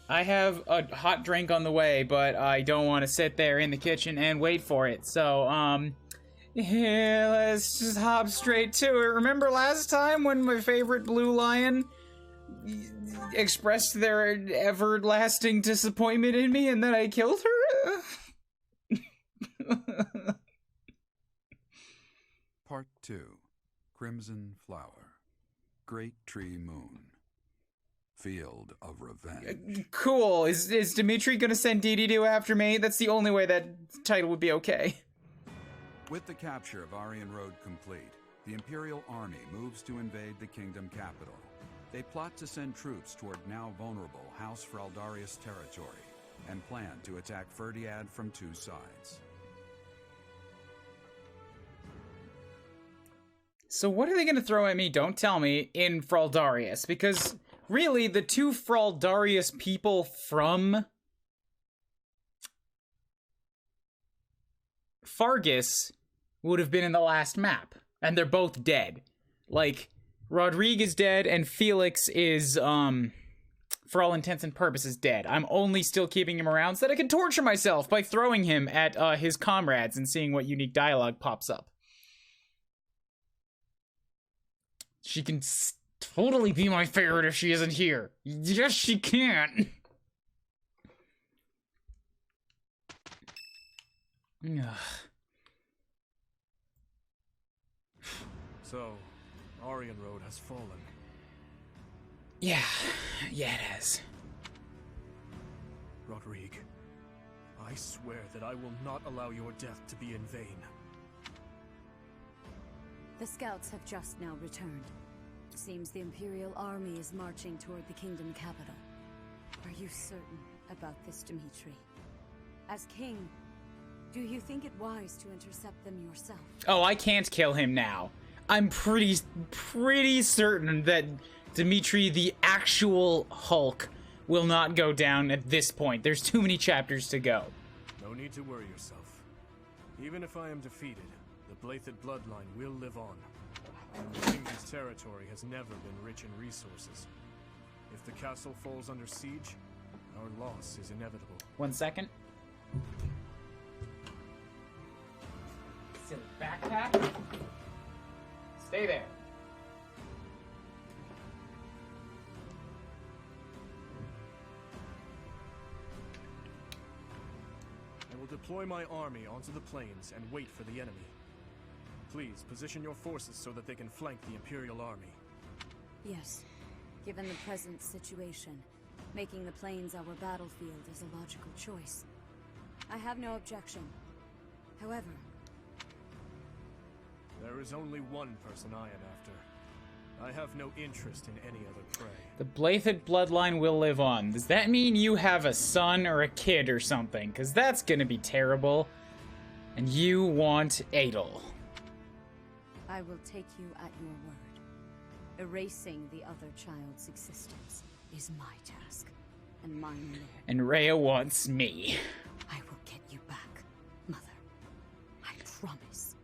I have a hot drink on the way, but I don't want to sit there in the kitchen and wait for it. So, yeah, let's just hop straight to it. Remember last time when my favorite blue lion expressed their everlasting disappointment in me and then I killed her? Part 2. Crimson Flower. Great Tree Moon. Field of Revenge. Cool. Is Dimitri gonna send DD2 after me? That's the only way that title would be okay. With the capture of Aryan Road complete, the Imperial Army moves to invade the kingdom capital. They plot to send troops toward now vulnerable House Fraldarius territory and plan to attack Ferdiad from 2 sides. So what are they gonna throw at me, don't tell me, in Fraldarius? Because really, the 2 Fraldarius people from Fargus would have been in the last map, and they're both dead. Like, Rodrigue is dead, and Felix is, for all intents and purposes, dead. I'm only still keeping him around so that I can torture myself by throwing him at his comrades and seeing what unique dialogue pops up. She can totally be my favorite if she isn't here. Yes, she can. So, Aryan Road has fallen. Yeah, it has. Rodrigue, I swear that I will not allow your death to be in vain. The scouts have just now returned. Seems the Imperial Army is marching toward the kingdom capital. Are you certain about this, Dimitri? As king, do you think it wise to intercept them yourself? Oh, I can't kill him now. I'm pretty certain that Dimitri, the actual Hulk, will not go down at this point. There's too many chapters to go. No need to worry yourself. Even if I am defeated, the Blathed bloodline will live on. The kingdom's territory has never been rich in resources. If the castle falls under siege, our loss is inevitable. 1 second. Silly backpack. Stay there. I will deploy my army onto the plains and wait for the enemy. Please, position your forces so that they can flank the Imperial Army. Yes. Given the present situation, making the plains our battlefield is a logical choice. I have no objection. However, there is only one person I am after. I have no interest in any other prey. The Blathed bloodline will live on. Does that mean you have a son or a kid or something? Because that's gonna be terrible. And you want Adel. I will take you at your word. Erasing the other child's existence is my task, and mine alone. And Rhea wants me. I will get you back, Mother. I promise.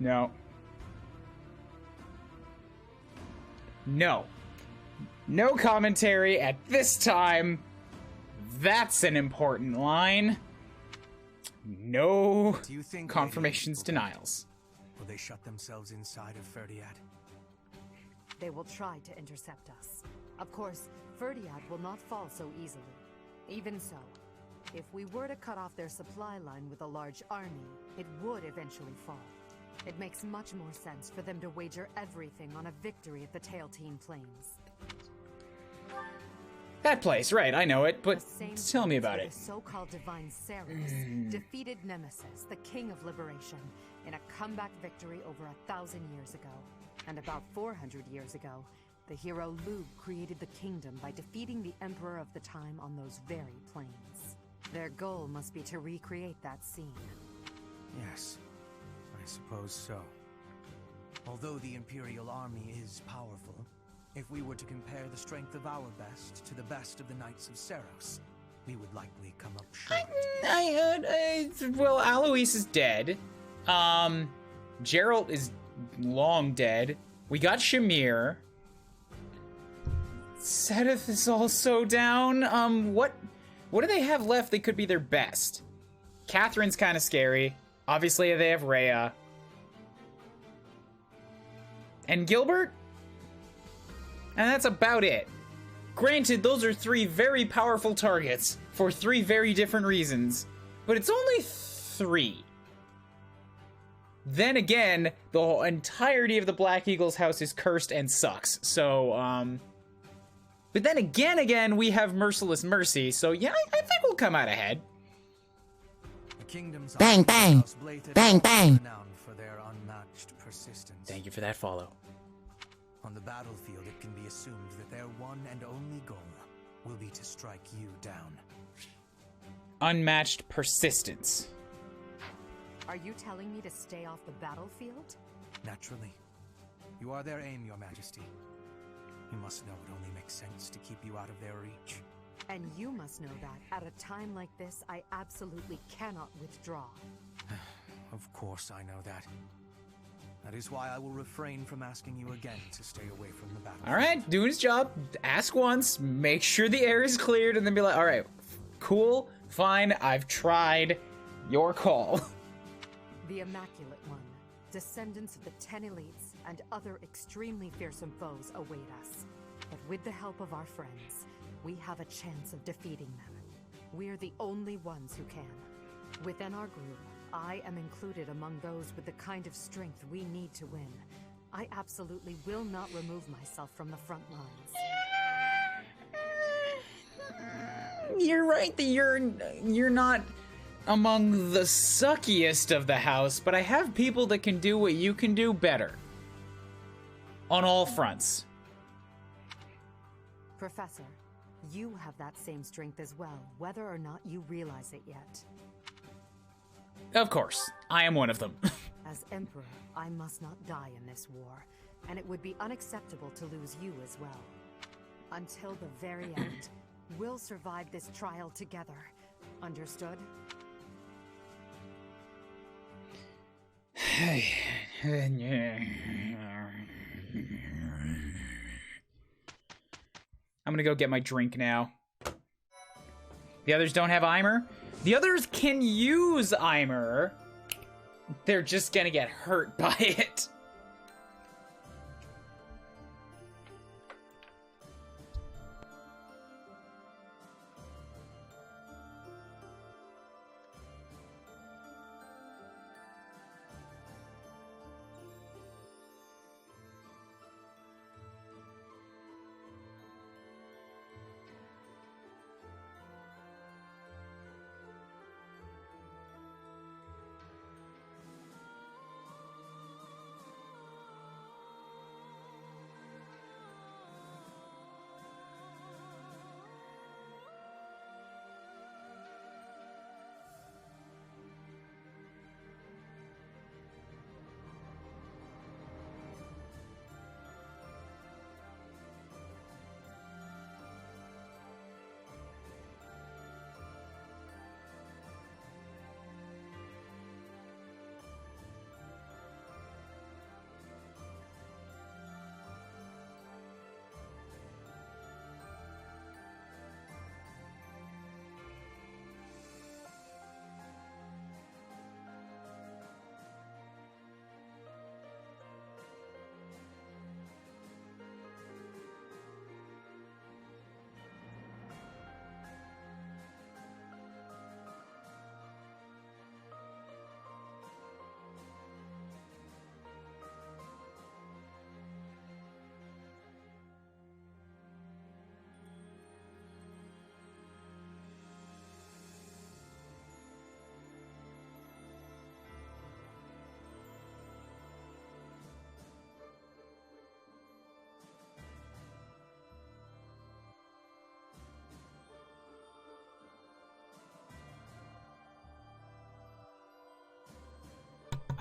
No. No. No commentary at this time. That's an important line. No confirmations, denials. Will they shut themselves inside of Ferdiad? They will try to intercept us. Of course, Ferdiad will not fall so easily. Even so, if we were to cut off their supply line with a large army, it would eventually fall. It makes much more sense for them to wager everything on a victory at the Tailtean Plains. That place, right, I know it, but tell me about it. The so-called divine Ceres defeated Nemesis, the king of liberation, in a comeback victory over 1,000 years ago. And about 400 years ago, the hero Lugh created the kingdom by defeating the emperor of the time on those very plains. Their goal must be to recreate that scene. Yes, I suppose so. Although the Imperial Army is powerful, if we were to compare the strength of our best to the best of the Knights of Seros, we would likely come up short. Well, Alois is dead. Geralt is long dead. We got Shamir. Sedith is also down. What do they have left that could be their best? Catherine's kind of scary. Obviously, they have Rhea. And Gilbert? And that's about it. Granted, those are 3 very powerful targets for 3 very different reasons, but it's only 3. Then again, the whole entirety of the Black Eagle's house is cursed and sucks, so, but then again, we have Merciless Mercy, so yeah, I think we'll come out ahead. Bang, bang! Bang, bang! For their unmatched persistence. Thank you for that follow. On the battlefield, it can be assumed that their one and only goal will be to strike you down. Unmatched persistence. Are you telling me to stay off the battlefield? Naturally. You are their aim, Your Majesty. You must know it only makes sense to keep you out of their reach. And you must know that, at a time like this, I absolutely cannot withdraw. Of course I know that. That is why I will refrain from asking you again to stay away from the battlefield. Alright, doing his job. Ask once, make sure the air is cleared, and then be like, alright, cool, fine, I've tried. Your call. The Immaculate One, descendants of the 10 elites, and other extremely fearsome foes await us. But with the help of our friends, we have a chance of defeating them. We're the only ones who can. Within our group, I am included among those with the kind of strength we need to win. I absolutely will not remove myself from the front lines. You're right that you're not among the suckiest of the house, but I have people that can do what you can do better. On all fronts. Professor, you have that same strength as well, whether or not you realize it yet. Of course, I am one of them. As Emperor, I must not die in this war, and it would be unacceptable to lose you as well. Until the very end, we'll survive this trial together. Understood? I'm gonna go get my drink now. The others don't have Eimer? The others can use Eimer. They're just gonna get hurt by it.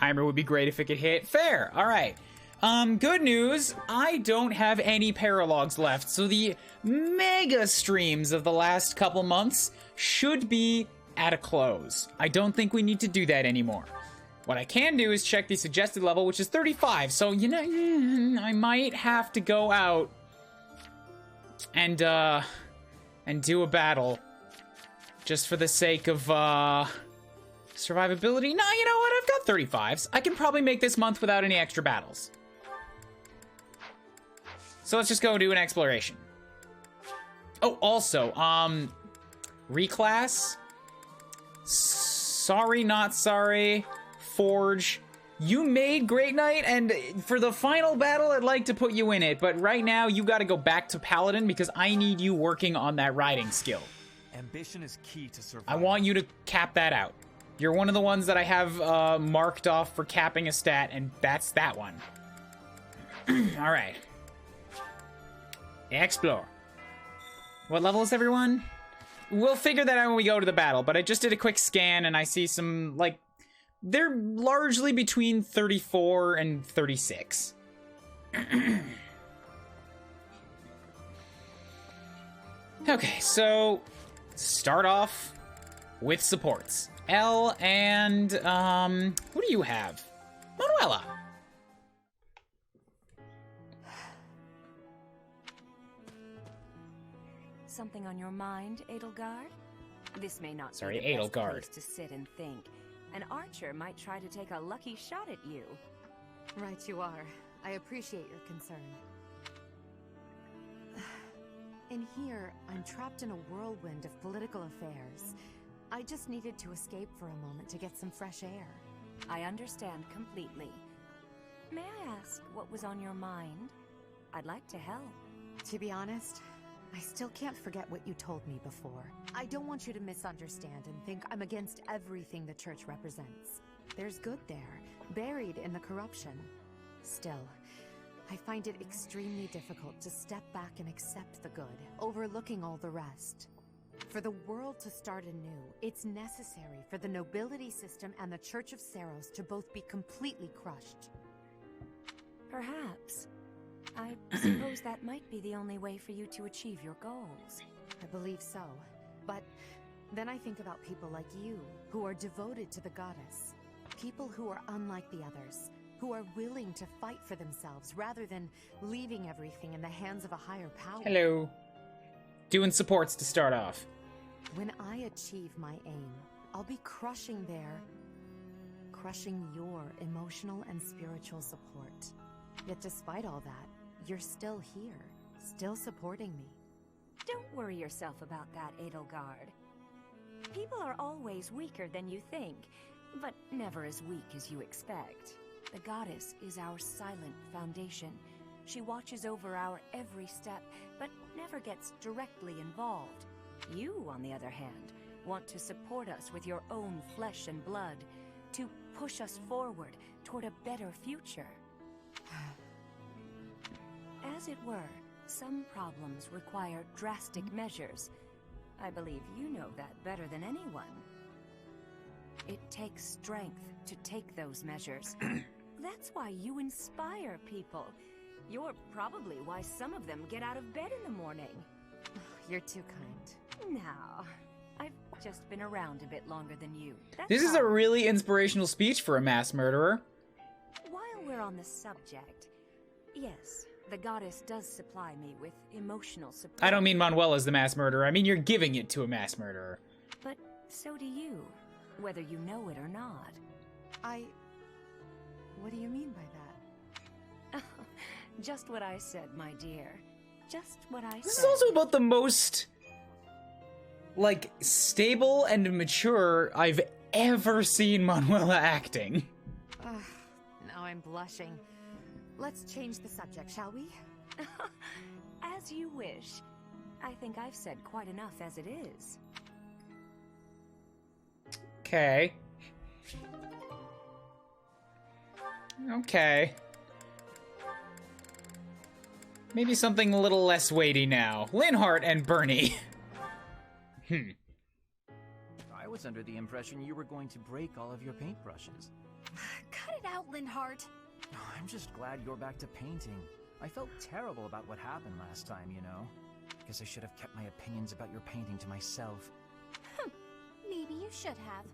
Eimer would be great if it could hit. Fair. All right. Good news. I don't have any paralogs left, so the mega streams of the last couple months should be at a close. I don't think we need to do that anymore. What I can do is check the suggested level, which is 35. So, you know, I might have to go out and do a battle just for the sake of, survivability. No, you know what? I've got 35s. I can probably make this month without any extra battles. So let's just go do an exploration. Oh, also, reclass. Sorry, not sorry. Forge. You made Great Knight, and for the final battle, I'd like to put you in it. But right now, you gotta go back to Paladin because I need you working on that riding skill. Ambition is key to survival. I want you to cap that out. You're one of the ones that I have marked off for capping a stat, and that's that one. All right. Explore. What level is everyone? We'll figure that out when we go to the battle, but I just did a quick scan, and I see some, like, they're largely between 34 and 36. Okay, so start off with supports. L and, who do you have? Manuela. Something on your mind, Edelgard? This may not Sorry, be the best Edelgard. place to sit and think. An archer might try to take a lucky shot at you. Right you are. I appreciate your concern. In here, I'm trapped in a whirlwind of political affairs. I just needed to escape for a moment to get some fresh air. I understand completely. May I ask what was on your mind? I'd like to help. To be honest, I still can't forget what you told me before. I don't want you to misunderstand and think I'm against everything the church represents. There's good there, buried in the corruption. Still, I find it extremely difficult to step back and accept the good, overlooking all the rest. For the world to start anew, it's necessary for the nobility system and the Church of Seiros to both be completely crushed. Perhaps. I suppose that might be the only way for you to achieve your goals. I believe so. But then I think about people like you, who are devoted to the goddess. People who are unlike the others, who are willing to fight for themselves rather than leaving everything in the hands of a higher power. Hello. Doing supports to start off. When I achieve my aim, I'll be crushing your emotional and spiritual support. Yet despite all that, you're still here, still supporting me. Don't worry yourself about that, Edelgard. People are always weaker than you think, but never as weak as you expect. The goddess is our silent foundation. She watches over our every step, but never gets directly involved. You, on the other hand, want to support us with your own flesh and blood, to push us forward toward a better future. As it were, some problems require drastic measures. I believe you know that better than anyone. It takes strength to take those measures. That's why you inspire people. You're probably why some of them get out of bed in the morning. You're too kind. Now, I've just been around a bit longer than you. That's This is a all. really inspirational speech for a mass murderer. While we're on the subject, yes, the goddess does supply me with emotional support. I don't mean Manuela's the mass murderer. I mean you're giving it to a mass murderer. But so do you, whether you know it or not. What do you mean by that? Just what I said, my dear. Just what I This is said. also about the most, like, stable and mature I've ever seen Manuela acting. Now I'm blushing. Let's change the subject, shall we? As you wish. I think I've said quite enough as it is. Okay. Okay. Maybe something a little less weighty now. Linhart and Bernie. I was under the impression you were going to break all of your paintbrushes. Cut it out, Linhart. I'm just glad you're back to painting. I felt terrible about what happened last time, you know. Guess I should have kept my opinions about your painting to myself. Maybe you should have.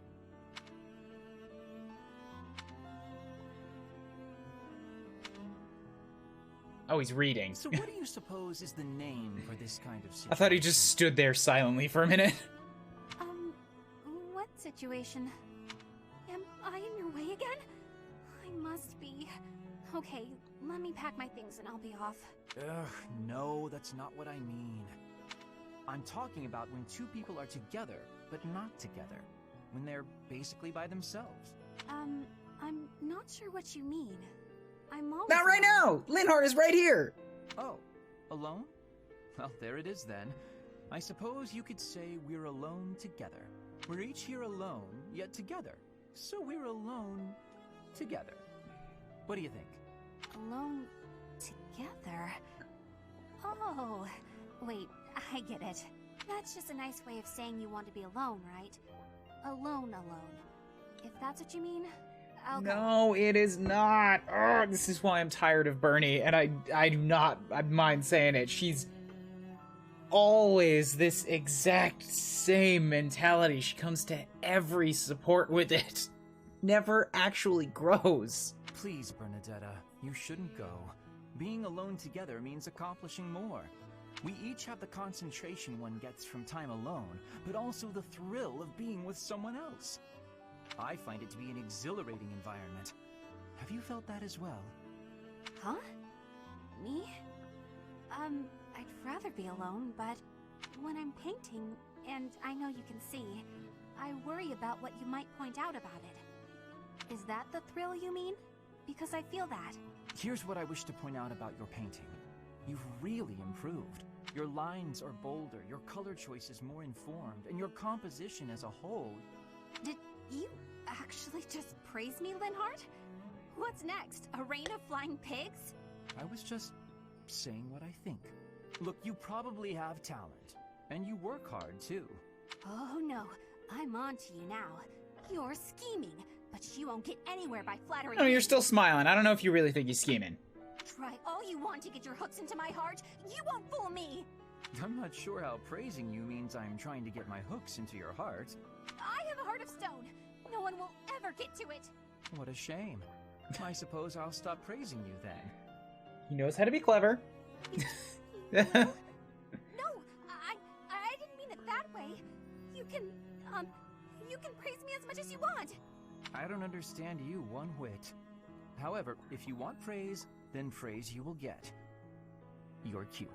Oh, he's reading. So what do you suppose is the name for this kind of situation? I thought he just stood there silently for a minute. What situation? Am I in your way again? I must be. Okay, let me pack my things and I'll be off. Ugh, no, that's not what I mean. I'm talking about when two people are together, but not together. When they're basically by themselves. I'm not sure what you mean. I'm always Not right now! Linhardt is right here! Oh, alone? Well, there it is then. I suppose you could say we're alone together. We're each here alone, yet together. So we're alone together. What do you think? alone together. Oh, wait, I get it. That's just a nice way of saying you want to be alone, right? Alone. If that's what you mean, I'll go. No, it is not. Oh, this is why I'm tired of Bernie, and I do not mind saying it. She's always this exact same mentality. She comes to every support with it. Never actually grows. Please, Bernadetta, you shouldn't go. Being alone together means accomplishing more. We each have the concentration one gets from time alone, but also the thrill of being with someone else. I find it to be an exhilarating environment. Have you felt that as well? Huh? Me? I'd rather be alone, but when I'm painting, and I know you can see, I worry about what you might point out about it. Is that the thrill you mean? Because I feel that. Here's what I wish to point out about your painting. You've really improved. Your lines are bolder, your color choice is more informed, and your composition as a whole... Did you actually just praise me, Linhardt? What's next? A rain of flying pigs? I was just saying what I think. Look, you probably have talent, and you work hard, too. Oh no, I'm on to you now. You're scheming, but you won't get anywhere by flattering No, me. you're still smiling. I don't know if you really think he's scheming. Try all you want to get your hooks into my heart. You won't fool me. I'm not sure how praising you means I'm trying to get my hooks into your heart. I have a heart of stone. No one will ever get to it. What a shame. I suppose I'll stop praising you then. He knows how to be clever. No, I didn't mean it that way. You can praise me as much as you want. I don't understand you one whit. However, if you want praise, then praise you will get. You're cute.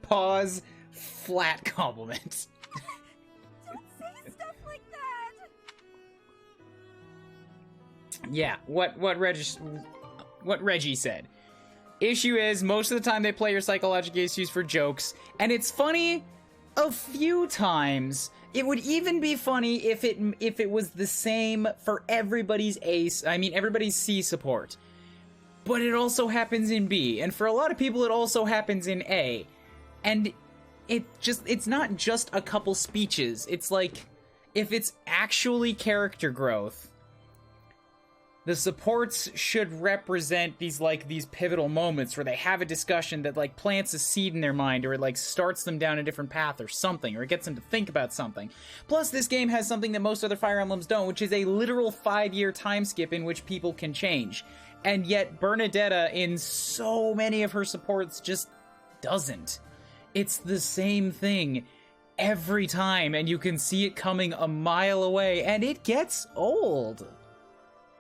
Pause. Flat compliment. Don't say stuff like that. Yeah, what Reggie said. Issue is, most of the time they play your psychological issues for jokes, and it's funny a few times. It would even be funny if it was the same for everybody's everybody's C support. But it also happens in B, and for a lot of people it also happens in A. And it's not just a couple speeches. It's like, if it's actually character growth, the supports should represent these pivotal moments where they have a discussion that plants a seed in their mind, or it starts them down a different path or something, or it gets them to think about something. Plus, this game has something that most other Fire Emblems don't, which is a literal 5-year time skip in which people can change. And yet Bernadetta, in so many of her supports, just doesn't. It's the same thing every time, and you can see it coming a mile away, and it gets old.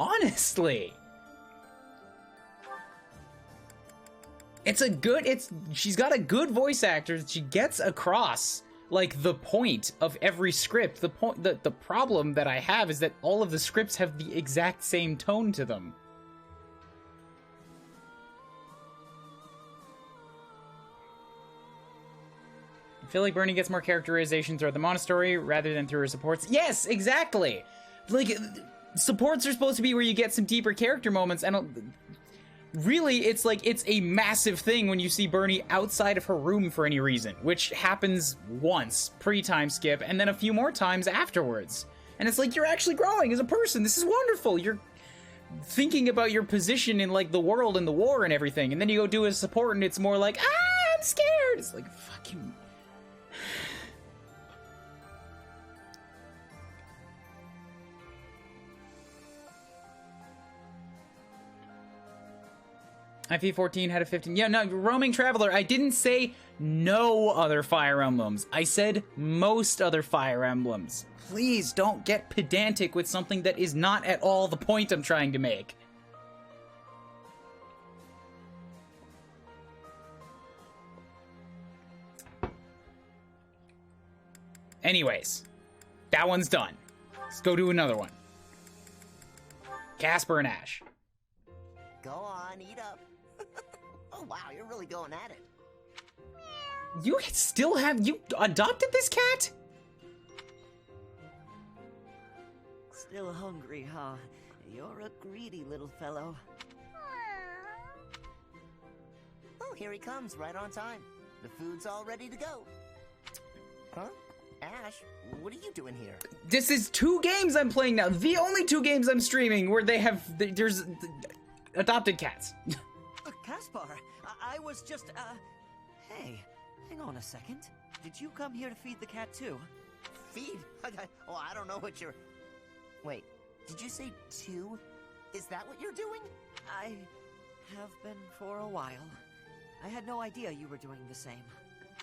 Honestly. She's got a good voice actor that she gets across, the point of every script. The problem that I have is that all of the scripts have the exact same tone to them. I feel like Bernie gets more characterization throughout the Monastery rather than through her supports. Yes, exactly! Supports are supposed to be where you get some deeper character moments, and really, it's a massive thing when you see Bernie outside of her room for any reason, which happens once, pre-time skip, and then a few more times afterwards. And it's you're actually growing as a person. This is wonderful. You're thinking about your position in, the world and the war and everything, and then you go do a support, and it's more I'm scared! It's fucking... IP14 had a 15. Yeah, no, Roaming Traveler. I didn't say no other Fire Emblems. I said most other Fire Emblems. Please don't get pedantic with something that is not at all the point I'm trying to make. Anyways, that one's done. Let's go do another one. Casper and Ash. Go on, eat up. Oh wow, you're really going at it. You still have... You adopted this cat? Still hungry, huh? You're a greedy little fellow. Oh, here he comes, right on time. The food's all ready to go. Huh? Ash, what are you doing here? This is 2 games I'm playing now. The only 2 games I'm streaming where they have... There's adopted cats. Caspar, I was just, Hey, hang on a second. Did you come here to feed the cat too? Feed? Oh, I don't know what you're... Wait, did you say 2? Is that what you're doing? I have been for a while. I had no idea you were doing the same.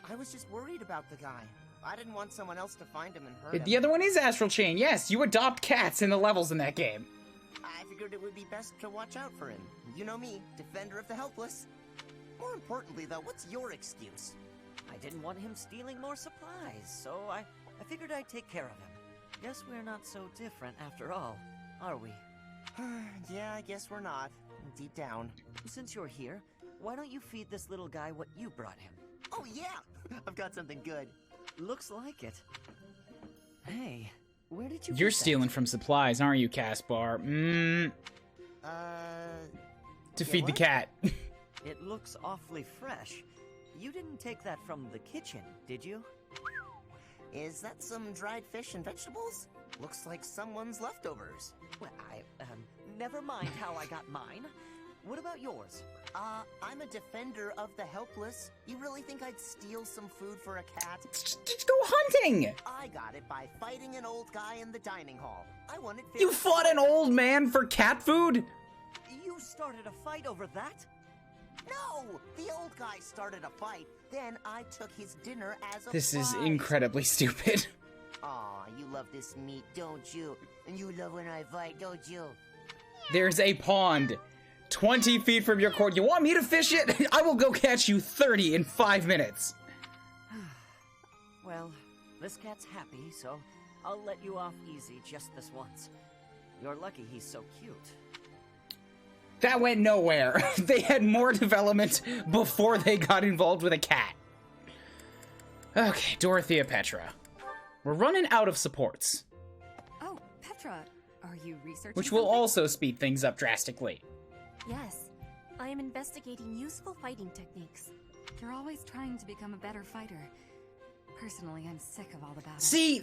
I was just worried about the guy. I didn't want someone else to find him and hurt him. The other one is Astral Chain. Yes, you adopt cats in the levels in that game. I figured it would be best to watch out for him. You know me, defender of the helpless. More importantly, though, what's your excuse? I didn't want him stealing more supplies, so I figured I'd take care of him. Guess we're not so different after all, are we? Yeah, I guess we're not. Deep down. Since you're here, why don't you feed this little guy what you brought him? Oh, yeah! I've got something good. Looks like it. Hey, where did you You're get stealing that? from supplies, aren't you, Caspar? To feed the cat. It looks awfully fresh. You didn't take that from the kitchen, did you? Is that some dried fish and vegetables? Looks like someone's leftovers. Well, never mind how I got mine. What about yours? I'm a defender of the helpless. You really think I'd steal some food for a cat? Just go hunting! I got it by fighting an old guy in the dining hall. I wanted... You fought an old man for cat food? You started a fight over that? No! The old guy started a fight, then I took his dinner as a This is prize. incredibly stupid. Aw, you love this meat, don't you? And you love when I fight, don't you? There's a pond 20 feet from your court. You want me to fish it? I will go catch you 30 in 5 minutes. Well, this cat's happy, so I'll let you off easy just this once. You're lucky he's so cute. That went nowhere. They had more development before they got involved with a cat. Okay, Dorothea Petra. We're running out of supports, Oh, Petra, are you researching which will something? also speed things up drastically. Yes, I am investigating useful fighting techniques. You're always trying to become a better fighter. Personally, I'm sick of all the battles. See,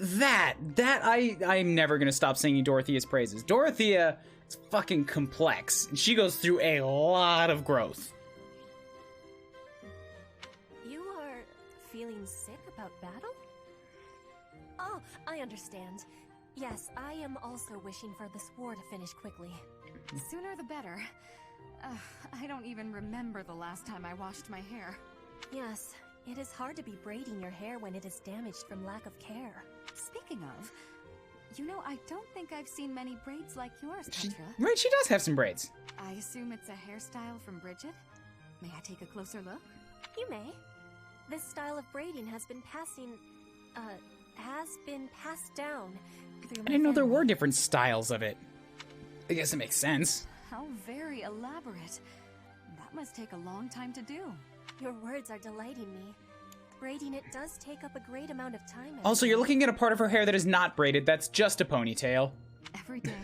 I'm never gonna stop singing Dorothea's praises. Dorothea is fucking complex, and she goes through a lot of growth. You are feeling sick about battle? Oh, I understand. Yes, I am also wishing for this war to finish quickly. Sooner the better. I don't even remember the last time I washed my hair. Yes, it is hard to be braiding your hair when it is damaged from lack of care. Speaking of, you know, I don't think I've seen many braids like yours, Petra. Right, she does have some braids. I assume it's a hairstyle from Bridget? May I take a closer look? You may. This style of braiding has been passed down through I my didn't know there family. were different styles of it. I guess it makes sense. How very elaborate. That must take a long time to do. Your words are delighting me. Braiding it does take up a great amount of time. Also, you're looking at a part of her hair that is not braided. That's just a ponytail. Every day?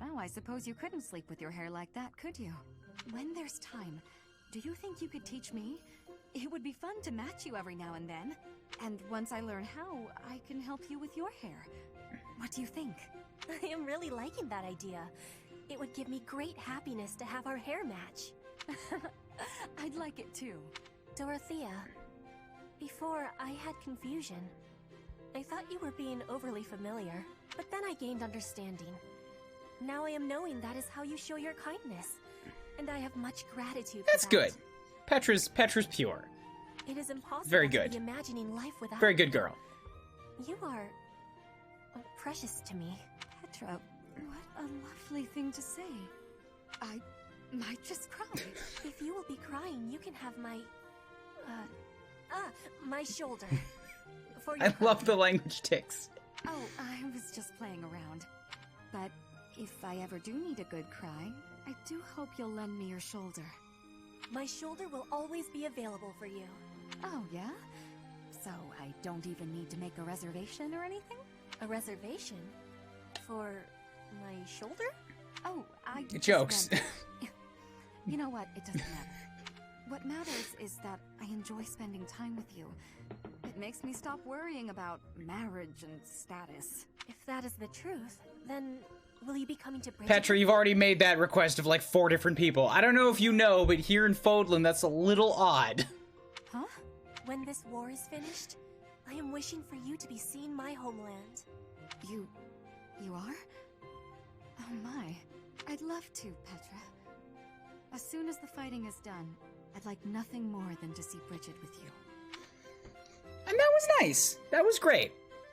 Now I suppose you couldn't sleep with your hair like that, could you? When there's time, do you think you could teach me? It would be fun to match you every now and then. And once I learn how, I can help you with your hair. What do you think? I am really liking that idea. It would give me great happiness to have our hair match. I'd like it too. Dorothea, before I had confusion. I thought you were being overly familiar, but then I gained understanding. Now I am knowing that is how you show your kindness. and I have much gratitude That's for that. good. Petra's pure. It is impossible Very to good. be imagining life without Very good you. girl. You are precious to me. Petra, what a lovely thing to say. I might just cry. If you will be crying, you can have my my shoulder. For your I love the language ticks. Oh, I was just playing around. But if I ever do need a good cry, I do hope you'll lend me your shoulder. My shoulder will always be available for you. Oh, yeah? So I don't even need to make a reservation or anything? A reservation? For my shoulder? Oh, I just Jokes. meant- You know what? It doesn't matter. What matters is that I enjoy spending time with you. It makes me stop worrying about marriage and status. If that is the truth, then will you be coming to Bridget? Petra, you've already made that request of like 4 different people. I don't know if you know, but here in Fodlan, that's a little odd. Huh? When this war is finished, I am wishing for you to be seeing my homeland. You are? Oh my. I'd love to, Petra. As soon as the fighting is done, I'd like nothing more than to see Bridget with you. And that was nice. That was great.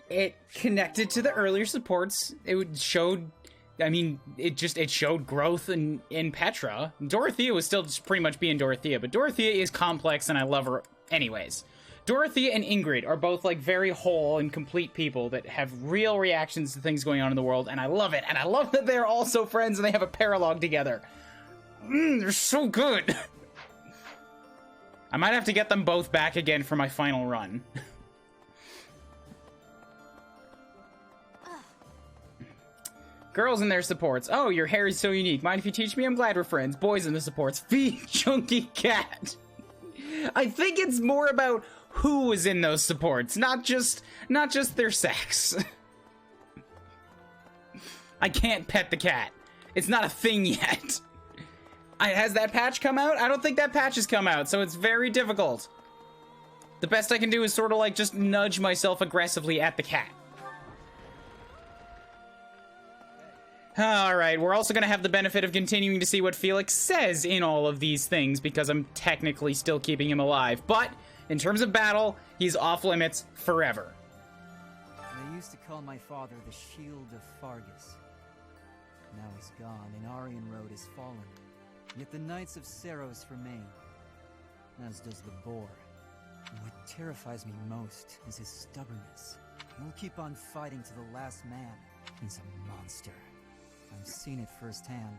It connected to the earlier supports. It showed, I mean, it showed growth in Petra. Dorothea was still just pretty much being Dorothea, but Dorothea is complex and I love her anyways. Dorothea and Ingrid are both like very whole and complete people that have real reactions to things going on in the world, and I love it. And I love that they're also friends and they have a paralogue together. They're so good. I might have to get them both back again for my final run. Girls and their supports. Oh, your hair is so unique. Mind if you teach me? I'm glad we're friends. Boys and the supports. Feet, chunky cat. I think it's more about who was in those supports, not just their sex. I can't pet the cat. It's not a thing yet. Has that patch come out? I don't think that patch has come out, so it's very difficult. The best I can do is sort of like just nudge myself aggressively at the cat. Alright, we're also going to have the benefit of continuing to see what Felix says in all of these things, because I'm technically still keeping him alive. But, in terms of battle, he's off limits forever. They used to call my father the Shield of Fargus. Now he's gone, and Aryan Road has fallen. Yet the Knights of Seros remain, as does the Boar. And what terrifies me most is his stubbornness. He'll keep on fighting to the last man. He's a monster. I've seen it firsthand.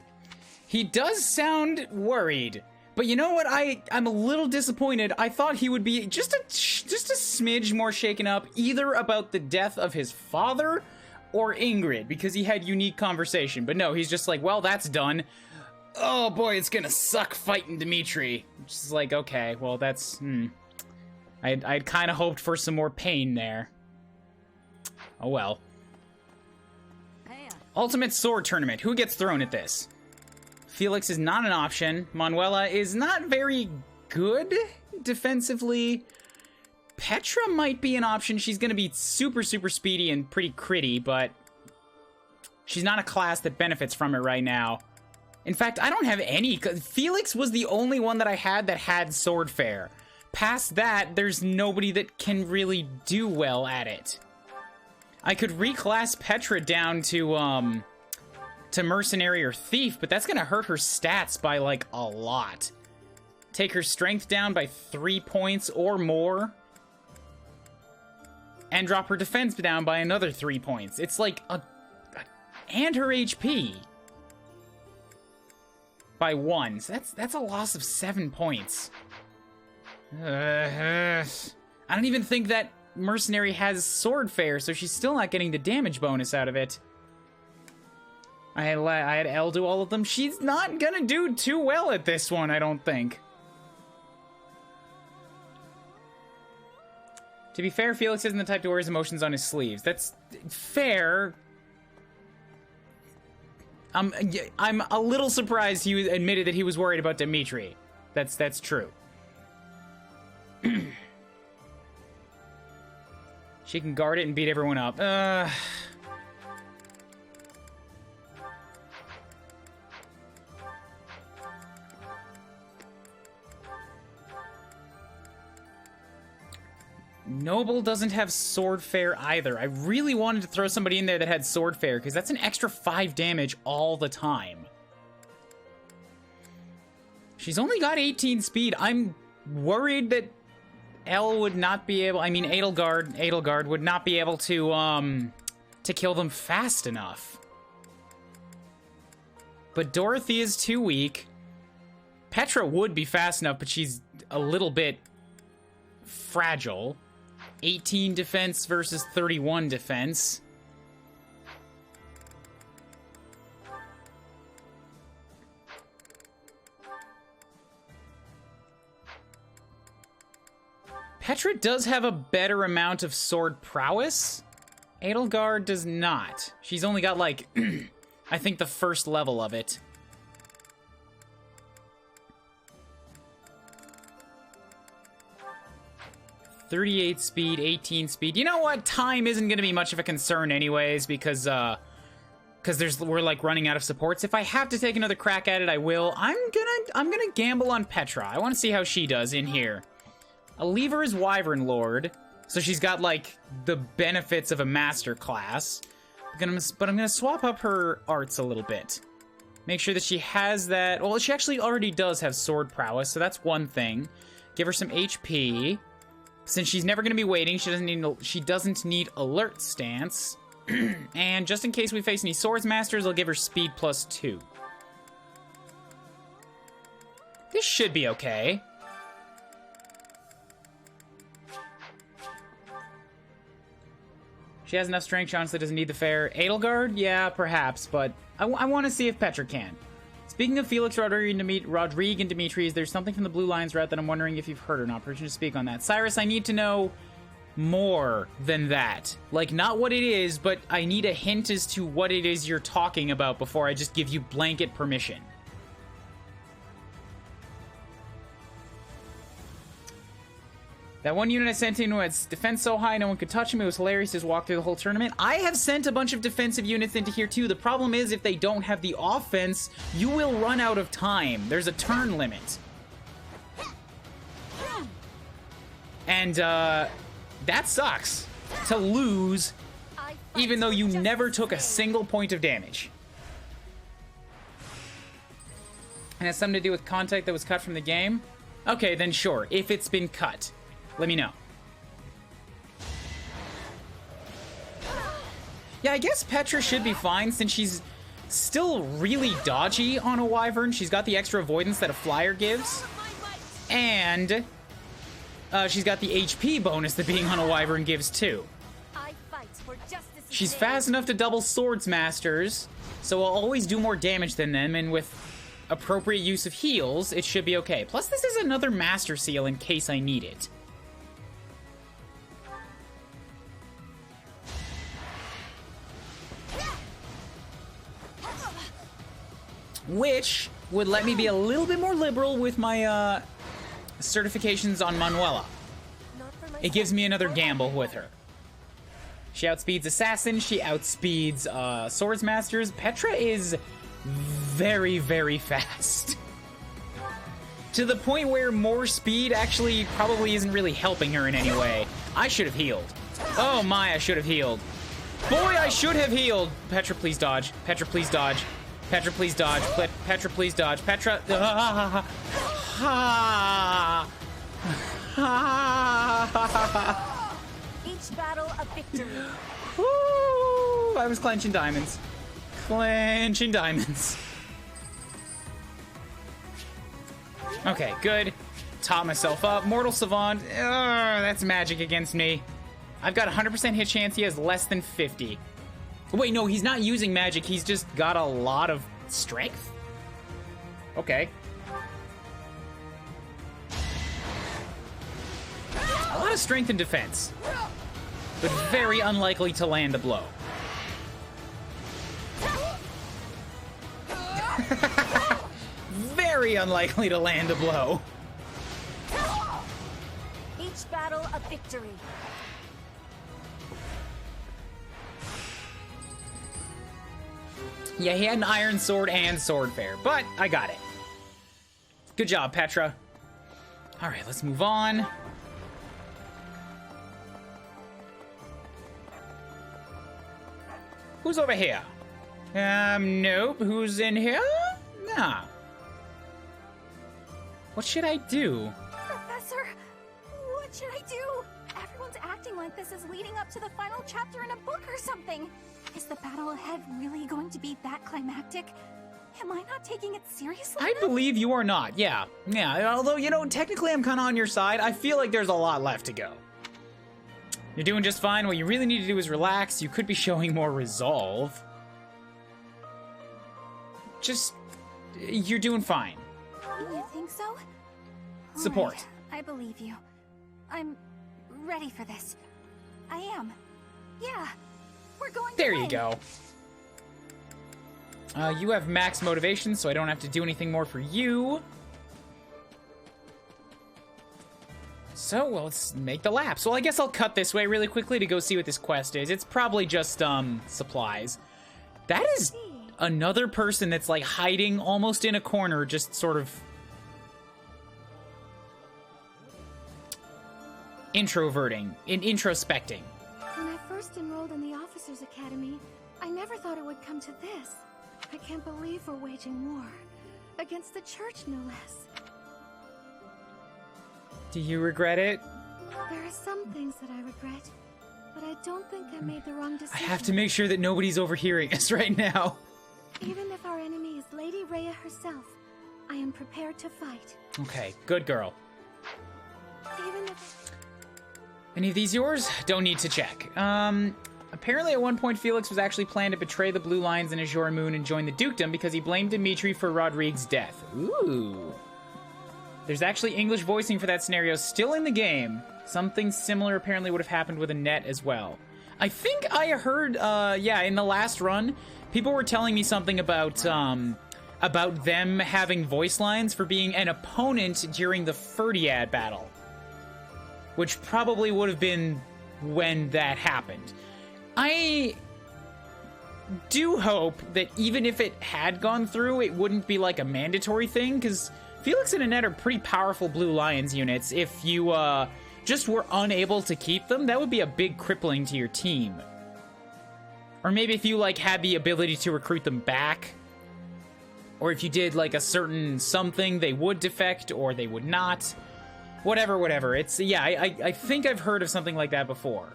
He does sound worried, but you know what? I'm a little disappointed. I thought he would be just a smidge more shaken up, either about the death of his father or Ingrid, because he had unique conversation. But no, he's just like, well, that's done. Oh boy, it's gonna suck fighting Dimitri. Just like, okay, well, that's I'd kind of hoped for some more pain there. Oh well. Ultimate Sword Tournament. Who gets thrown at this? Felix is not an option. Manuela is not very good defensively. Petra might be an option. She's going to be super, super speedy and pretty critty, but she's not a class that benefits from it right now. In fact, I don't have any. Felix was the only one that I had that had Sword Fair. Past that, there's nobody that can really do well at it. I could reclass Petra down to Mercenary or Thief, but that's gonna hurt her stats by, like, a lot. Take her strength down by 3 points or more. And drop her defense down by another 3 points. It's like and her HP. By 1. So that's a loss of 7 points. I don't even think that Mercenary has Sword Fair, so she's still not getting the damage bonus out of it. I had Elle do all of them. She's not gonna do too well at this one, I don't think. To be fair, Felix isn't the type to wear his emotions on his sleeves. That's fair. I'm a little surprised he admitted that he was worried about Dimitri. That's true. She can guard it and beat everyone up. Noble doesn't have sword fair either. I really wanted to throw somebody in there that had sword fair, because that's an extra 5 damage all the time. She's only got 18 speed. I'm worried that Elle would not be able... I mean, Edelgard would not be able to kill them fast enough. But Dorothy is too weak. Petra would be fast enough, but she's a little bit fragile. 18 defense versus 31 defense. Petra does have a better amount of sword prowess. Edelgard does not. She's only got, like, I think the first level of it. .38 speed, 18 speed. You know what? Time isn't going to be much of a concern anyways, because we're like running out of supports. If I have to take another crack at it, I will. I'm gonna gamble on Petra. I want to see how she does in here. I'll leave her as Wyvern Lord, so she's got like the benefits of a master class. But I'm gonna swap up her arts a little bit. Make sure that she has that. Well, she actually already does have sword prowess, so that's one thing. Give her some HP. Since she's never gonna be waiting, she doesn't need alert stance. And just in case we face any swords masters, I'll give her speed +2. This should be okay. She has enough strength, she honestly doesn't need the fair. Edelgard? Yeah, perhaps, but I want to see if Petra can. Speaking of Felix, Rodrigue, and Dimitris, there's something from the Blue Lions route that I'm wondering if you've heard or not. Permission to speak on that. Cyrus, I need to know more than that. Like, not what it is, but I need a hint as to what it is you're talking about before I just give you blanket permission. That one unit I sent in was defense so high no one could touch him. It was hilarious to just walk through the whole tournament. I have sent a bunch of defensive units into here too. The problem is if they don't have the offense, you will run out of time. There's a turn limit. And that sucks to lose even though you never took a single point of damage. And it has something to do with contact that was cut from the game? Okay, then sure. If it's been cut, let me know. Yeah, I guess Petra should be fine since she's still really dodgy on a Wyvern. She's got the extra avoidance that a flyer gives. And she's got the HP bonus that being on a Wyvern gives too. She's fast enough to double Swords Masters, so I'll always do more damage than them, and with appropriate use of heals, it should be okay. Plus, this is another Master Seal in case I need it. Which would let me be a little bit more liberal with my certifications on Manuela. It gives me another gamble with her. She outspeeds Assassins, she outspeeds Swords Masters. Petra is very, very fast. To the point where more speed actually probably isn't really helping her in any way. I should have healed. Oh my, I should have healed. Boy, I should have healed. Petra, please dodge. Petra, please dodge. Petra, please dodge. Petra, please dodge. Petra. Each battle a victory. Woo! I was clenching diamonds. Clenching diamonds. Okay, good. Top myself up. Mortal Savant. That's magic against me. I've got 100% hit chance. He has less than 50. Wait, no, he's not using magic. He's just got a lot of strength? Okay. A lot of strength and defense. But very unlikely to land a blow. Very unlikely to land a blow. Each battle a victory. Yeah, he had an iron sword and sword fair, but I got it. Good job, Petra. All right, let's move on. Who's over here? Nope. Who's in here? Nah. What should I do? Professor, what should I do? Everyone's acting like this is leading up to the final chapter in a book or something. Is the battle ahead really going to be that climactic? Am I not taking it seriously? I believe you are not. Yeah. Although, you know, technically I'm kind of on your side. I feel like there's a lot left to go. You're doing just fine. What you really need to do is relax. You could be showing more resolve. You're doing fine. You think so? Support. Alright, I believe you. I'm ready for this. I am. Yeah. We're going to There win. you go. You have max motivation, so I don't have to do anything more for you. So, well, let's make the lap. So I guess I'll cut this way really quickly to go see what this quest is. It's probably just, supplies. That is another person that's, like, hiding almost in a corner, just sort of introspecting. When I first enrolled in the Officers Academy, I never thought it would come to this. I can't believe we're waging war. Against the church, no less. Do you regret it? There are some things that I regret, but I don't think I made the wrong I decision. have to make sure that nobody's overhearing us right now. Even if our enemy is Lady Rhea herself, I am prepared to fight. Okay, good girl. Even if... Any of these yours? Don't need to check. Apparently at one point Felix was actually planned to betray the Blue Lions and Azure Moon and join the dukedom because he blamed Dimitri for Rodrigue's death. Ooh. There's actually English voicing for that scenario still in the game. Something similar apparently would have happened with Annette as well. I think I heard, yeah, in the last run, people were telling me something about them having voice lines for being an opponent during the Ferdiad battle. Which probably would have been when that happened. I do hope that even if it had gone through, it wouldn't be like a mandatory thing, because Felix and Annette are pretty powerful Blue Lions units. If you just were unable to keep them, that would be a big crippling to your team. Or maybe if you like had the ability to recruit them back, or if you did like a certain something, they would defect or they would not. Whatever. It's, yeah, I think I've heard of something like that before.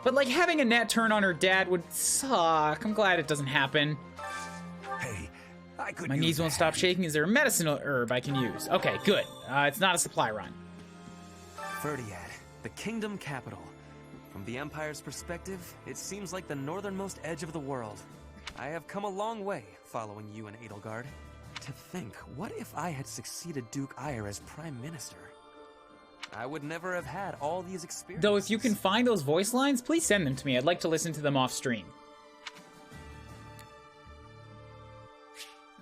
But, like, having Annette turn on her dad would suck. I'm glad it doesn't happen. Hey, I could My use knees won't a stop hand. shaking. Is there a medicinal herb I can use? Okay, good. It's not a supply run. Ferdiad, the kingdom capital. From the Empire's perspective, it seems like the northernmost edge of the world. I have come a long way following you and Edelgard. To think, what if I had succeeded Duke Ire as Prime Minister? I would never have had all these experiences. Though if you can find those voice lines, please send them to me. I'd like to listen to them off stream.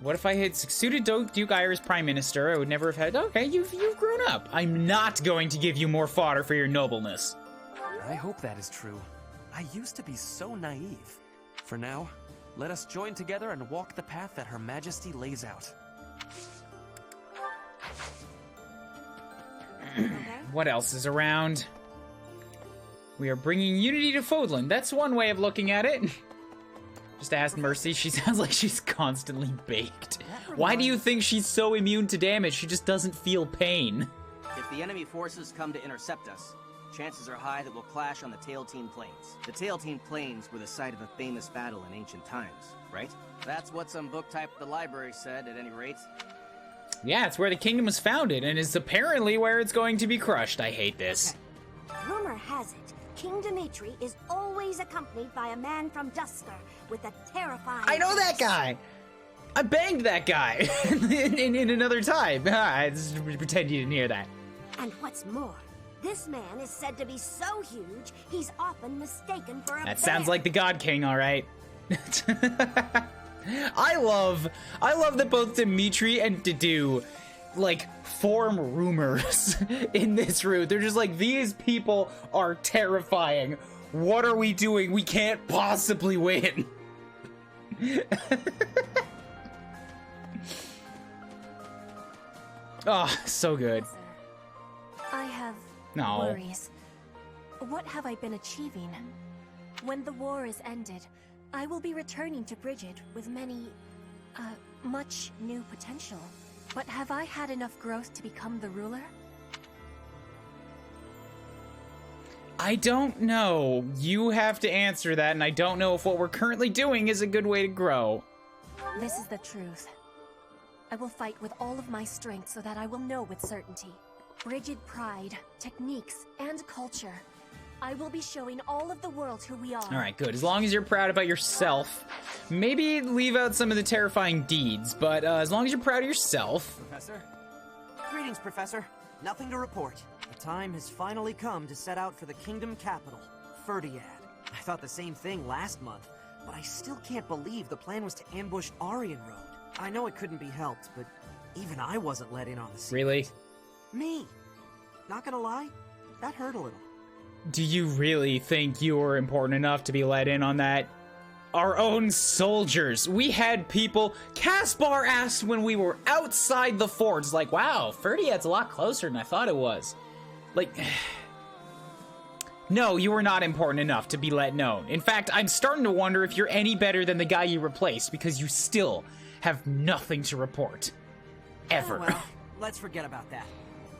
What if I had succeeded Duke Ire as Prime Minister? I would never have had... Okay, you've grown up. I'm not going to give you more fodder for your nobleness. I hope that is true. I used to be so naive. For now, let us join together and walk the path that Her Majesty lays out. What else is around? We are bringing unity to Fodlan. That's one way of looking at it. Just ask Mercy. She sounds like she's constantly baked. Why do you think she's so immune to damage? She just doesn't feel pain. If the enemy forces come to intercept us, chances are high that we'll clash on the Tailtean Plains. The Tailtean Plains were the site of a famous battle in ancient times, right? That's what some book type at the library said, at any rate. Yeah, it's where the kingdom was founded, and is apparently where it's going to be crushed. I hate this. Rumor has it, King Dimitri is always accompanied by a man from Dusker with a terrifying... I know that guy! I banged that guy in another time. Just pretend you didn't hear that. And what's more, this man is said to be so huge, he's often mistaken for a That bear. sounds like the God King, all right. I love that both Dimitri and Dedue, like, form rumors in this route. They're just like, these people are terrifying. What are we doing? We can't possibly win. Oh, so good. I have No. worries. What have I been achieving? When the war is ended, I will be returning to Bridget with much new potential. But have I had enough growth to become the ruler? I don't know. You have to answer that, and I don't know if what we're currently doing is a good way to grow. This is the truth. I will fight with all of my strength so that I will know with certainty. Brigid pride, techniques, and culture. I will be showing all of the world who we are. All right, good. As long as you're proud about yourself. Maybe leave out some of the terrifying deeds, but as long as you're proud of yourself. Professor? Greetings, Professor. Nothing to report. The time has finally come to set out for the kingdom capital, Ferdiad. I thought the same thing last month, but I still can't believe the plan was to ambush Aryan Road. I know it couldn't be helped, but even I wasn't let in on the secret. Really? Me. Not gonna lie, that hurt a little. Do you really think you're important enough to be let in on that? Our own soldiers. We had people. Caspar asked when we were outside the forts, like, wow, Ferdiad's a lot closer than I thought it was. Like, no, you were not important enough to be let known. In fact, I'm starting to wonder if you're any better than the guy you replaced, because you still have nothing to report. Ever. Oh, well, let's forget about that.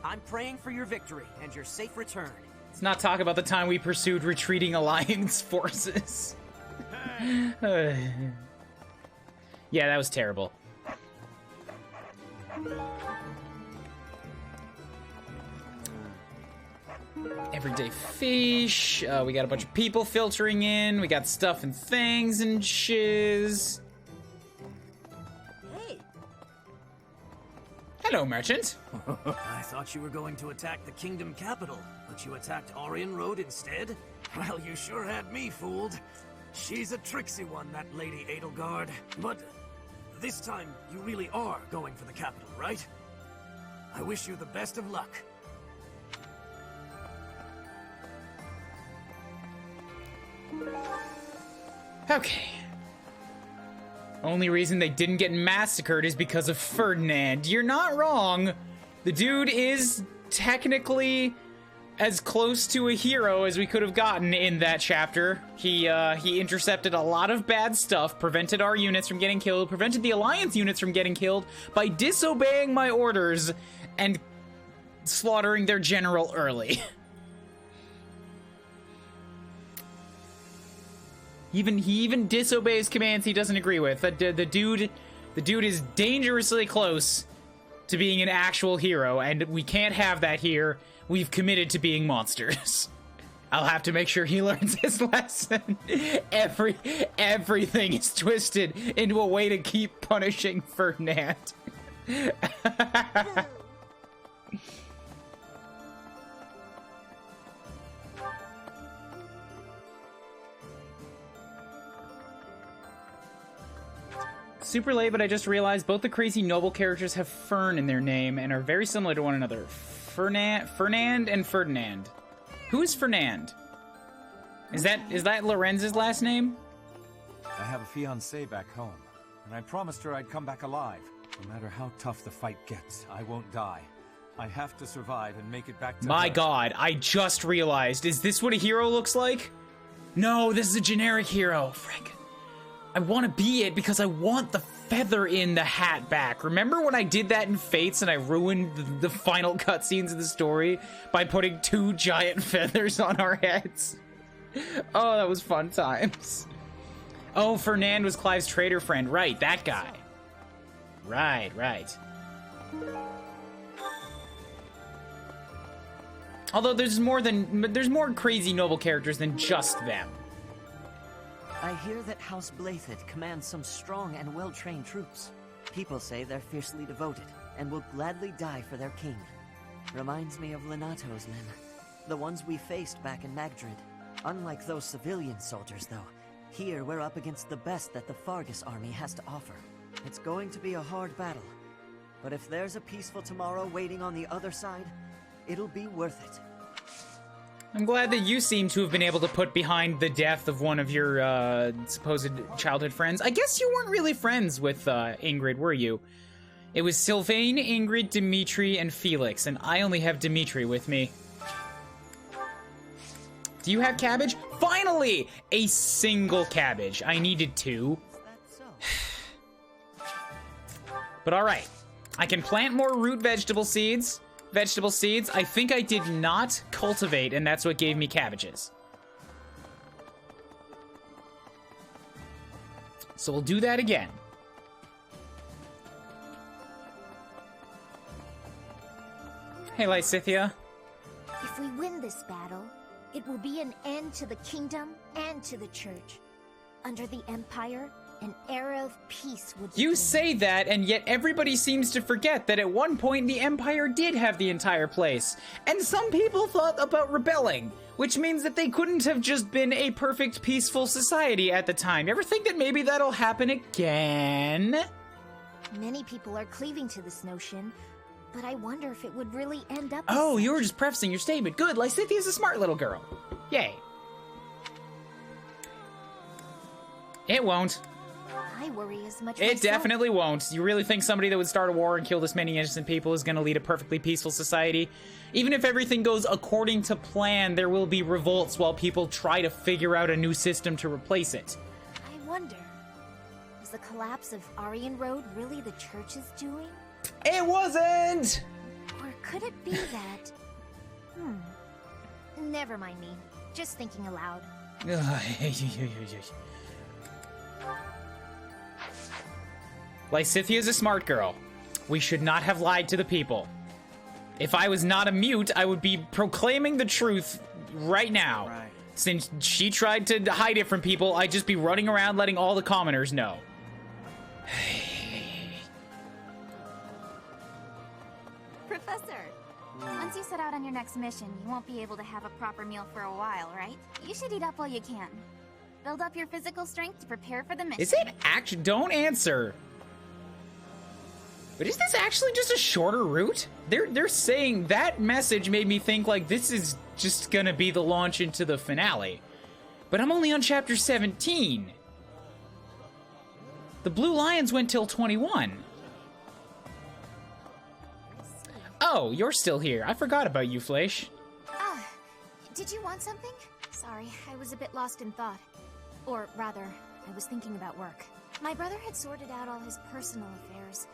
I'm praying for your victory and your safe return. Let's not talk about the time we pursued retreating Alliance forces. Yeah, that was terrible. Everyday fish. We got a bunch of people filtering in. We got stuff and things and shiz. Hey. Hello, merchant. I thought you were going to attack the kingdom capital, but you attacked Aryan Road instead? Well, you sure had me fooled. She's a tricksy one, that Lady Edelgard. But this time, you really are going for the capital, right? I wish you the best of luck. Okay. Only reason they didn't get massacred is because of Ferdinand. You're not wrong. The dude is technically as close to a hero as we could have gotten in that chapter. He intercepted a lot of bad stuff, prevented our units from getting killed, prevented the Alliance units from getting killed by disobeying my orders and slaughtering their general early. He even disobeys commands he doesn't agree with. The dude is dangerously close to being an actual hero, and we can't have that here. We've committed to being monsters. I'll have to make sure he learns his lesson. Everything is twisted into a way to keep punishing Ferdinand. Super late, but I just realized both the crazy noble characters have Fern in their name and are very similar to one another. Fernand and Ferdinand. Who is Fernand? Is that Lorenz's last name? I have a fiancée back home, and I promised her I'd come back alive. No matter how tough the fight gets, I won't die. I have to survive and make it back to My her. God, I just realized. Is this what a hero looks like? No, this is a generic hero. Frick. I want to be it because I want the feather in the hat back. Remember when I did that in Fates and I ruined the final cutscenes of the story by putting 2 giant feathers on our heads? Oh, that was fun times. Oh, Fernand was Clive's traitor friend. Right, that guy. Right. Although there's more crazy noble characters than just them. I hear that House Blathid commands some strong and well-trained troops. People say they're fiercely devoted and will gladly die for their king. Reminds me of Lenato's men, the ones we faced back in Magdred. Unlike those civilian soldiers, though, here we're up against the best that the Fargus army has to offer. It's going to be a hard battle, but if there's a peaceful tomorrow waiting on the other side, it'll be worth it. I'm glad that you seem to have been able to put behind the death of one of your supposed childhood friends. I guess you weren't really friends with Ingrid, were you? It was Sylvain, Ingrid, Dimitri, and Felix, and I only have Dimitri with me. Do you have cabbage? Finally! A single cabbage. I needed 2. But alright. I can plant more root vegetable seeds. I think I did not cultivate, and that's what gave me cabbages. So we'll do that again. Hey, Lysithia. If we win this battle, it will be an end to the kingdom and to the church. Under the Empire, an era of peace would begin. You say that, and yet everybody seems to forget that at one point the Empire did have the entire place. And some people thought about rebelling, which means that they couldn't have just been a perfect, peaceful society at the time. You ever think that maybe that'll happen again? Many people are cleaving to this notion, but I wonder if it would really end up. Oh, you were just prefacing your statement. Good, Lysithia's a smart little girl. Yay. It won't. I worry as much. It definitely won't. You really think somebody that would start a war and kill this many innocent people is going to lead a perfectly peaceful society? Even if everything goes according to plan, there will be revolts while people try to figure out a new system to replace it. I wonder, was the collapse of Aryan Road really the church's doing? It wasn't! Or could it be that... Never mind me. Just thinking aloud. Lysithia is a smart girl. We should not have lied to the people. If I was not a mute, I would be proclaiming the truth right now. Right. Since she tried to hide it from people, I'd just be running around letting all the commoners know. Professor, once you set out on your next mission, you won't be able to have a proper meal for a while, right? You should eat up while you can. Build up your physical strength to prepare for the mission. Is it actually? Don't answer. But is this actually just a shorter route? They're saying that message made me think like this is just gonna be the launch into the finale. But I'm only on chapter 17. The Blue Lions went till 21. Oh, you're still here. I forgot about you, Fleisch. Ah, did you want something? Sorry, I was a bit lost in thought. Or rather, I was thinking about work. My brother had sorted out all his personal affairs.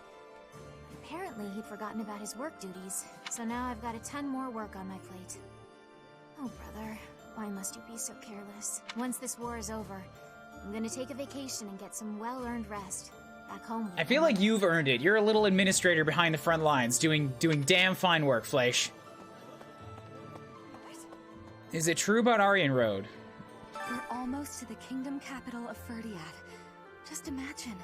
Apparently, he'd forgotten about his work duties, so now I've got a ton more work on my plate. Oh, brother, why must you be so careless? Once this war is over, I'm gonna take a vacation and get some well-earned rest. Back home. I feel like you've earned it. You're a little administrator behind the front lines, doing damn fine work, Fleisch. Is it true about Aryan Road? We're almost to the kingdom capital of Ferdiad. Just imagine,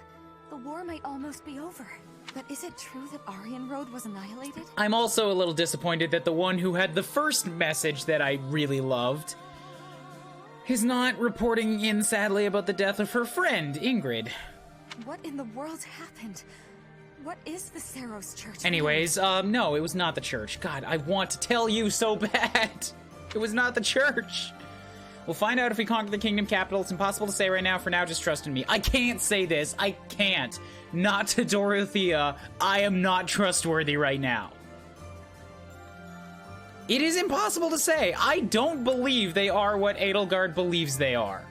the war might almost be over. But is it true that Aryan Road was annihilated? I'm also a little disappointed that the one who had the first message that I really loved is not reporting in sadly about the death of her friend, Ingrid. What in the world happened? What is the Saros Church? Anyways, no, it was not the church. God, I want to tell you so bad. It was not the church. We'll find out if we conquer the kingdom capital. It's impossible to say right now. For now, just trust in me. I can't say this. I can't. Not to Dorothea. I am not trustworthy right now. It is impossible to say. I don't believe they are what Edelgard believes they are.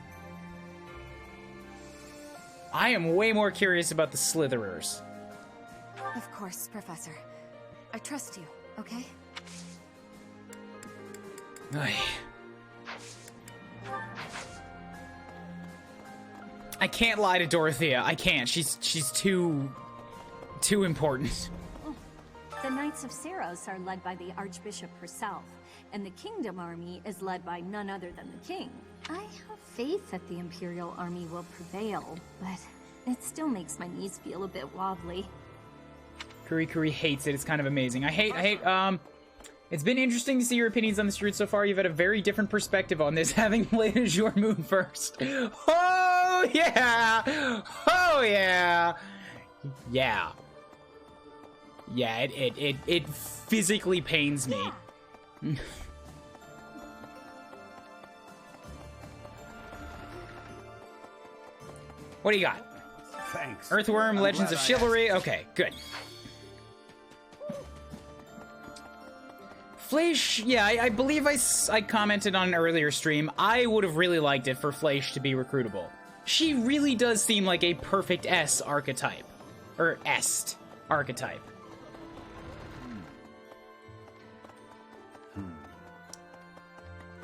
I am way more curious about the Slitherers. Of course, Professor. I trust you, okay? I can't lie to Dorothea. I can't. She's too important. The Knights of Saros are led by the Archbishop herself, and the Kingdom Army is led by none other than the King. I have faith that the Imperial Army will prevail, but it still makes my knees feel a bit wobbly. Kuri hates it. It's kind of amazing. I hate, it's been interesting to see your opinions on this route so far. You've had a very different perspective on this, having played as your moon first. Oh, yeah! Oh, yeah! Yeah. Yeah, it physically pains me. Yeah. What do you got? Thanks. Earthworm, Legends of Chivalry. Okay, good. Fleisch, yeah, I believe I commented on an earlier stream. I would have really liked it for Fleisch to be recruitable. She really does seem like a perfect S archetype. Or Est archetype.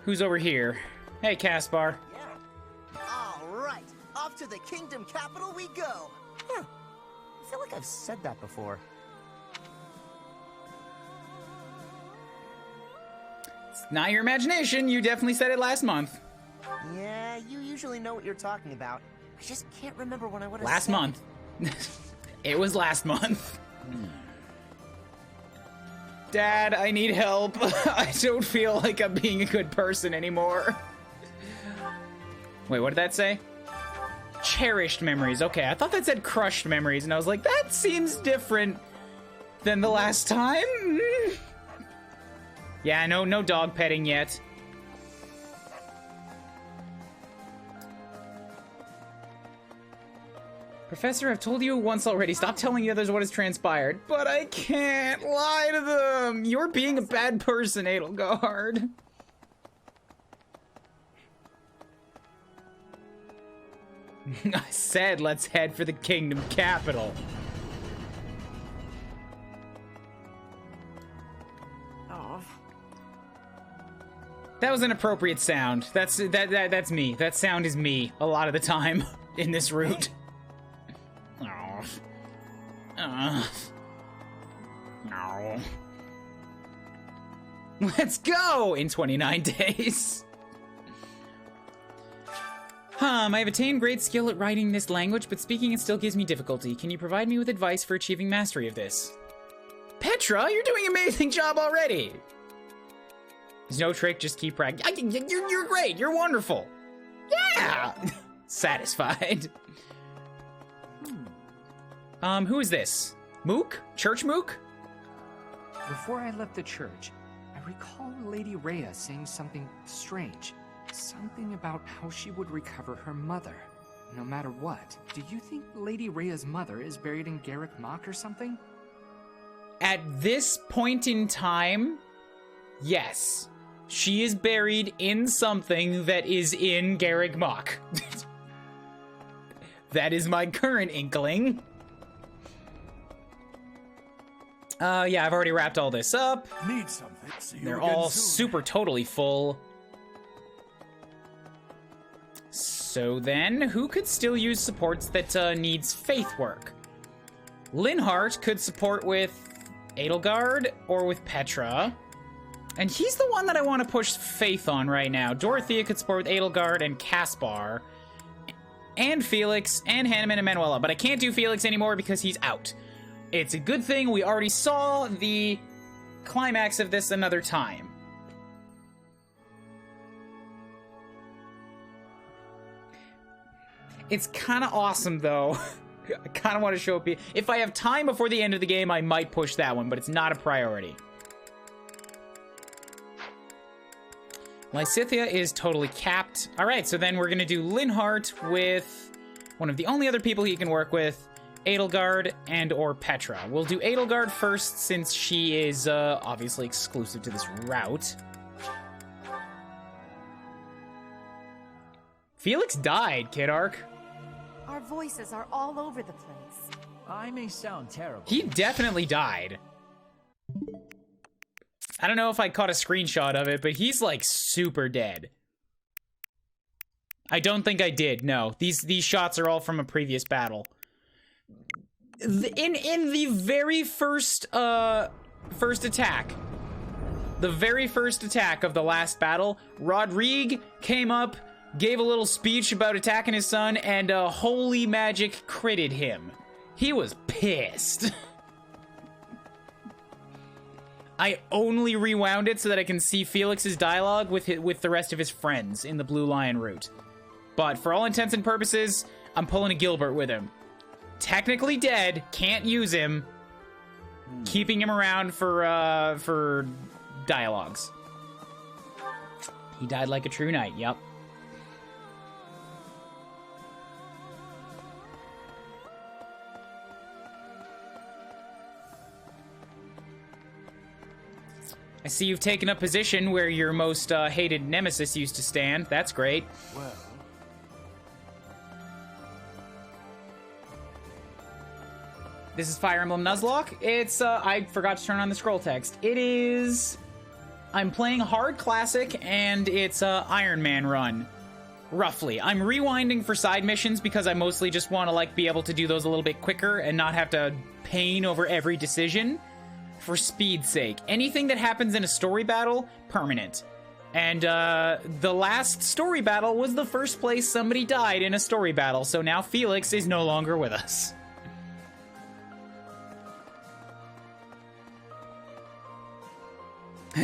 Who's over here? Hey, Caspar. Yeah. All right, off to the kingdom capital we go. Huh. I feel like I've said that before. It's not your imagination. You definitely said it last month. Yeah, you usually know what you're talking about. I just can't remember when I would have Last said month. It was last month. Dad, I need help. I don't feel like I'm being a good person anymore. Wait, what did that say? Cherished memories. Okay, I thought that said crushed memories, and I was like, that seems different than the last time. Yeah, no dog petting yet. Professor, I've told you once already. Stop telling the others what has transpired. But I can't lie to them. You're being a bad person, Edelgard. I said let's head for the kingdom capital. Oh. That was an appropriate sound. That's me. That sound is me a lot of the time in this route. No. Let's go in 29 days. I have attained great skill at writing this language, but speaking it still gives me difficulty. Can you provide me with advice for achieving mastery of this? Petra, you're doing an amazing job already. There's no trick, just keep practicing. You're great, you're wonderful. Yeah! Satisfied. Who is this? Mook? Church Mook? Before I left the church, I recall Lady Rhea saying something strange. Something about how she would recover her mother, no matter what. Do you think Lady Rhea's mother is buried in Garrick Mach or something? At this point in time, yes. She is buried in something that is in Garrick Mach. That is my current inkling. Yeah, I've already wrapped all this up. Need something. See you They're again all soon. super totally full. So then, who could still use supports that needs faith work? Linhart could support with Edelgard or with Petra. And he's the one that I want to push faith on right now. Dorothea could support with Edelgard and Caspar. And Felix and Hanneman and Manuela. But I can't do Felix anymore because he's out. It's a good thing we already saw the climax of this another time. It's kind of awesome, though. I kind of want to show up. If I have time before the end of the game, I might push that one, but it's not a priority. Lysithea is totally capped. All right, so then we're going to do Linhart with one of the only other people he can work with, Edelgard and or Petra. We'll do Edelgard first since she is obviously exclusive to this route. Felix died, Kid Arc. Our voices are all over the place. I may sound terrible. He definitely died. I don't know if I caught a screenshot of it, but he's like super dead. I don't think I did. No, these shots are all from a previous battle. In the very first attack, the very first attack of the last battle, Rodrigue came up, gave a little speech about attacking his son, and holy magic critted him. He was pissed. I only rewound it so that I can see Felix's dialogue with the rest of his friends in the Blue Lion route. But for all intents and purposes, I'm pulling a Gilbert with him. Technically dead, can't use him. Keeping him around for dialogues. He died like a true knight, yep. I see you've taken a position where your most hated nemesis used to stand. That's great. Well... This is Fire Emblem Nuzlocke. It's, I forgot to turn on the scroll text. It is... I'm playing Hard Classic, and it's Iron Man run. Roughly. I'm rewinding for side missions because I mostly just want to, like, be able to do those a little bit quicker and not have to pain over every decision for speed's sake. Anything that happens in a story battle, permanent. And, the last story battle was the first place somebody died in a story battle, so now Felix is no longer with us.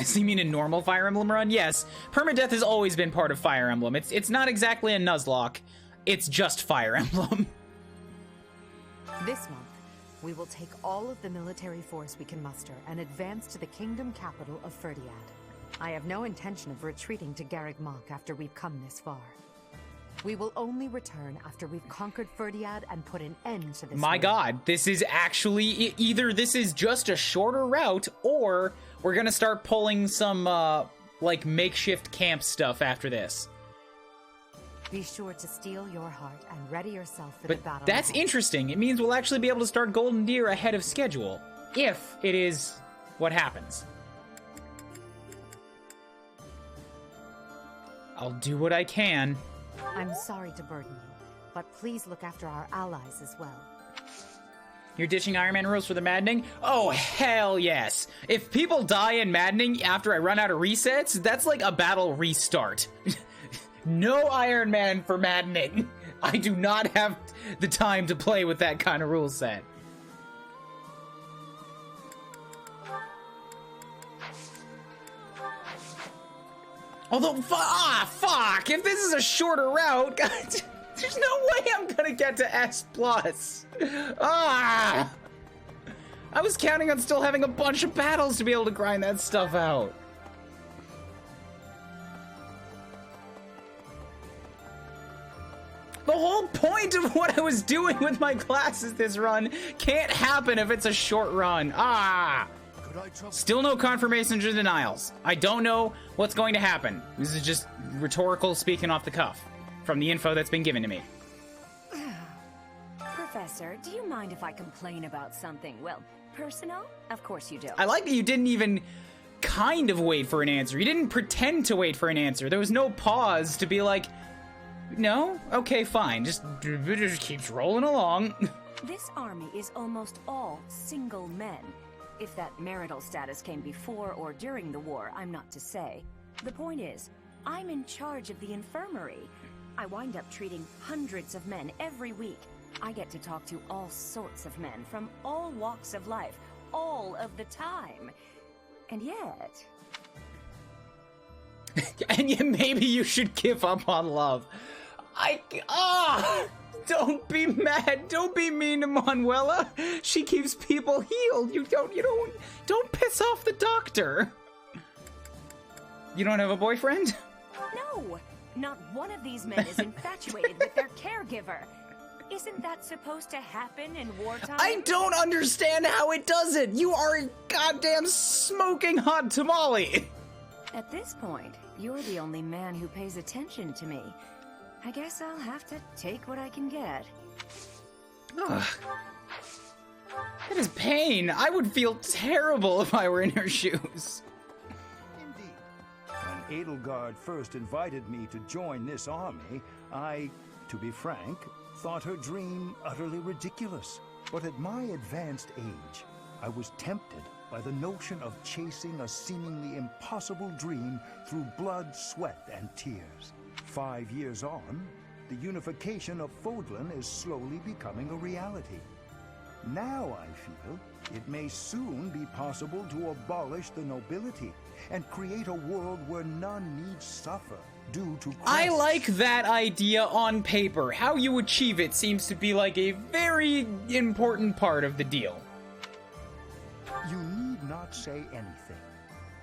So you mean a normal Fire Emblem run? Yes. Permadeath has always been part of Fire Emblem. It's not exactly a Nuzlocke. It's just Fire Emblem. This month, we will take all of the military force we can muster and advance to the kingdom capital of Ferdiad. I have no intention of retreating to Garreg Mach after we've come this far. We will only return after we've conquered Ferdiad and put an end to this My war. god, this is actually... Either this is just a shorter route, or we're gonna start pulling some, like, makeshift camp stuff after this. Be sure to steel your heart and ready yourself for the battle. But that's interesting. It means we'll actually be able to start Golden Deer ahead of schedule. If it is what happens. I'll do what I can. I'm sorry to burden you, but please look after our allies as well. You're ditching Iron Man rules for the maddening? Oh, hell yes. If people die in maddening after I run out of resets, that's like a battle restart. No Iron Man for maddening. I do not have the time to play with that kind of rule set. Although, fuck! If this is a shorter route, there's no way I'm gonna get to S+. I was counting on still having a bunch of battles to be able to grind that stuff out. The whole point of what I was doing with my classes this run can't happen if it's a short run. Still no confirmations or denials. I don't know what's going to happen. This is just rhetorical speaking off the cuff from the info that's been given to me. Professor, do you mind if I complain about something, well, personal? Of course you do. I like that you didn't even kind of wait for an answer. You didn't pretend to wait for an answer. There was no pause to be like, no? Okay, fine. Just keeps rolling along. This army is almost all single men. If that marital status came before or during the war, I'm not to say. The point is, I'm in charge of the infirmary. I wind up treating hundreds of men every week. I get to talk to all sorts of men from all walks of life, all of the time. And yet... And yet maybe you should give up on love. Don't be mad. Don't be mean to Manuela. She keeps people healed. Don't piss off the doctor. You don't have a boyfriend? No, not one of these men is infatuated with their caregiver. Isn't that supposed to happen in wartime? I don't understand how it doesn't. You are a goddamn smoking hot tamale. At this point, you're the only man who pays attention to me. I guess I'll have to take what I can get. Ugh. That is pain. I would feel terrible if I were in her shoes. When Edelgard first invited me to join this army, I, to be frank, thought her dream utterly ridiculous. But at my advanced age, I was tempted by the notion of chasing a seemingly impossible dream through blood, sweat, and tears. 5 years on, the unification of Fodlan is slowly becoming a reality. Now I feel it may soon be possible to abolish the nobility and create a world where none need suffer due to quests. I like that idea on paper. How you achieve it seems to be like a very important part of the deal. You need not say anything.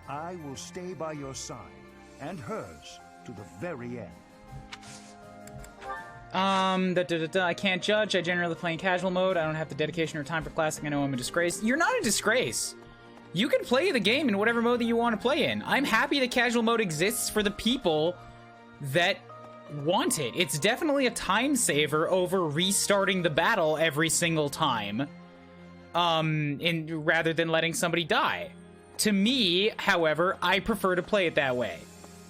I will stay by your side, and hers, to the very end. I can't judge. I generally play in casual mode. I don't have the dedication or time for classic. I know I'm a disgrace. You're not a disgrace. you can play the game in whatever mode that you want to play in. I'm happy that casual mode exists for the people that want it. It's definitely a time saver over restarting the battle every single time, rather than letting somebody die. To me, however, I prefer to play it that way.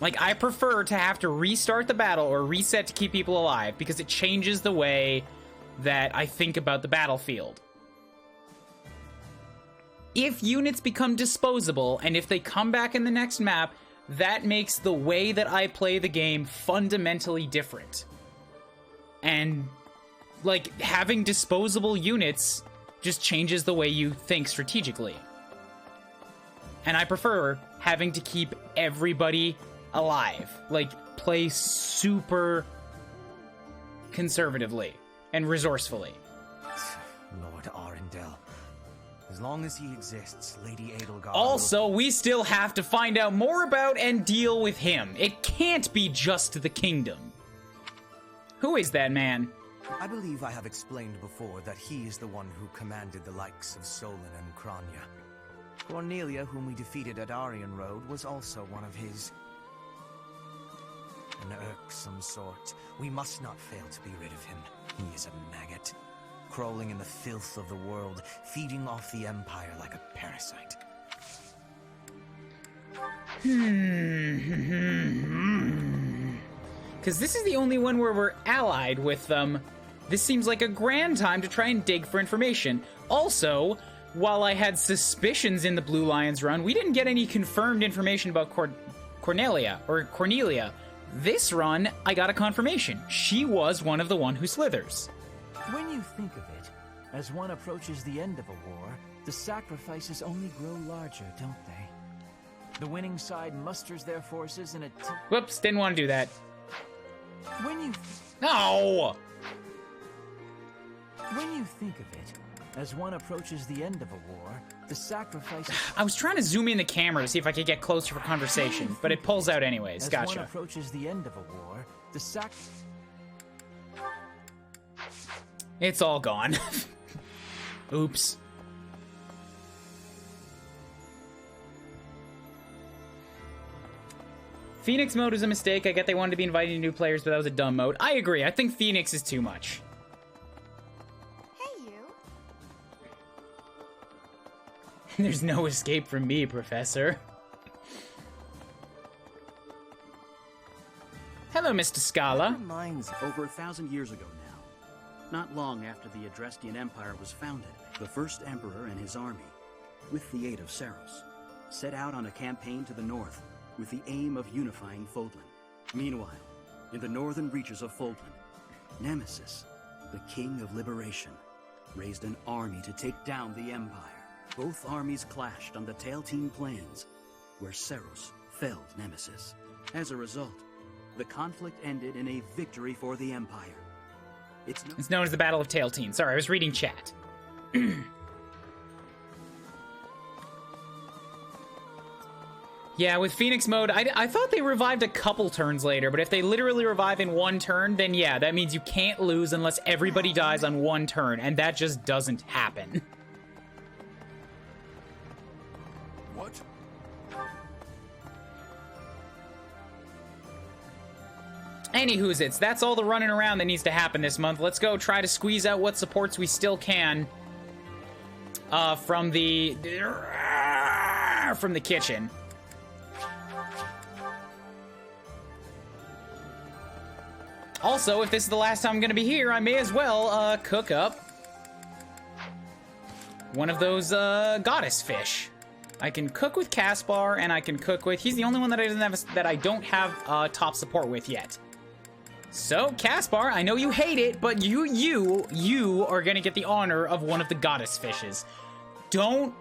Like, I prefer to have to restart the battle or reset to keep people alive because it changes the way that I think about the battlefield. If units become disposable, and if they come back in the next map, that makes the way that I play the game fundamentally different. And, like, having disposable units just changes the way you think strategically. And I prefer having to keep everybody alive. Like, play super conservatively and resourcefully. Lord Arundel. As long as he exists, Lady Edelgard Also, we still have to find out more about and deal with him. It can't be just the kingdom. Who is that man? I believe I have explained before that he is the one who commanded the likes of Solon and Kranya. Cornelia, whom we defeated at Aryan Road, was also one of his. An irksome sort. We must not fail to be rid of him. He is a maggot, crawling in the filth of the world, feeding off the Empire like a parasite. Because this is the only one where we're allied with them. This seems like a grand time to try and dig for information. Also, while I had suspicions in the Blue Lions run, we didn't get any confirmed information about Cornelia. This run, I got a confirmation. She was one of the one who slithers. When you think of it, as one approaches the end of a war, the sacrifices only grow larger, don't they? The winning side musters their forces in a... Whoops, didn't want to do that. When you... No! When you think of it, as one approaches the end of a war, the sacrifices... I was trying to zoom in the camera to see if I could get closer for conversation, but it pulls out anyways. As Gotcha. one approaches the end of a war, the It's all gone. Oops. Phoenix mode was a mistake. I get they wanted to be inviting new players, but that was a dumb mode. I agree. I think Phoenix is too much. Hey, you. There's no escape from me, Professor. Hello, Mr. Scala. Mines over 1,000 years ago now, not long after the Adrestian Empire was founded, the first emperor and his army, with the aid of Saros, set out on a campaign to the north with the aim of unifying Fodlan. Meanwhile, in the northern reaches of Fodlan, Nemesis, the King of Liberation, raised an army to take down the Empire. Both armies clashed on the Tailtean Plains, where Saros felled Nemesis. As a result, the conflict ended in a victory for the Empire. It's known as the Battle of Tailtean. Sorry, I was reading chat. Yeah, with Phoenix mode, I thought they revived a couple turns later, but if they literally revive in one turn, then yeah, that means you can't lose unless everybody dies on one turn, and that just doesn't happen. What? Anywho's that's all the running around that needs to happen this month. Let's go try to squeeze out what supports we still can from the kitchen. Also, if this is the last time I'm gonna be here, I may as well cook up one of those goddess fish. I can cook with Caspar, and I can cook with... He's the only one that I don't have top support with yet. So, Caspar, I know you hate it, but you are gonna get the honor of one of the goddess fishes. Don't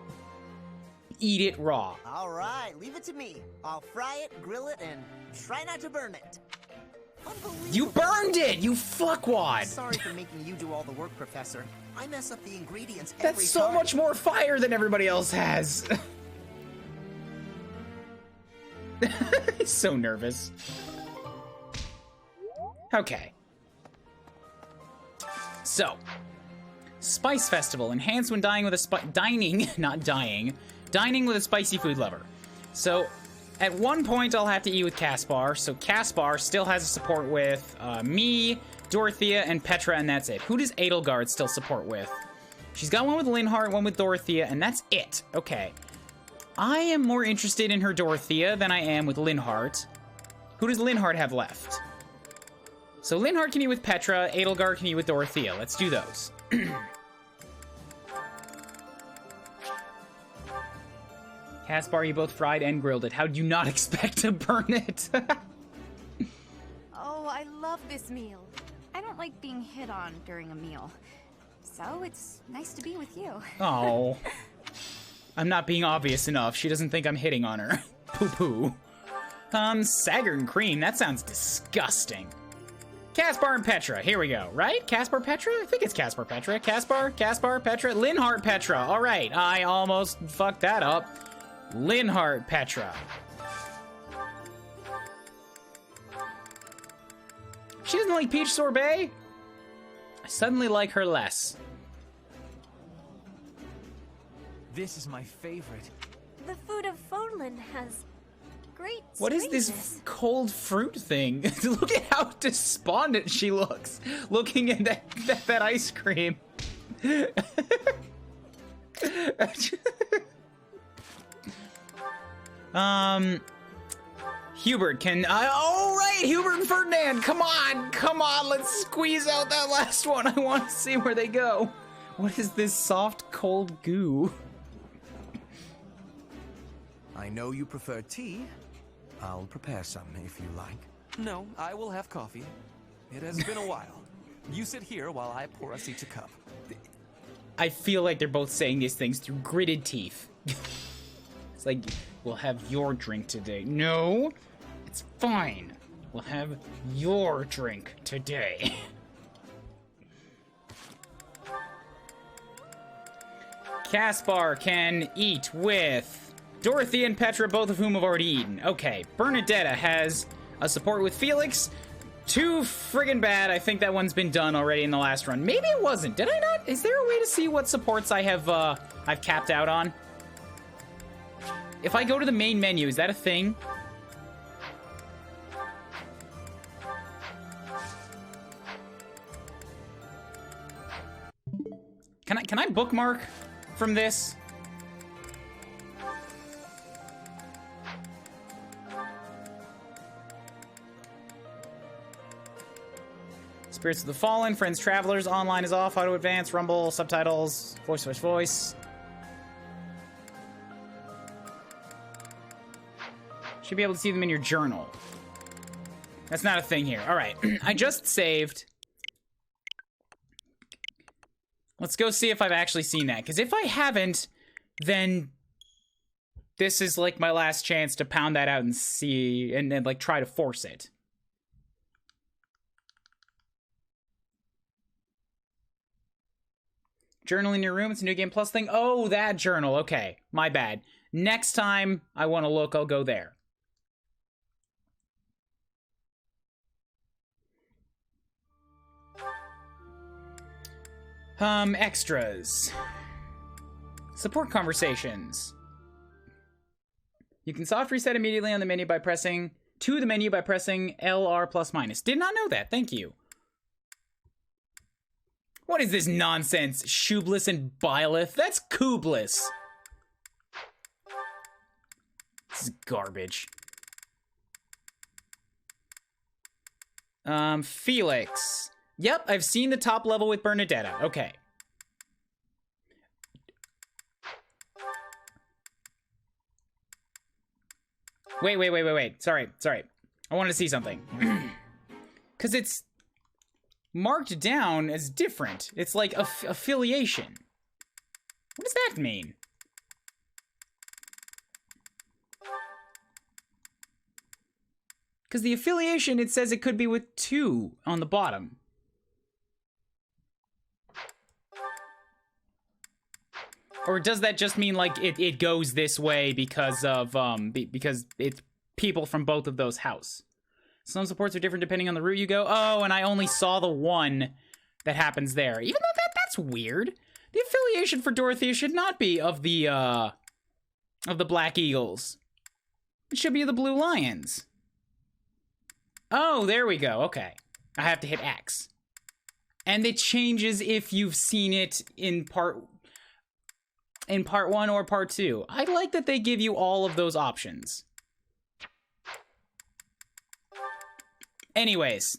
eat it raw. All right, leave it to me. I'll fry it, grill it, and try not to burn it. You burned it, you fuckwad! Sorry for making you do all the work, Professor. I mess up the ingredients every That's so time. much more fire than everybody else has. He's so nervous. Okay. So, Spice Festival. Enhanced when dining with a Dining with a spicy food lover. So, at one point, I'll have to eat with Caspar. So, Caspar still has a support with me, Dorothea, and Petra, and that's it. Who does Edelgard still support with? She's got one with Linhardt, one with Dorothea, and that's it. Okay. I am more interested in her Dorothea than I am with Linhardt. Who does Linhardt have left? So Linhardt can eat with Petra, Edelgard can eat with Dorothea. Let's do those. Caspar, you both fried and grilled it. How'd you not expect to burn it? Oh, I love this meal. I don't like being hit on during a meal. So it's nice to be with you. Oh. I'm not being obvious enough. She doesn't think I'm hitting on her. Poo-poo. Saggart and cream. That sounds disgusting. Caspar and Petra. Here we go. Right? Caspar, Petra? I think it's Caspar, Petra. Caspar, Petra. Linhardt, Petra. All right. I almost fucked that up. Linhardt, Petra. She doesn't like peach sorbet? I suddenly like her less. This is my favorite. The food of Fodlan has great What is this cold fruit thing? Look at how despondent she looks, looking at that ice cream. Hubert can. Oh right, Hubert and Ferdinand. Come on, let's squeeze out that last one. I want to see where they go. What is this soft, cold goo? I know you prefer tea. I'll prepare some if you like. No, I will have coffee. It has been a while. You sit here while I pour us each a cup. I feel like they're both saying these things through gritted teeth. It's like, we'll have your drink today. No, it's fine. We'll have your drink today. Caspar can eat with Dorothy and Petra, both of whom have already eaten. Okay, Bernadetta has a support with Felix. Too friggin' bad. I think that one's been done already in the last run. Maybe it wasn't. Did I not? Is there a way to see what supports I have, I've capped out on? If I go to the main menu, is that a thing? Can I bookmark from this? Spirits of the Fallen, Friends Travelers, online is off, auto advance, rumble, subtitles, voice. Should be able to see them in your journal. That's not a thing here. All right, I just saved. Let's go see if I've actually seen that, because if I haven't, then this is like my last chance to pound that out and see, and like try to force it. Journal in your room, it's a new game plus thing. Oh, that journal, okay, my bad. Next time I want to look, I'll go there. Extras. Support conversations. You can soft reset immediately on the menu by pressing LR plus minus. Did not know that, thank you. What is this nonsense? Shublis and Byleth? That's Kublis. This is garbage. Felix. Yep, I've seen the top level with Bernadetta. Okay. Wait. Sorry. I want to see something. Because it's marked down as different. It's like affiliation. What does that mean? Because the affiliation, it says it could be with 2 on the bottom. Or does that just mean like it goes this way because of because it's people from both of those houses? Some supports are different depending on the route you go. Oh, and I only saw the one that happens there. Even though that's weird. The affiliation for Dorothea should not be of the of the Black Eagles. It should be the Blue Lions. Oh, there we go. Okay. I have to hit X. And it changes if you've seen it in part 1 or part 2. I like that they give you all of those options. Anyways,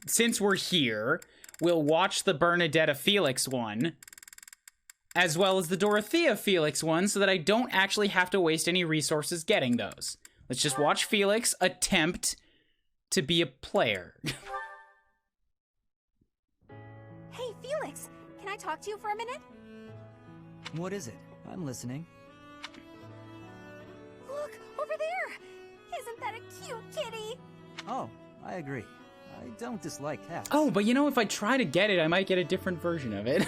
since we're here, we'll watch the Bernadetta Felix one, as well as the Dorothea Felix one, so that I don't actually have to waste any resources getting those. Let's just watch Felix attempt to be a player. Hey, Felix! Can I talk to you for a minute? What is it? I'm listening. Look, over there! Isn't that a cute kitty? Oh, I agree. I don't dislike cats. Oh, but you know, if I try to get it, I might get a different version of it.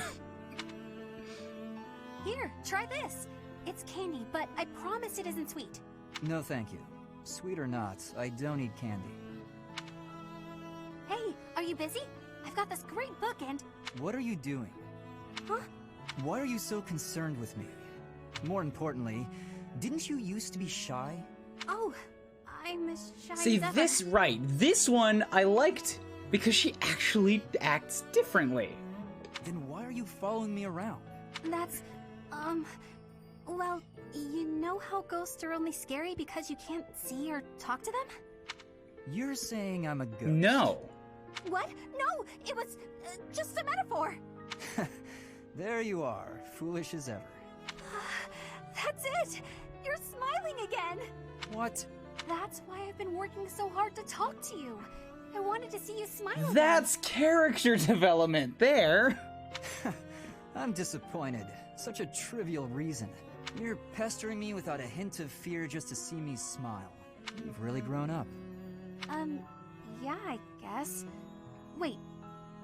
Here, try this. It's candy, but I promise it isn't sweet. No, thank you. Sweet or not, I don't eat candy. Hey, are you busy? I've got this great book and... What are you doing? Huh? Why are you so concerned with me? More importantly, didn't you used to be shy? Oh, I'm as shy See, as ever. this one I liked because she actually acts differently. Then why are you following me around? That's, well, you know how ghosts are only scary because you can't see or talk to them? You're saying I'm a ghost? No. What? No, it was just a metaphor. There you are, foolish as ever. That's it! You're smiling again! What? That's why I've been working so hard to talk to you. I wanted to see you smile. That's character development there. I'm disappointed. Such a trivial reason. You're pestering me without a hint of fear just to see me smile. You've really grown up. Yeah, I guess. Wait,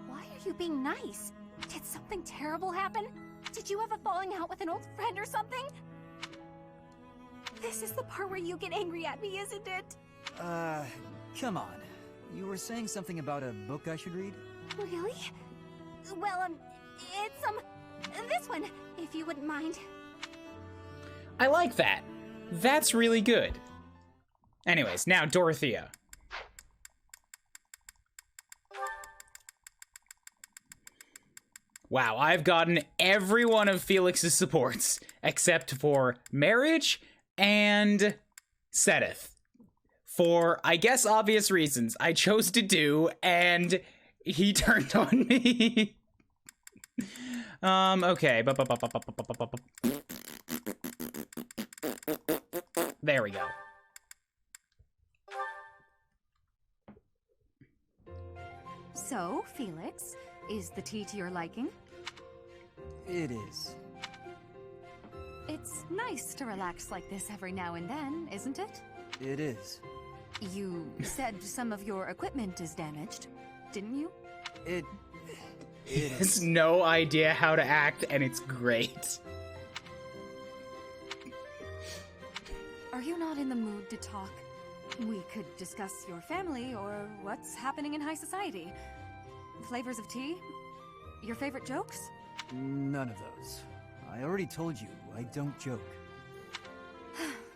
why are you being nice? Did something terrible happen? Did you have a falling out with an old friend or something? This is the part where you get angry at me, isn't it? Come on. You were saying something about a book I should read? Really? Well, it's, this one, if you wouldn't mind. I like that. That's really good. Anyways, now Dorothea. Wow, I've gotten every one of Felix's supports, except for marriage and Sedith. For, I guess, obvious reasons. I chose to do, and he turned on me. Okay. There we go. So, Felix, is the tea to your liking? It is. It's nice to relax like this every now and then, isn't it? It is. You said some of your equipment is damaged, didn't you? He has no idea how to act, and it's great. Are you not in the mood to talk? We could discuss your family or what's happening in high society. Flavors of tea? Your favorite jokes? None of those. I already told you, I don't joke.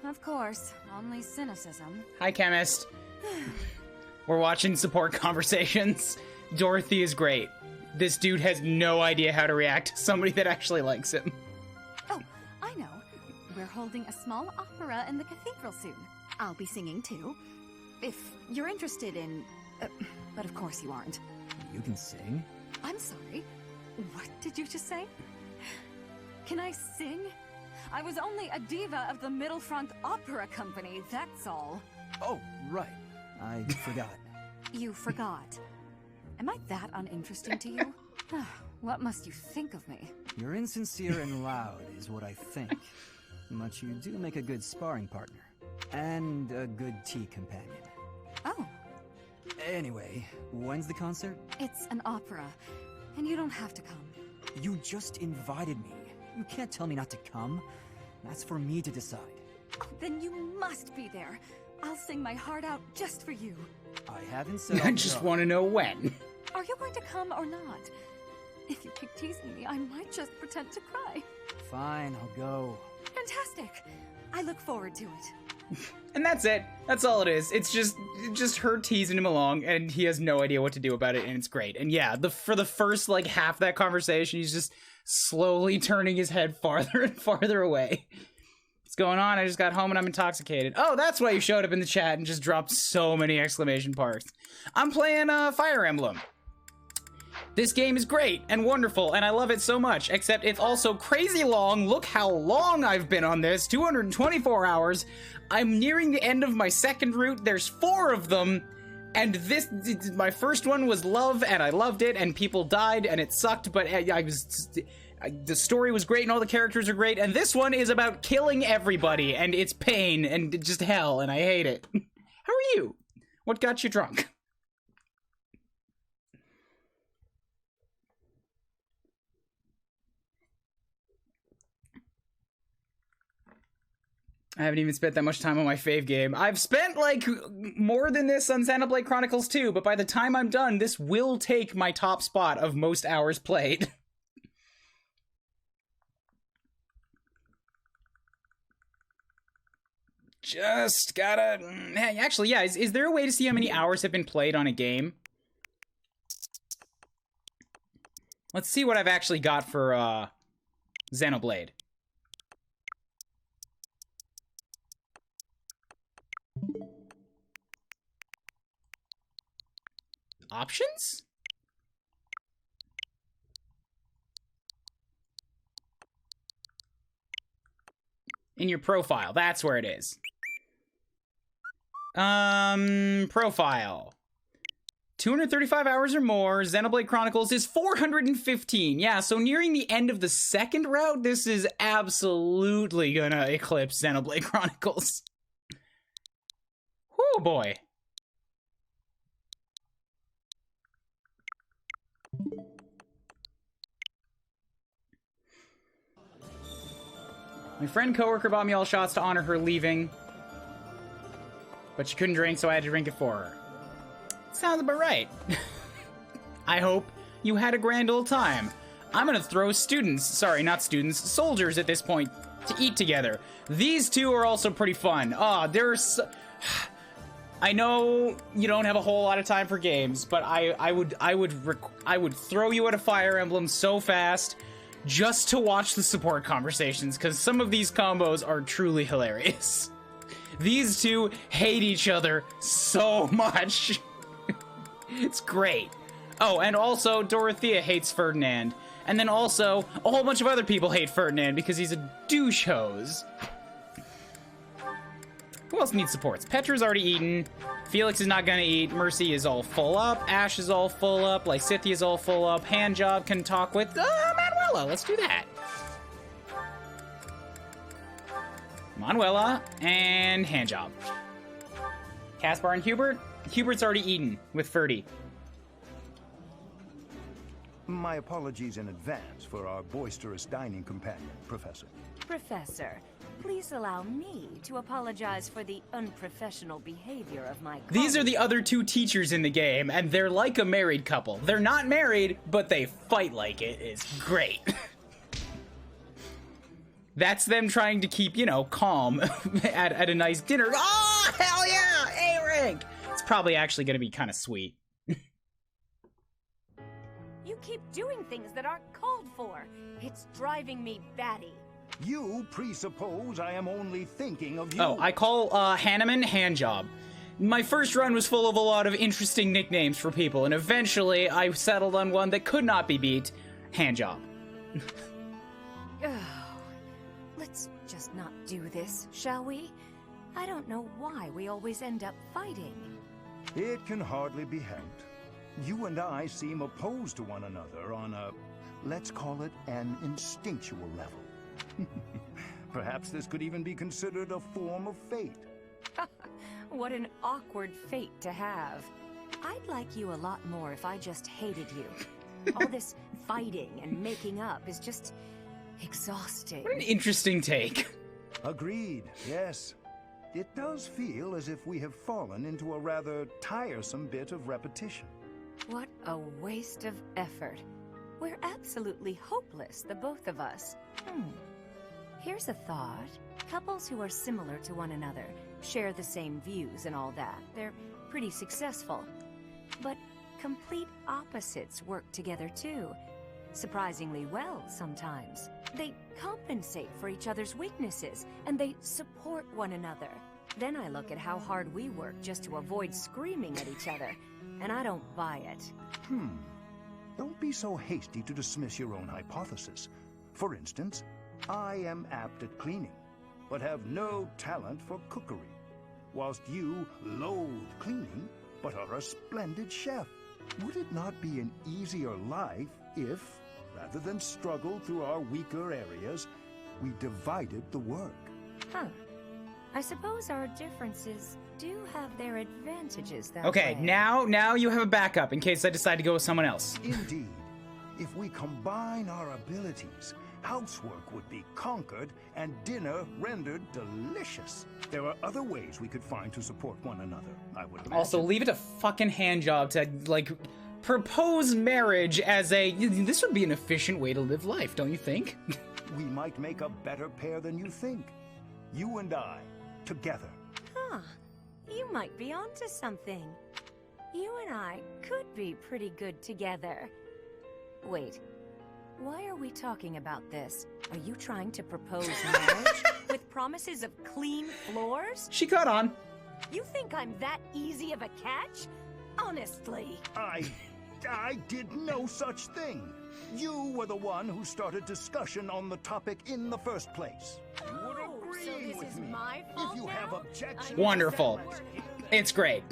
Of course, only cynicism. Hi, chemist. We're watching support conversations. Dorothy is great. This dude has no idea how to react to somebody that actually likes him. Oh, I know. We're holding a small opera in the cathedral soon. I'll be singing too. If you're interested in... but of course you aren't. You can sing? I'm sorry. What did you just say? Can I sing? I was only a diva of the Middlefront Opera Company, that's all. Oh, right. I forgot. You forgot. Am I that uninteresting to you? What must you think of me? You're insincere and loud, is what I think. But you do make a good sparring partner. And a good tea companion. Oh. Anyway, when's the concert? It's an opera, and you don't have to come. You just invited me. You can't tell me not to come. That's for me to decide. Oh, then you must be there. I'll sing my heart out just for you. I haven't said I just want to know when. Are you going to come or not? If you keep teasing me, I might just pretend to cry. Fine, I'll go. Fantastic. I look forward to it. And that's it. That's all it is. It's just her teasing him along, and he has no idea what to do about it, and it's great. And yeah, for the first like half that conversation, he's just slowly turning his head farther and farther away. What's going on? I just got home and I'm intoxicated. Oh, that's why you showed up in the chat and just dropped so many exclamation marks. I'm playing Fire Emblem. This game is great and wonderful, and I love it so much, except it's also crazy long. Look how long I've been on this, 224 hours. I'm nearing the end of my second route. There's 4 of them, and my first one was love, and I loved it, and people died, and it sucked, but the story was great, and all the characters are great, and this one is about killing everybody, and it's pain, and just hell, and I hate it. How are you? What got you drunk? I haven't even spent that much time on my fave game. I've spent, like, more than this on Xenoblade Chronicles 2, but by the time I'm done, this will take my top spot of most hours played. Just gotta... Hey, actually, yeah, is there a way to see how many hours have been played on a game? Let's see what I've actually got for, Xenoblade. Options? In your profile, that's where it is. Profile. 235 hours or more. Xenoblade Chronicles is 415. Yeah, so nearing the end of the second route, this is absolutely gonna eclipse Xenoblade Chronicles. Oh boy. My friend coworker bought me all shots to honor her leaving, but she couldn't drink, so I had to drink it for her. Sounds about right. I hope you had a grand old time. I'm gonna throw sorry, not students, soldiers at this point to eat together. These two are also pretty fun. I know you don't have a whole lot of time for games, but I would throw you at a Fire Emblem so fast just to watch the support conversations, because some of these combos are truly hilarious. These two hate each other so much. It's great. Oh, and also Dorothea hates Ferdinand. And then also, a whole bunch of other people hate Ferdinand because he's a douche hose. Who else needs supports? Petra's already eaten. Felix is not gonna eat. Mercy is all full up. Ash is all full up. Lysithia is all full up. Handjob can talk with Manuela. Let's do that. Manuela and Handjob. Caspar and Hubert. Hubert's already eaten with Ferdy. My apologies in advance for our boisterous dining companion, Professor. Professor, please allow me to apologize for the unprofessional behavior of my colleague. These are the other two teachers in the game, and they're like a married couple. They're not married, but they fight like it. It's great. That's them trying to keep, you know, calm at a nice dinner. Oh, hell yeah! A-rank! It's probably actually going to be kind of sweet. You keep doing things that aren't called for. It's driving me batty. You presuppose I am only thinking of you. Oh, I call Hanneman Handjob. My first run was full of a lot of interesting nicknames for people, and eventually I settled on one that could not be beat, Handjob. Let's just not do this, shall we? I don't know why we always end up fighting. It can hardly be helped. You and I seem opposed to one another on a, let's call it, an instinctual level. Perhaps this could even be considered a form of fate. What an awkward fate to have. I'd like you a lot more if I just hated you. All this fighting and making up is just exhausting. What an interesting take. Agreed, yes. It does feel as if we have fallen into a rather tiresome bit of repetition. What a waste of effort. We're absolutely hopeless, the both of us. Here's a thought. Couples who are similar to one another, share the same views and all that. They're pretty successful. But complete opposites work together too. Surprisingly well sometimes. They compensate for each other's weaknesses, and they support one another. Then I look at how hard we work just to avoid screaming at each other, and I don't buy it. Don't be so hasty to dismiss your own hypothesis. For instance, I am apt at cleaning, but have no talent for cookery, whilst you loathe cleaning, but are a splendid chef. Would it not be an easier life if, rather than struggle through our weaker areas, we divided the work? Huh. I suppose our differences do have their advantages that Okay, way. now you have a backup in case I decide to go with someone else. Indeed. If we combine our abilities, housework would be conquered and dinner rendered delicious. There are other ways we could find to support one another, I would imagine. Also, leave it a fucking handjob to, like, propose marriage as a... This would be an efficient way to live life, don't you think? We might make a better pair than you think. You and I, together. Huh. You might be onto something. You and I could be pretty good together. Wait. Why are we talking about this? Are you trying to propose marriage with promises of clean floors? She caught on. You think I'm that easy of a catch? Honestly. I did no such thing. You were the one who started discussion on the topic in the first place. You would agree with me. If you have objections... Wonderful. It's great.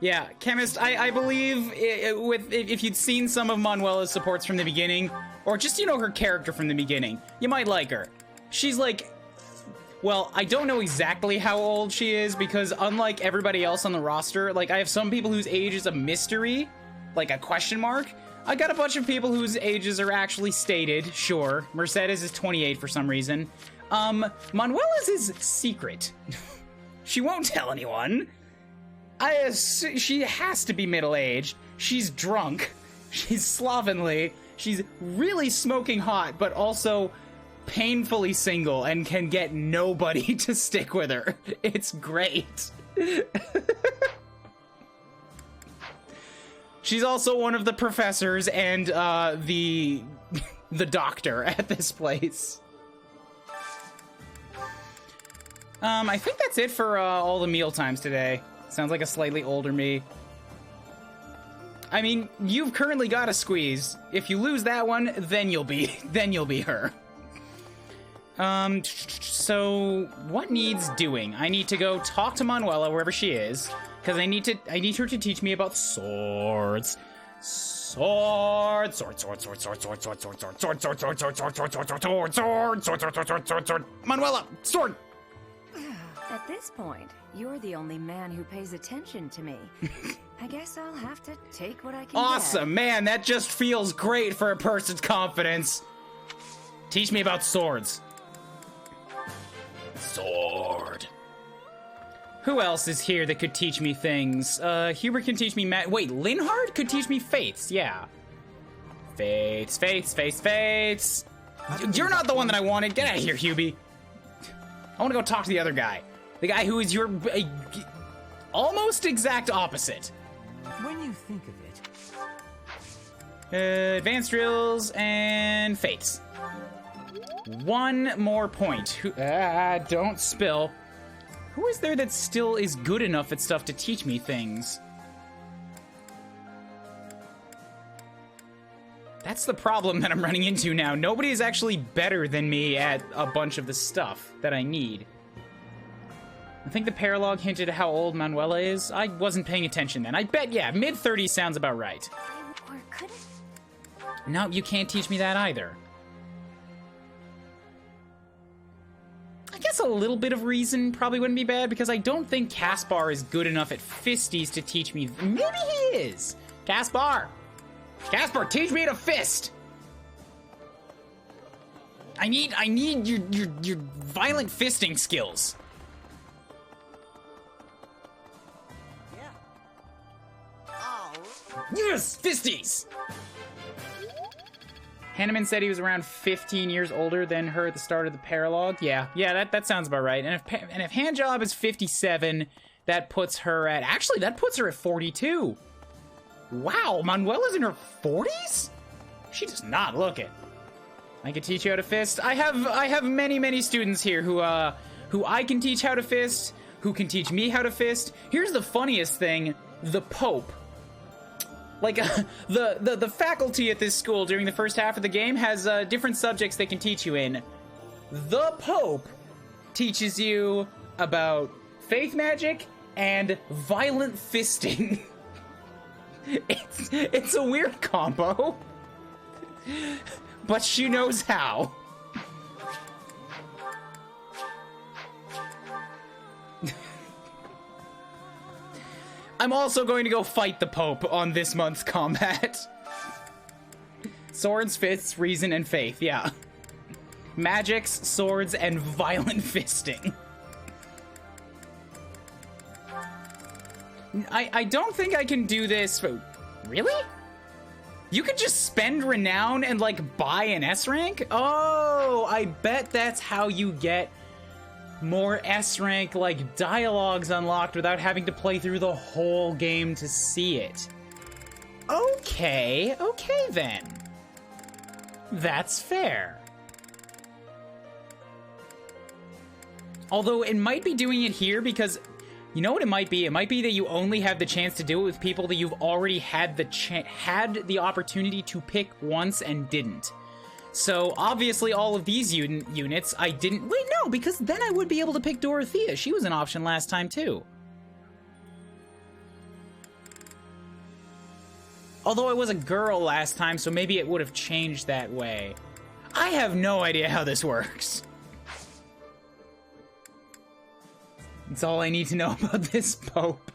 Yeah, Chemist, I believe if you'd seen some of Manuela's supports from the beginning, or just, you know, her character from the beginning, you might like her. She's like... Well, I don't know exactly how old she is, because unlike everybody else on the roster, like, I have some people whose age is a mystery, like a question mark. I got a bunch of people whose ages are actually stated, sure. Mercedes is 28 for some reason. Manuela's is secret. She won't tell anyone. She has to be middle-aged. She's drunk. She's slovenly. She's really smoking hot, but also painfully single and can get nobody to stick with her. It's great. She's also one of the professors and the doctor at this place. I think that's it for all the meal times today. Sounds like a slightly older me. I mean, you've currently got a squeeze. If you lose that one, then you'll be her. So what needs doing? I need to go talk to Manuela wherever she is, because I need her to teach me about swords. Sword. Manuela, sword. At this point, you're the only man who pays attention to me. I guess I'll have to take what I can Awesome, man, that just feels great for a person's confidence. Teach me about swords. Sword. Who else is here that could teach me things? Hubert can teach me wait, Linhard could teach me faiths, yeah. Faiths. You're not the one that I wanted. Get out of here, Hubie. I want to go talk to the other guy. The guy who is your almost exact opposite. When you think of it... Advanced drills and faiths. One more point. Don't spill. Who is there that still is good enough at stuff to teach me things? That's the problem that I'm running into now. Nobody is actually better than me at a bunch of the stuff that I need. I think the paralog hinted at how old Manuela is. I wasn't paying attention then. I bet, yeah, mid-30s sounds about right. Or could it? No, you can't teach me that either. I guess a little bit of reason probably wouldn't be bad, because I don't think Caspar is good enough at fisties to teach me. Maybe he is. Caspar, teach me to fist. I need your violent fisting skills. Yes, fisties. Hanneman said he was around 15 years older than her at the start of the paralogue. Yeah, that sounds about right. And if Handjob is 57, that puts her at... Actually, that puts her at 42. Wow, Manuela's in her 40s? She does not look it. I can teach you how to fist. I have many students here who I can teach how to fist, who can teach me how to fist. Here's the funniest thing. The Pope. Like, the faculty at this school during the first half of the game has different subjects they can teach you in. The Pope teaches you about faith magic and violent fisting. It's a weird combo. But she knows how. I'm also going to go fight the Pope on this month's combat. Swords, fists, reason, and faith, yeah. Magics, swords, and violent fisting. I don't think I can do this. Really? You could just spend renown and, like, buy an S rank? Oh, I bet that's how you get more S rank, like, dialogues unlocked without having to play through the whole game to see it. Okay then. That's fair. Although it might be doing it here because... You know what it might be? It might be that you only have the chance to do it with people that you've already had the opportunity to pick once and didn't. So, obviously, all of these units, I didn't... Wait, no, because then I would be able to pick Dorothea. She was an option last time, too. Although I was a girl last time, so maybe it would have changed that way. I have no idea how this works. That's all I need to know about this Pope.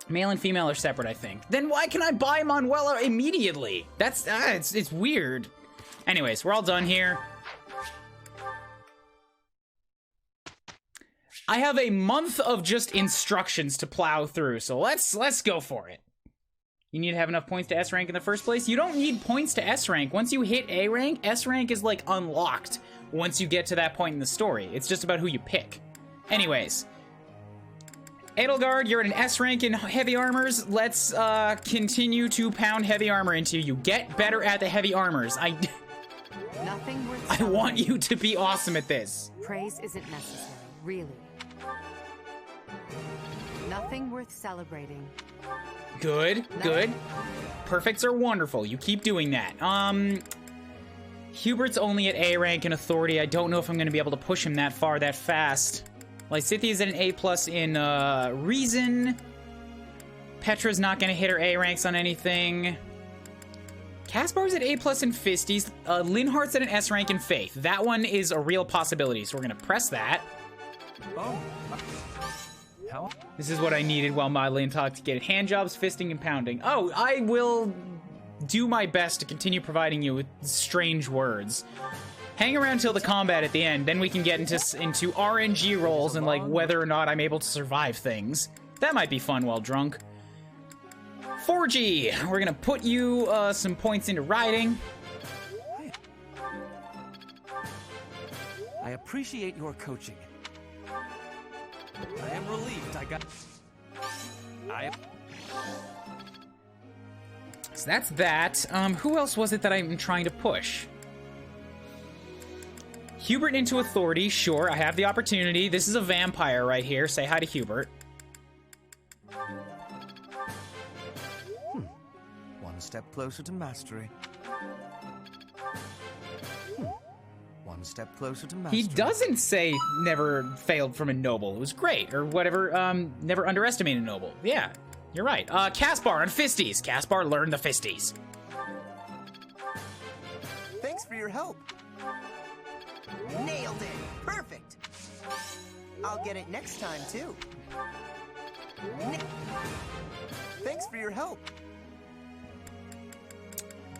Male and female are separate, I think. Then why can I buy Manuela immediately? That's, it's weird. Anyways, we're all done here. I have a month of just instructions to plow through, so let's go for it. You need to have enough points to S rank in the first place. You don't need points to S rank. Once you hit A rank, S rank is like unlocked once you get to that point in the story. It's just about who you pick. Anyways. Edelgard, you're at an S rank in heavy armors. Let's continue to pound heavy armor into you. Get better at the heavy armors. Nothing worth I want you to be awesome at this. Praise isn't necessary, really. Nothing worth celebrating. Good. Perfects are wonderful. You keep doing that. Hubert's only at A rank in authority. I don't know if I'm going to be able to push him that far, that fast. Lysithia's at an A+ in reason. Petra's not going to hit her A ranks on anything. Kaspar's at A+ in fisties. Linhart's at an S rank in faith. That one is a real possibility, so we're going to press that. Oh. How? This is what I needed while mildly intoxicated. Handjobs, fisting, and pounding. Oh, I will do my best to continue providing you with strange words. Hang around till the combat at the end, then we can get into RNG rolls and like whether or not I'm able to survive things. That might be fun while drunk. 4G, we're gonna put you some points into riding. I appreciate your coaching. I am relieved So that's that. Who else was it that I'm trying to push? Hubert into authority, sure, I have the opportunity. This is a vampire right here. Say hi to Hubert. One step closer to mastery. One step closer to mastery. He doesn't say never failed from a noble. It was great, or whatever, never underestimate a noble. Yeah, you're right. Kaspar on fisties. Kaspar learned the fisties. Thanks for your help. Nailed it. Perfect. I'll get it next time, too. Thanks for your help.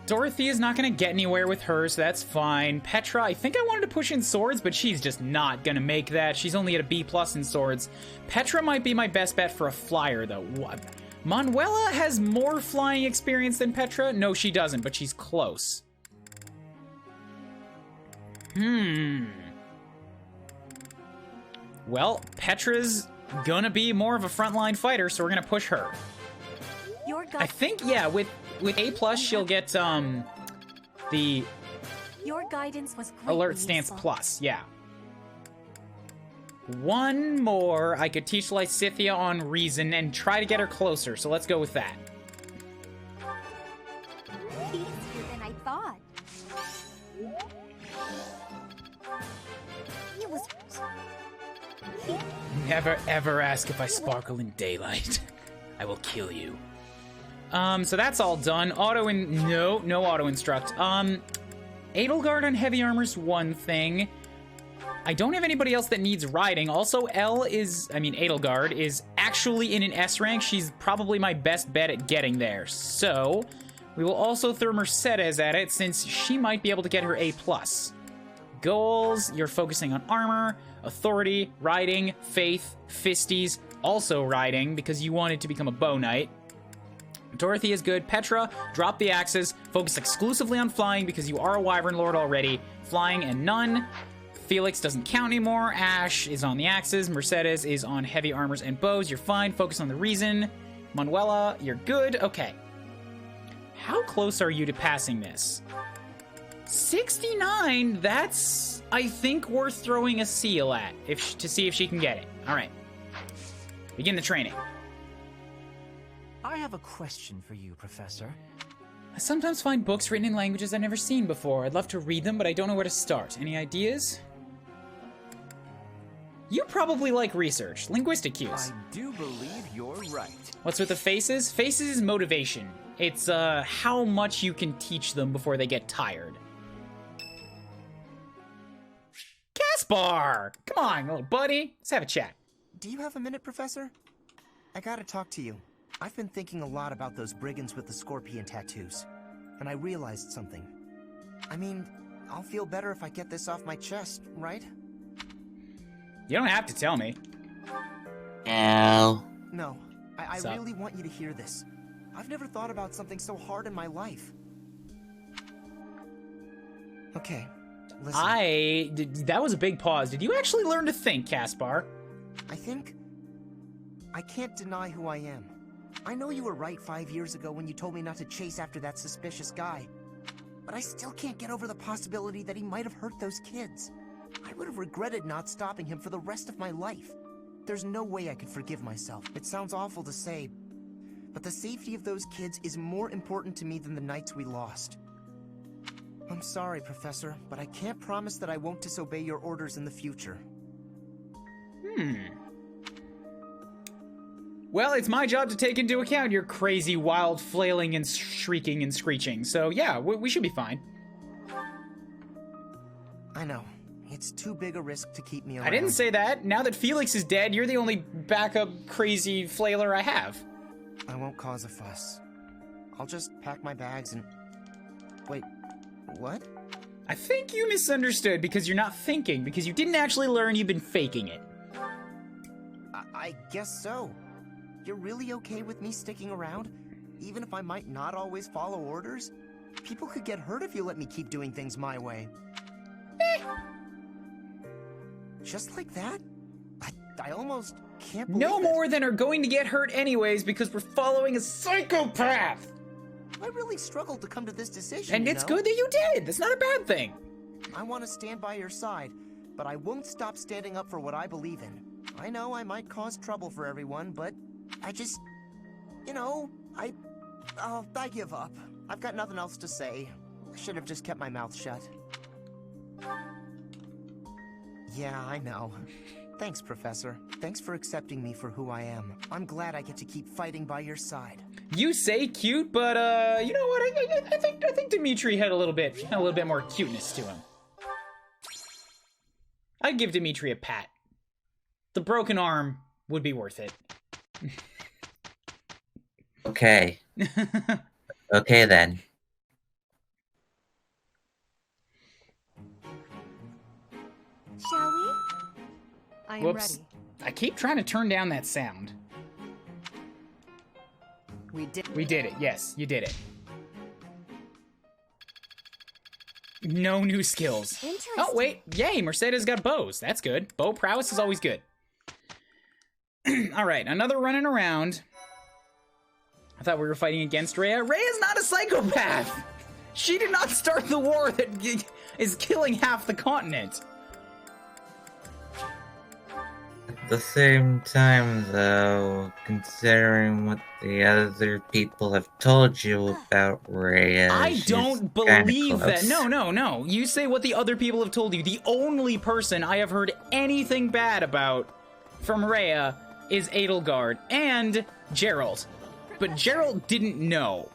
Dorothea's not gonna get anywhere with her, so that's fine. Petra, I think I wanted to push in swords, but she's just not gonna make that. She's only at a B+ in swords. Petra might be my best bet for a flyer, though. Manuela has more flying experience than Petra? No, she doesn't, but she's close. Well, Petra's gonna be more of a frontline fighter, so we're gonna push her. I think, yeah, with A+, she'll get, the Your guidance was Alert Stance Plus, yeah. One more, I could teach Lysithea on Reason and try to get her closer, so let's go with that. Easier than I thought. It was... Never ever ask if I sparkle in daylight. I will kill you. So that's all done. No auto-instruct. Edelgard on heavy armor's one thing. I don't have anybody else that needs riding. Also, Edelgard is actually in an S rank. She's probably my best bet at getting there. So, we will also throw Mercedes at it since she might be able to get her A+. Goals, you're focusing on armor, authority, riding, faith, fisties, also riding because you wanted to become a bow knight. Dorothy is good. Petra, drop the axes. Focus exclusively on flying because you are a Wyvern Lord already. Flying and none. Felix doesn't count anymore. Ash is on the axes. Mercedes is on heavy armors and bows. You're fine. Focus on the reason. Manuela, you're good. Okay. How close are you to passing this? 69? That's, I think, worth throwing a seal at to see if she can get it. All right. Begin the training. I have a question for you, Professor. I sometimes find books written in languages I've never seen before. I'd love to read them, but I don't know where to start. Any ideas? You probably like research. Linguistic cues. I do believe you're right. What's with the faces? Faces is motivation. It's how much you can teach them before they get tired. Caspar! Come on, little buddy. Let's have a chat. Do you have a minute, Professor? I gotta talk to you. I've been thinking a lot about those brigands with the scorpion tattoos, and I realized something. I mean, I'll feel better if I get this off my chest, right? You don't have to tell me. No. No, I really want you to hear this. I've never thought about something so hard in my life. Okay, listen. That was a big pause. Did you actually learn to think, Caspar? I think I can't deny who I am. I know you were right 5 years ago when you told me not to chase after that suspicious guy. But I still can't get over the possibility that he might have hurt those kids. I would have regretted not stopping him for the rest of my life. There's no way I could forgive myself. It sounds awful to say, but the safety of those kids is more important to me than the knights we lost. I'm sorry, Professor, but I can't promise that I won't disobey your orders in the future. Well, it's my job to take into account your crazy, wild flailing and shrieking and screeching. So yeah, we should be fine. I know. It's too big a risk to keep me around. I didn't say that. Now that Felix is dead, you're the only backup crazy flailer I have. I won't cause a fuss. I'll just pack my bags and... Wait, what? I think you misunderstood because you're not thinking, because you didn't actually learn, you've been faking it. I guess so. You're really okay with me sticking around? Even if I might not always follow orders? People could get hurt if you let me keep doing things my way. Just like that? I almost can't believe No more than are going to get hurt anyways because we're following a psychopath! I really struggled to come to this decision, And it's good that you did! That's not a bad thing! I want to stand by your side, but I won't stop standing up for what I believe in. I know I might cause trouble for everyone, but I just... You know, I give up. I've got nothing else to say. I should have just kept my mouth shut. Yeah, I know. Thanks, Professor. Thanks for accepting me for who I am. I'm glad I get to keep fighting by your side. You say cute, but you know what? I think Dimitri had a little bit more cuteness to him. I'd give Dimitri a pat. The broken arm would be worth it. Okay. Okay then. Shall we? I am Whoops. ready. I keep trying to turn down that sound. We did. We did it. Yes, you did it. No new skills. Interesting. Oh, wait. Yay, Mercedes got bows. That's good. Bow prowess is always good. All right, another running around. I thought we were fighting against Rhea. Rhea's not a psychopath! She did not start the war that is killing half the continent. At the same time, though, considering what the other people have told you about Rhea, I she's don't kinda believe that. close. No. You say what the other people have told you. The only person I have heard anything bad about from Rhea is Edelgard and Geralt. But Geralt didn't know.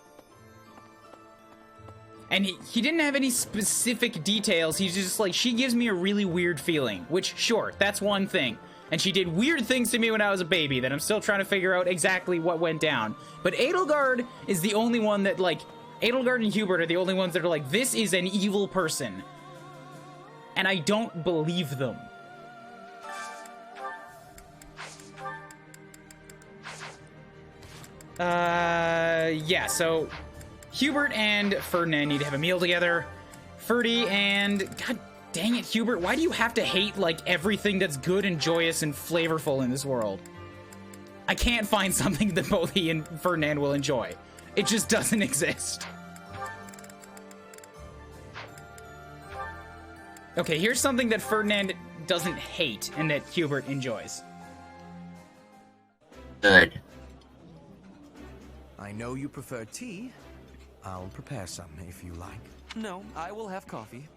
And he didn't have any specific details. He's just like, she gives me a really weird feeling. Which, sure, that's one thing. And she did weird things to me when I was a baby that I'm still trying to figure out exactly what went down. But Edelgard is the only one that, like, Edelgard and Hubert are the only ones that are like, this is an evil person. And I don't believe them. Yeah, so Hubert and Ferdinand need to have a meal together. Ferdy and... God dang it, Hubert, why do you have to hate, like, everything that's good and joyous and flavorful in this world? I can't find something that both he and Ferdinand will enjoy. It just doesn't exist. Okay, here's something that Ferdinand doesn't hate and that Hubert enjoys. Good. I know you prefer tea. I'll prepare some if you like. No, I will have coffee.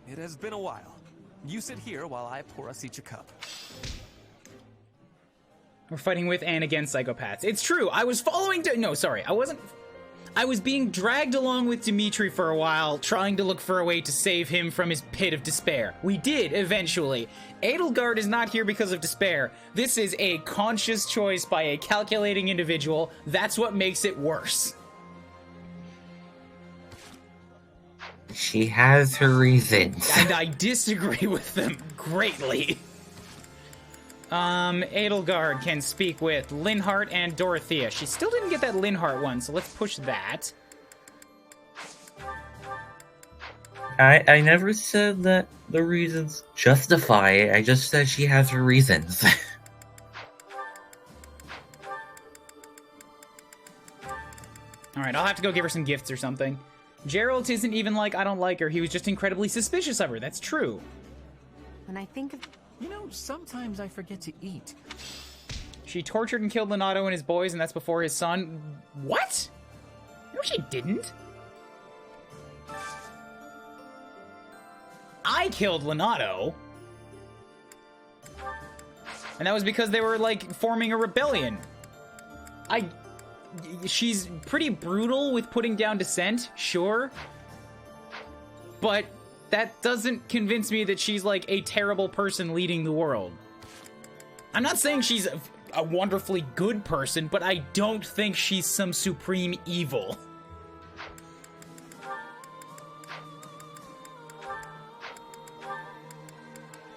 It has been a while. You sit here while I pour us each a cup. We're fighting with and against psychopaths. It's true, I was following... No, sorry, I wasn't... I was being dragged along with Dimitri for a while, trying to look for a way to save him from his pit of despair. We did, eventually. Edelgard is not here because of despair. This is a conscious choice by a calculating individual. That's what makes it worse. She has her reasons. And I disagree with them greatly. Edelgard can speak with Linhart and Dorothea. She still didn't get that Linhart one, so let's push that. I never said that the reasons justify it. I just said she has her reasons. Alright, I'll have to go give her some gifts or something. Geralt isn't even like, I don't like her. He was just incredibly suspicious of her. That's true. When I think of... You know, sometimes I forget to eat. She tortured and killed Leonardo and his boys, and that's before his son. What? No, she didn't. I killed Leonardo. And that was because they were, like, forming a rebellion. She's pretty brutal with putting down dissent, sure. But that doesn't convince me that she's, like, a terrible person leading the world. I'm not saying she's a wonderfully good person, but I don't think she's some supreme evil.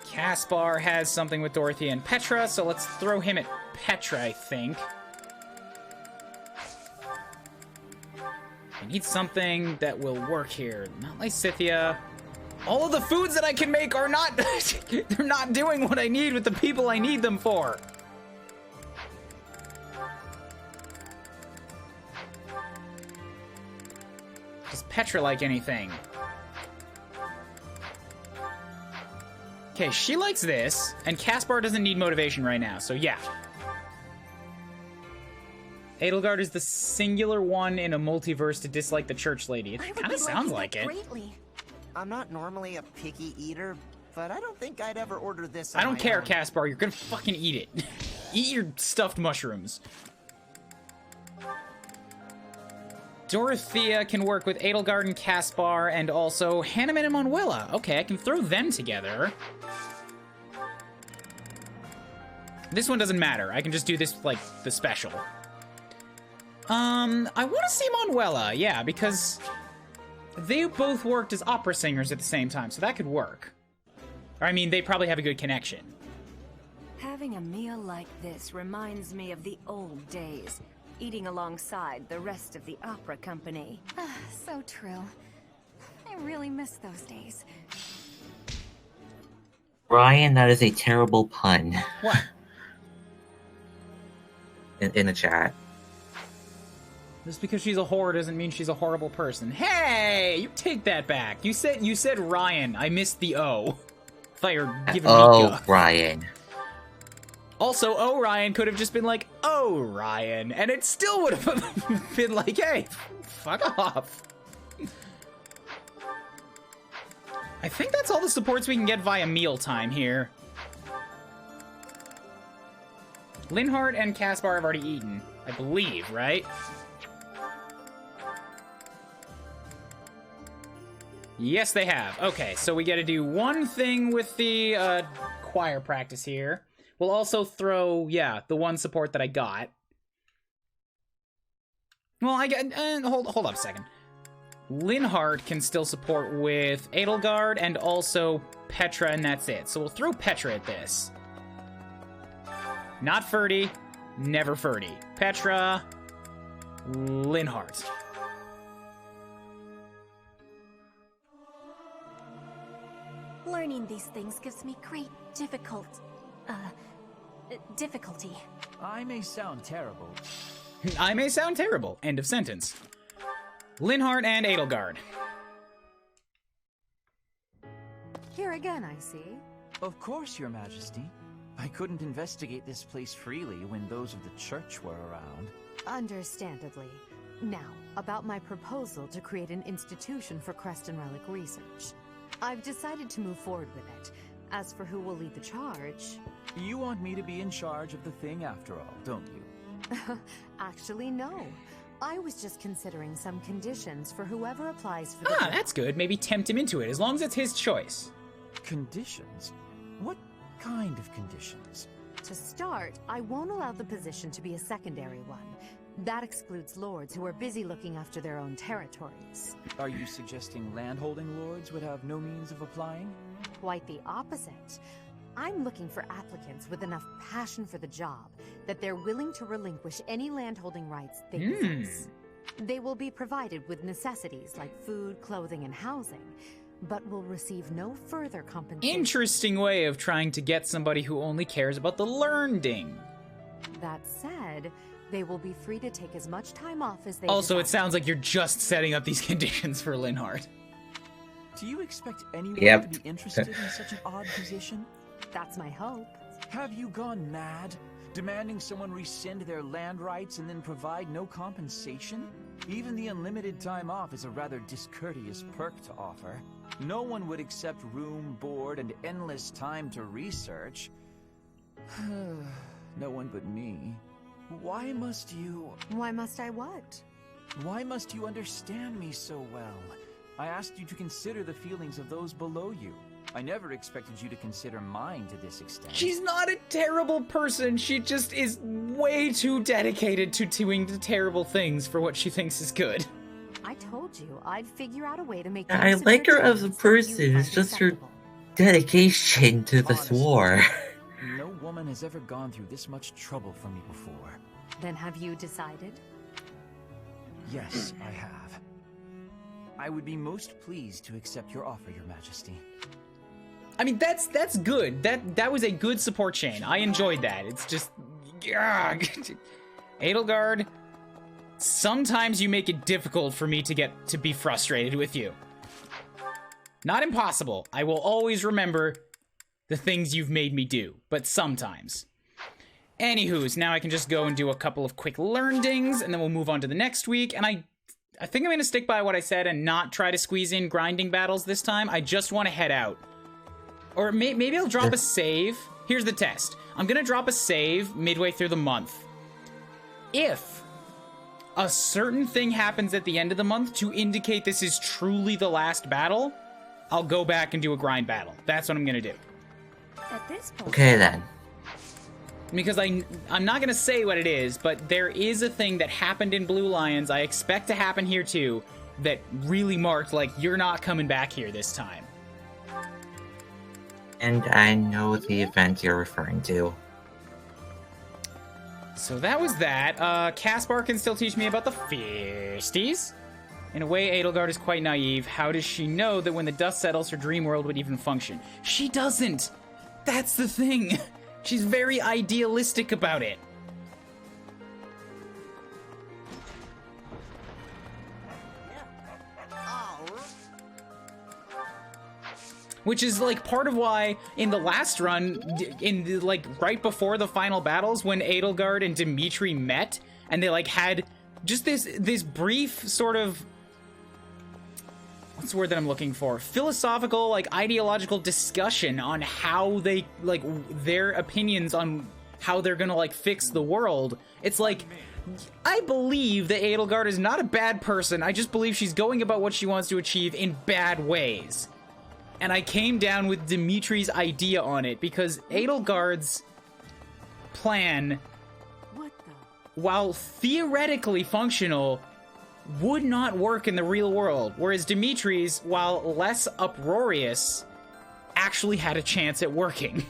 Caspar has something with Dorothea and Petra, so let's throw him at Petra, I think. I need something that will work here. Not Lysithea. All of the foods that I can make are not... they're not doing what I need with the people I need them for. Does Petra like anything? Okay, she likes this, and Caspar doesn't need motivation right now, so yeah. Edelgard is the singular one in a multiverse to dislike the church lady. It kind of sounds like it. I'm not normally a picky eater, but I don't think I'd ever order this on I don't my care, own. Caspar. You're gonna fucking eat it. Eat your stuffed mushrooms. Dorothea can work with Edelgard and Caspar, and also Hanneman and Manuela. Okay, I can throw them together. This one doesn't matter. I can just do this, like, the special. I want to see Manuela, yeah, because they both worked as opera singers at the same time, so that could work. Or, I mean, they probably have a good connection. Having a meal like this reminds me of the old days. eating alongside the rest of the opera company. So true. I really miss those days. Ryan, that is a terrible pun. What? In the chat. Just because she's a whore doesn't mean she's a horrible person. Hey, you take that back. You said Ryan. I missed the O. I thought you were giving me guff. Ryan. Also, Ryan could have just been like, oh, Ryan, and it still would have been like, hey, fuck off. I think that's all the supports we can get via mealtime here. Linhardt and Caspar have already eaten, I believe, right? Yes, they have. Okay, so we gotta do one thing with the choir practice here. We'll also throw, yeah, the one support that I got. Well, I got, hold up a second. Linhardt can still support with Edelgard and also Petra, and that's it. So we'll throw Petra at this. Not Ferdy, never Ferdy. Petra, Linhardt. Learning these things gives me great difficulty. I may sound terrible. I may sound terrible. End of sentence. Linhardt and Edelgard. Here again, I see. Of course, Your Majesty. I couldn't investigate this place freely when those of the church were around. Understandably. Now, about my proposal to create an institution for Crest and Relic research. I've decided to move forward with it. As for who will lead the charge... You want me to be in charge of the thing after all, don't you? Actually, no. I was just considering some conditions for whoever applies for the Ah, job. that's good. Maybe tempt him into it, as long as it's his choice. Conditions? What kind of conditions? To start, I won't allow the position to be a secondary one. That excludes lords who are busy looking after their own territories. Are you suggesting landholding lords would have no means of applying? Quite the opposite. I'm looking for applicants with enough passion for the job that they're willing to relinquish any landholding rights they possess. They will be provided with necessities like food, clothing, and housing, but will receive no further compensation. Interesting way of trying to get somebody who only cares about the learning. That said, they will be free to take as much time off as they Also, desire. it sounds like you're just setting up these conditions for Linhardt. Do you expect anyone Yep. to be interested in such an odd position? That's my hope. Have you gone mad? Demanding someone rescind their land rights and then provide no compensation? Even the unlimited time off is a rather discourteous perk to offer. No one would accept room, board, and endless time to research. No one but me. Why must you... Why must I what? Why must you understand me so well? I asked you to consider the feelings of those below you. I never expected you to consider mine to this extent. She's not a terrible person. She just is way too dedicated to doing the terrible things for what she thinks is good. I told you I'd figure out a way to make I use of like your her as a talents that you person. It's find just her acceptable. dedication to this Honestly, war. No woman has ever gone through this much trouble for me before. Then have you decided? Yes, I have. I would be most pleased to accept your offer, Your Majesty. I mean, that's good. That was a good support chain. I enjoyed that. It's just... Edelgard, sometimes you make it difficult for me to be frustrated with you. Not impossible. I will always remember the things you've made me do, but sometimes. Anywho's, now I can just go and do a couple of quick learnings, and then we'll move on to the next week, and I think I'm going to stick by what I said and not try to squeeze in grinding battles this time. I just want to head out. Or maybe I'll drop a save. Here's the test. I'm going to drop a save midway through the month. If a certain thing happens at the end of the month to indicate this is truly the last battle, I'll go back and do a grind battle. That's what I'm going to do. At this point... Okay then. Because I'm not going to say what it is, but there is a thing that happened in Blue Lions, I expect to happen here too, that really marked, like, you're not coming back here this time. And I know the event you're referring to. So that was that. Caspar can still teach me about the Fisties. In a way, Edelgard is quite naive. How does she know that when the dust settles, her dream world would even function? She doesn't! That's the thing! She's very idealistic about it. Which is, like, part of why in the last run, right before the final battles, when Edelgard and Dimitri met, and they, like, had just this brief sort of... What's the word that I'm looking for? Philosophical, like, ideological discussion on how they, like, their opinions on how they're gonna, like, fix the world. It's like, I believe that Edelgard is not a bad person. I just believe she's going about what she wants to achieve in bad ways. And I came down with Dimitri's idea on it, because Edelgard's plan, while theoretically functional, would not work in the real world, whereas Dimitri's, while less uproarious, actually had a chance at working.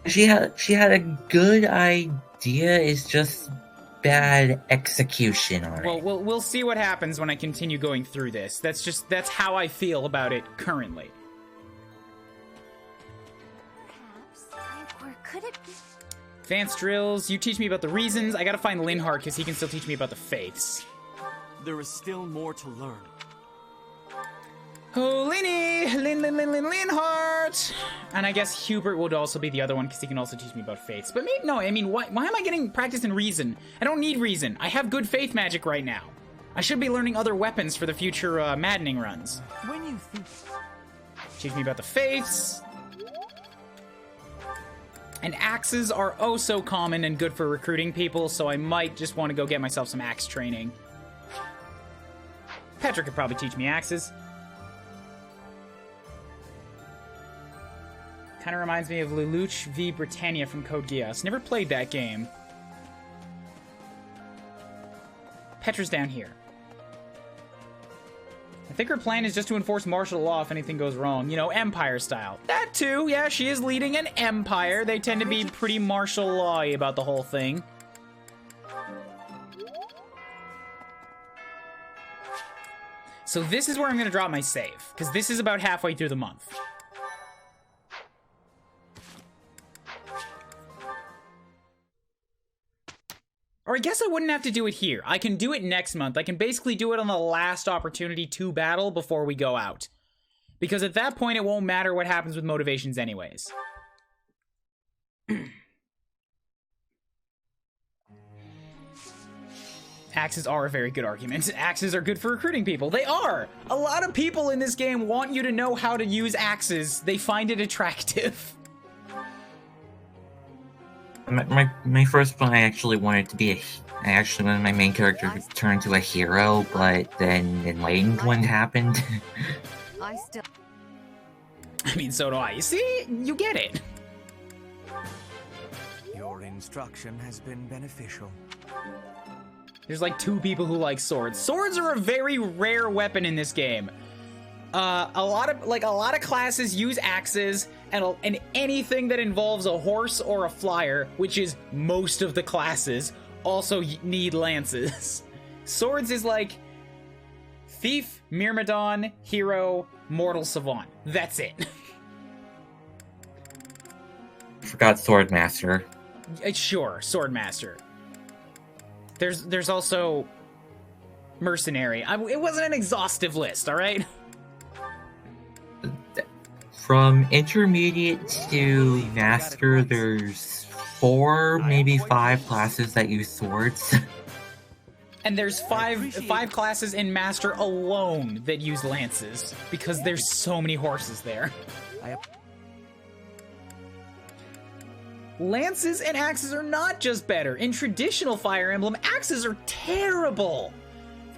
She had a good idea, it's just bad execution on it. Well, we'll see what happens when I continue going through this. That's how I feel about it currently. Or could it be? Advanced drills, you teach me about the reasons. I gotta find Linhart, because he can still teach me about the faiths. There is still more to learn. Oh, Linhart! And I guess Hubert would also be the other one, because he can also teach me about faiths. But maybe, no, I mean, why am I getting practice in reason? I don't need reason. I have good faith magic right now. I should be learning other weapons for the future maddening runs. When you think... Teach me about the faiths. And axes are oh so common and good for recruiting people, so I might just want to go get myself some axe training. Petra could probably teach me axes. Kind of reminds me of Lelouch v Britannia from Code Geass. Never played that game. Petra's down here. I think her plan is just to enforce martial law if anything goes wrong. You know, Empire style. That too, yeah, she is leading an empire. They tend to be pretty martial law-y about the whole thing. So this is where I'm going to drop my save, because this is about halfway through the month. Or I guess I wouldn't have to do it here. I can do it next month. I can basically do it on the last opportunity to battle before we go out. Because at that point, it won't matter what happens with motivations anyways. Axes are a very good argument. Axes are good for recruiting people. They are! A lot of people in this game want you to know how to use axes. They find it attractive. My first one, I actually wanted to be I actually wanted my main character to turn into a hero, but then Enlightened one happened. I mean, so do I. You see? You get it. Your instruction has been beneficial. There's like 2 people who like swords. Swords are a very rare weapon in this game. A lot of classes use axes, and anything that involves a horse or a flyer, which is most of the classes, also need lances. Swords is like thief, myrmidon, hero, mortal savant. That's it. Forgot Swordmaster. Sure, Swordmaster. There's also mercenary. It wasn't an exhaustive list, all right? From intermediate to master, there's 4, maybe 5 classes that use swords. And there's five classes in master alone that use lances, because there's so many horses there. Lances and axes are not just better. In traditional Fire Emblem, axes are terrible,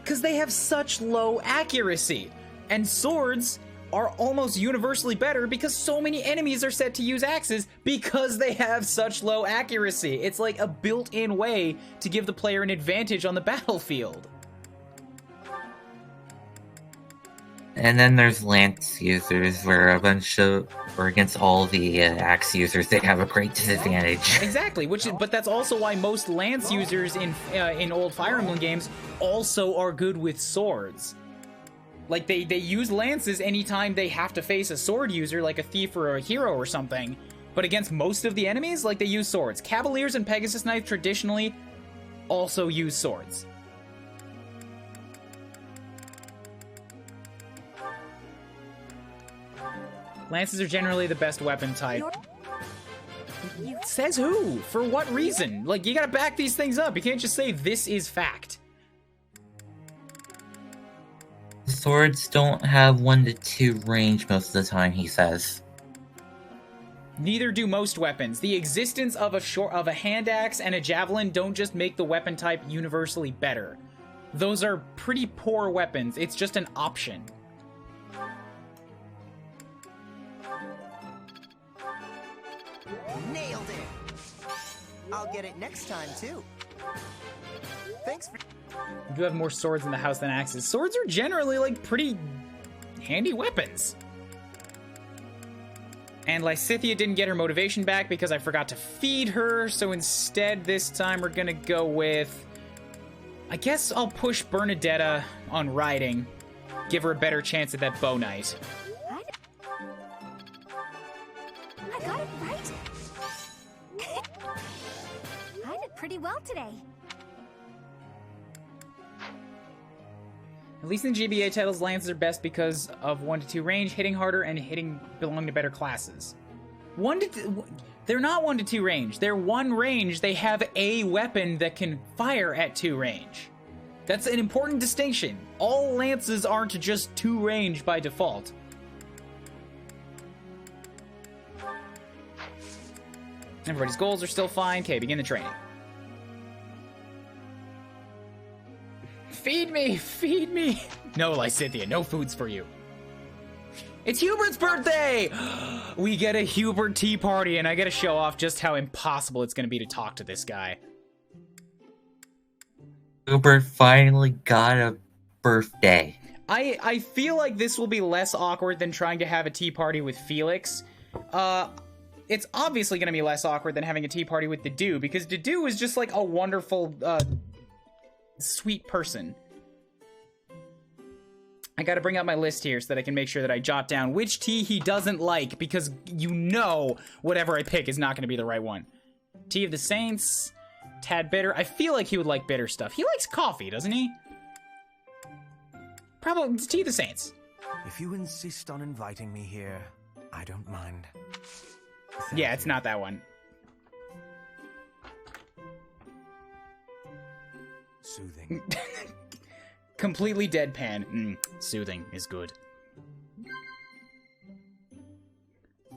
because they have such low accuracy. And swords are almost universally better because so many enemies are set to use axes because they have such low accuracy. It's like a built-in way to give the player an advantage on the battlefield. And then there's lance users, where a bunch of, or against all the axe users, they have a great disadvantage. Exactly, but that's also why most lance users in old Fire Emblem games also are good with swords. Like, they use lances anytime they have to face a sword user, like a thief or a hero or something. But against most of the enemies, like, they use swords. Cavaliers and Pegasus Knights traditionally also use swords. Lances are generally the best weapon type. Says who? For what reason? Like, you gotta back these things up. You can't just say, this is fact. Swords don't have 1 to 2 range most of the time, he says. Neither do most weapons. The existence of a hand axe and a javelin don't just make the weapon type universally better. Those are pretty poor weapons. It's just an option. Nailed it! I'll get it next time, too. Thanks for... You do have more swords in the house than axes. Swords are generally, like, pretty handy weapons. And Lysithea didn't get her motivation back because I forgot to feed her, so instead this time we're gonna go with... I guess I'll push Bernadetta on riding. Give her a better chance at that bow knight. I got it right. I did pretty well today. At least in GBA titles, lances are best because of 1 to 2 range, hitting harder, and hitting belong to better classes. They're not 1 to 2 range. They're 1 range. They have a weapon that can fire at 2 range. That's an important distinction. All lances aren't just 2 range by default. Everybody's goals are still fine. Okay, begin the training. Feed me! Feed me! No, Lysithea, no foods for you. It's Hubert's birthday! We get a Hubert tea party, and I gotta show off just how impossible it's gonna be to talk to this guy. Hubert finally got a birthday. I feel like this will be less awkward than trying to have a tea party with Felix. It's obviously gonna be less awkward than having a tea party with Dedue, because Dedue is just like a wonderful, sweet person. I gotta bring up my list here so that I can make sure that I jot down which tea he doesn't like, because you know whatever I pick is not gonna be the right one. Tea of the Saints, tad bitter. I feel like he would like bitter stuff. He likes coffee, doesn't he? Probably it's Tea of the Saints. If you insist on inviting me here, I don't mind. Yeah, it's not that one. Soothing. Completely deadpan. Soothing is good.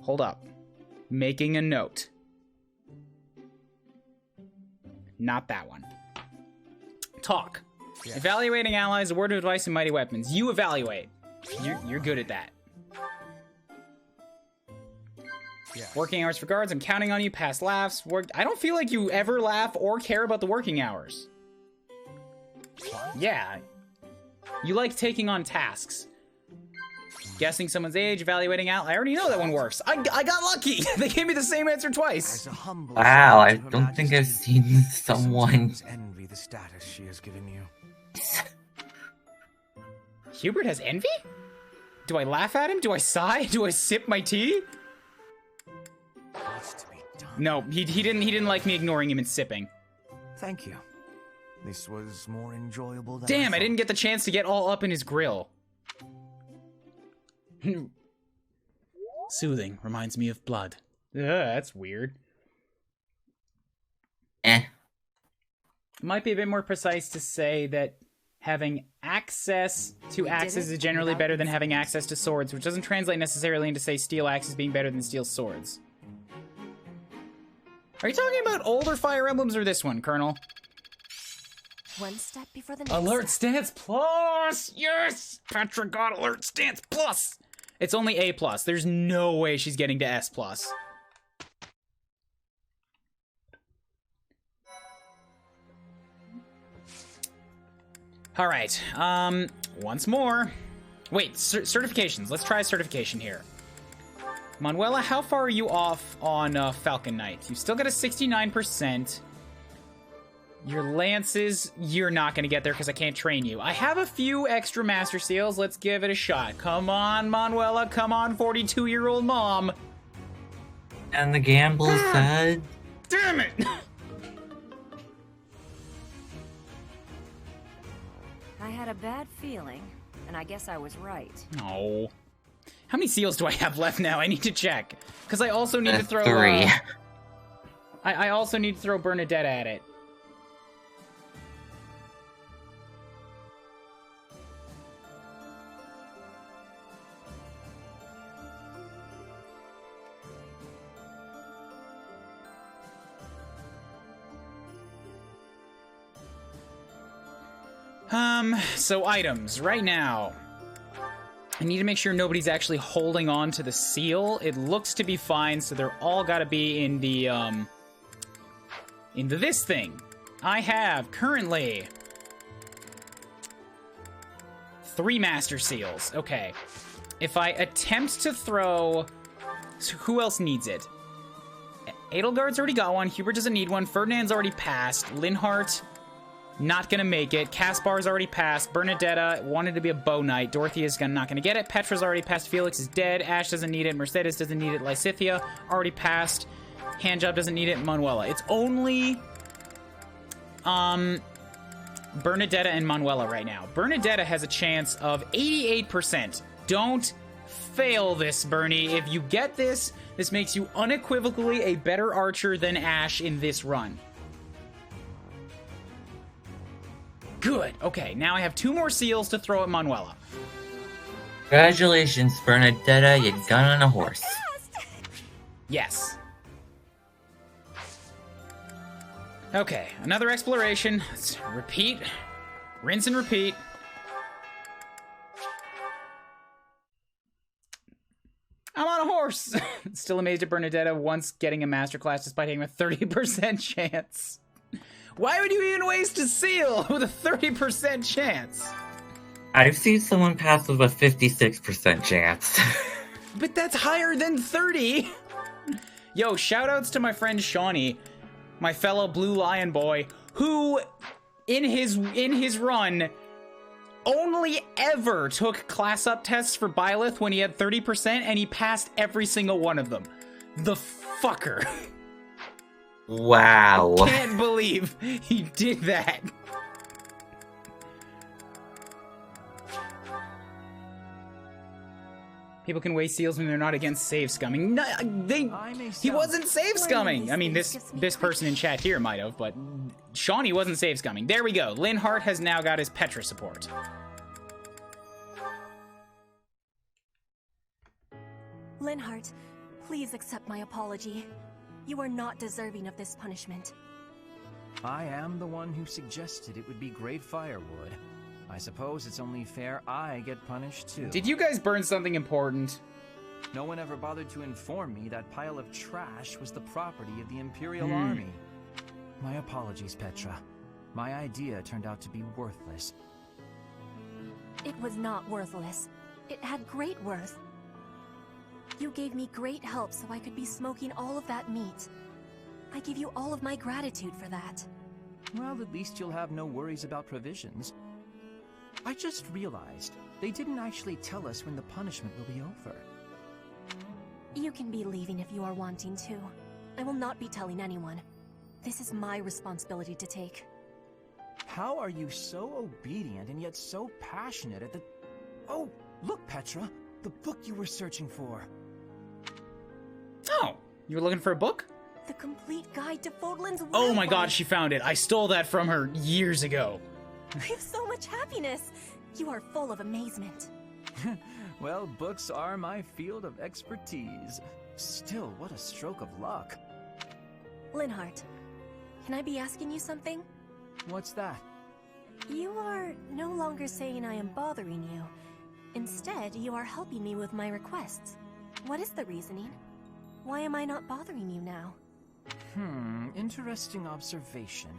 Hold up. Making a note. Not that one. Talk. Yes. Evaluating allies, a word of advice, and mighty weapons. You evaluate. You're good at that. Yes. Working hours for guards. I'm counting on you. Past laughs. I don't feel like you ever laugh or care about the working hours. What? Yeah. You like taking on tasks. Guessing someone's age, evaluating out. I already know that one works. I got lucky. They gave me the same answer twice. Wow, I don't think I've seen someone. Envy the status she has given you. Hubert has envy? Do I laugh at him? Do I sigh? Do I sip my tea? No, he didn't like me ignoring him and sipping. Thank you. This was more enjoyable than Damn, I didn't get the chance to get all up in his grill. Soothing reminds me of blood. Ugh, that's weird. Might be a bit more precise to say that having access to axes is generally better than having access to swords, which doesn't translate necessarily into, say, steel axes being better than steel swords. Are you talking about older Fire Emblems or this one, Colonel? One step before the next. Alert Stance Plus! Yes! Petra got Alert Stance Plus! It's only A+. There's no way she's getting to S+. Alright, once more. Wait, certifications. Let's try a certification here. Manuela, how far are you off on Falcon Knight? You still got a 69%. Your lances, you're not going to get there because I can't train you. I have a few extra Master Seals. Let's give it a shot. Come on, Manuela. Come on, 42-year-old mom. And the gamble said... Damn it! I had a bad feeling, and I guess I was right. No. How many seals do I have left now? I need to check. Because I also need to throw... 3. I also need to throw Bernadette at it. So items, right now. I need to make sure nobody's actually holding on to the seal. It looks to be fine, so they're all gotta be in the, into this thing. I have, currently, 3 Master Seals. Okay. If I attempt to throw... So who else needs it? Edelgard's already got one. Hubert doesn't need one. Ferdinand's already passed. Linhart... not gonna make it. Caspar's already passed. Bernadetta wanted to be a bow knight. Dorothea's not gonna get it. Petra's already passed. Felix is dead. Ash doesn't need it. Mercedes doesn't need it. Lysithia already passed. Handjob doesn't need it. Manuela. It's only Bernadetta and Manuela right now. Bernadetta has a chance of 88%. Don't fail this, Bernie. If you get this, this makes you unequivocally a better archer than Ash in this run. Good. Okay, now I have 2 more seals to throw at Manuela. Congratulations, Bernadetta, you got on a horse. Yes. Okay, another exploration. Let's repeat. Rinse and repeat. I'm on a horse! Still amazed at Bernadetta once getting a masterclass despite having a 30% chance. Why would you even waste a seal with a 30% chance? I've seen someone pass with a 56% chance. But that's higher than 30! Yo, shoutouts to my friend Shawnee, my fellow Blue Lion boy, who, in his run, only ever took class-up tests for Byleth when he had 30%, and he passed every single one of them. The fucker. Wow. I can't believe he did that. People can waste seals when they're not against save scumming. No, he wasn't save scumming. I mean, this person in chat here might have, but Shawnee wasn't save scumming. There we go. Linhart has now got his Petra support. Linhart, please accept my apology. You are not deserving of this punishment. I am the one who suggested it would be great firewood. I suppose it's only fair I get punished too. Did you guys burn something important? No one ever bothered to inform me that pile of trash was the property of the Imperial Army. My apologies, Petra. My idea turned out to be worthless. It was not worthless. It had great worth. You gave me great help so I could be smoking all of that meat. I give you all of my gratitude for that. Well, at least you'll have no worries about provisions. I just realized they didn't actually tell us when the punishment will be over. You can be leaving if you are wanting to. I will not be telling anyone. This is my responsibility to take. How are you so obedient and yet so passionate at the... Oh, look, Petra! The book you were searching for. Oh, you were looking for a book? The complete guide to Fodlan's Wildlife. Oh my god, she found it. I stole that from her years ago. I have so much happiness. You are full of amazement. Well, books are my field of expertise. Still, what a stroke of luck. Linhart, can I be asking you something? What's that? You are no longer saying I am bothering you. Instead, you are helping me with my requests. What is the reasoning? Why am I not bothering you now? Interesting observation.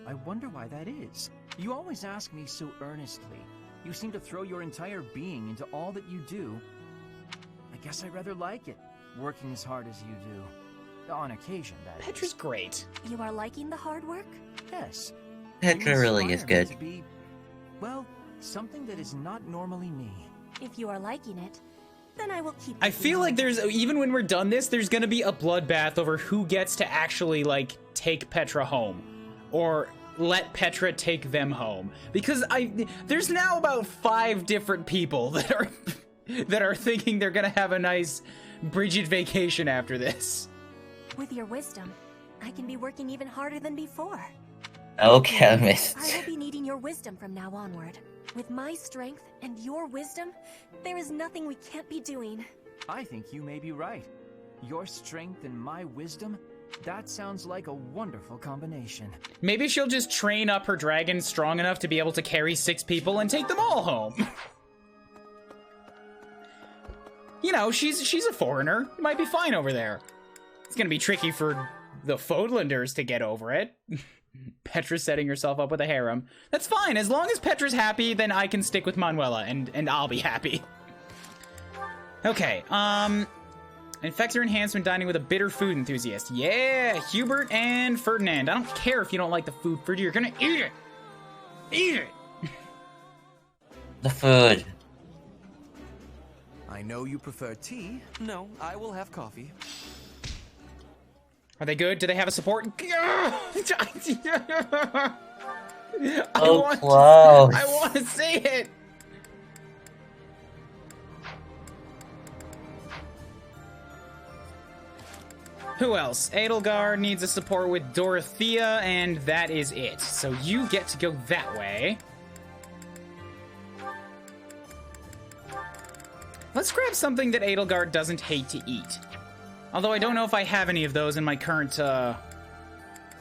I wonder why that is. You always ask me so earnestly. You seem to throw your entire being into all that you do. I guess I rather like it, working as hard as you do. On occasion, that is. Petra's great. You are liking the hard work? Yes. Petra really is good. To be, well, something that is not normally me. If you are liking it, then I will keep. I feel like even when we're done this, there's gonna be a bloodbath over who gets to actually, like, take Petra home. Or let Petra take them home. Because there's now about 5 different people that are thinking they're gonna have a nice Bridget vacation after this. With your wisdom, I can be working even harder than before. Alchemist. I will be needing your wisdom from now onward. With my strength and your wisdom, there is nothing we can't be doing. I think you may be right. Your strength and my wisdom, that sounds like a wonderful combination. Maybe she'll just train up her dragon strong enough to be able to carry 6 people and take them all home. You know, she's a foreigner. It might be fine over there. It's gonna be tricky for the Fodlanders to get over it. Petra's setting herself up with a harem. That's fine. As long as Petra's happy, then I can stick with Manuela, and I'll be happy. Okay, Infector enhancement dining with a bitter food enthusiast. Yeah, Hubert and Ferdinand. I don't care if you don't like the food, Ferdy. You're gonna eat it. Eat it. The food. I know you prefer tea. No, I will have coffee. Are they good? Do they have a support? Oh, close. I want to see it. Who else? Edelgard needs a support with Dorothea, and that is it. So you get to go that way. Let's grab something that Edelgard doesn't hate to eat. Although I don't know if I have any of those in my current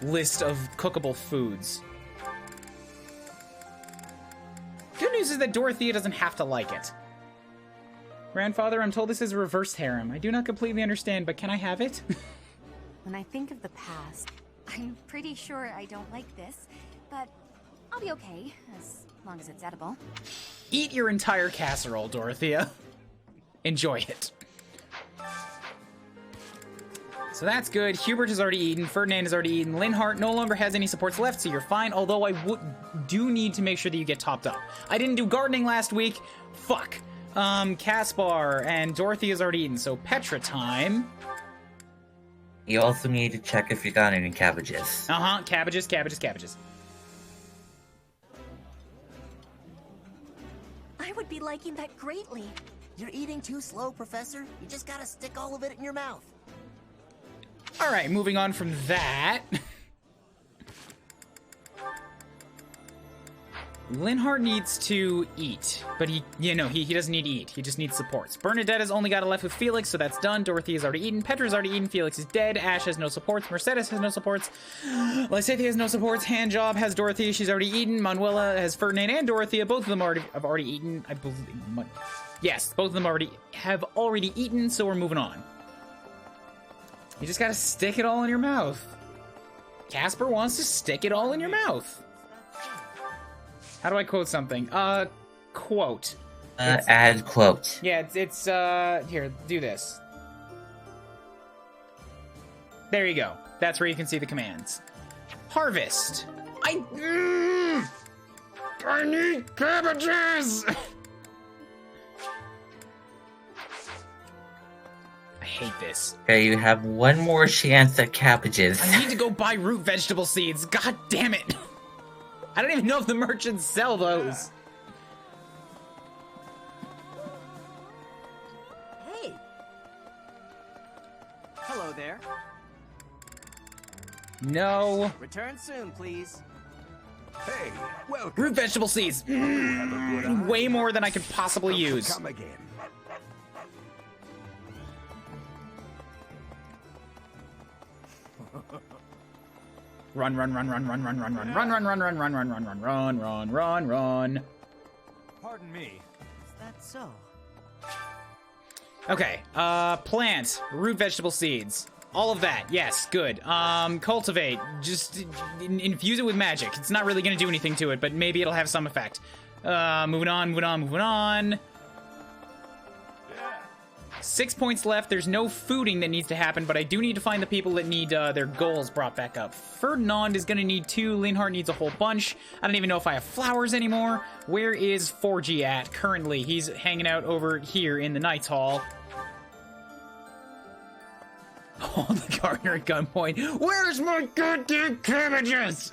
list of cookable foods. Good news is that Dorothea doesn't have to like it. Grandfather, I'm told this is a reversed harem. I do not completely understand, but can I have it? When I think of the past, I'm pretty sure I don't like this, but I'll be okay, as long as it's edible. Eat your entire casserole, Dorothea. Enjoy it. So that's good. Hubert has already eaten. Ferdinand has already eaten. Linhart no longer has any supports left, so you're fine. Although I do need to make sure that you get topped up. I didn't do gardening last week. Fuck. Caspar and Dorothy has already eaten, so Petra time. You also need to check if you got any cabbages. Cabbages. I would be liking that greatly. You're eating too slow, Professor. You just gotta stick all of it in your mouth. Alright, moving on from that. Linhart needs to eat, but he doesn't need to eat. He just needs supports. Bernadette has only got it left with Felix, so that's done. Dorothy has already eaten. Petra's already eaten. Felix is dead. Ash has no supports. Mercedes has no supports. Lysathia has no supports. Handjob has Dorothy. She's already eaten. Manuela has Ferdinand and Dorothea. Both of them have already eaten. I believe. Yes, both of them have already eaten, so we're moving on. You just gotta stick it all in your mouth. Casper wants to stick it all in your mouth. How do I quote something? Quote. Add quote. Yeah, it's here, do this. There you go. That's where you can see the commands. Harvest. I need cabbages! I hate this. Okay, you have one more chance at cabbages. I need to go buy root vegetable seeds. God damn it. I don't even know if the merchants sell those. Hey. Hello there. No. Return soon, please. Hey, welcome. Root vegetable seeds. Way more than I could possibly use. Come again. Run. Pardon me. Is that so? Okay, plant, root vegetable seeds. All of that, yes, good. Cultivate, just infuse it with magic. It's not really gonna do anything to it, but maybe it'll have some effect. Moving on. 6 points left. There's no fooding that needs to happen, but I do need to find the people that need their goals brought back up. Ferdinand is gonna need 2. Linhardt needs a whole bunch. I don't even know if I have flowers anymore. Where is Forgy at currently? He's hanging out over here in the Knights Hall. Oh, the gardener at gunpoint. Where's my goddamn cabbages?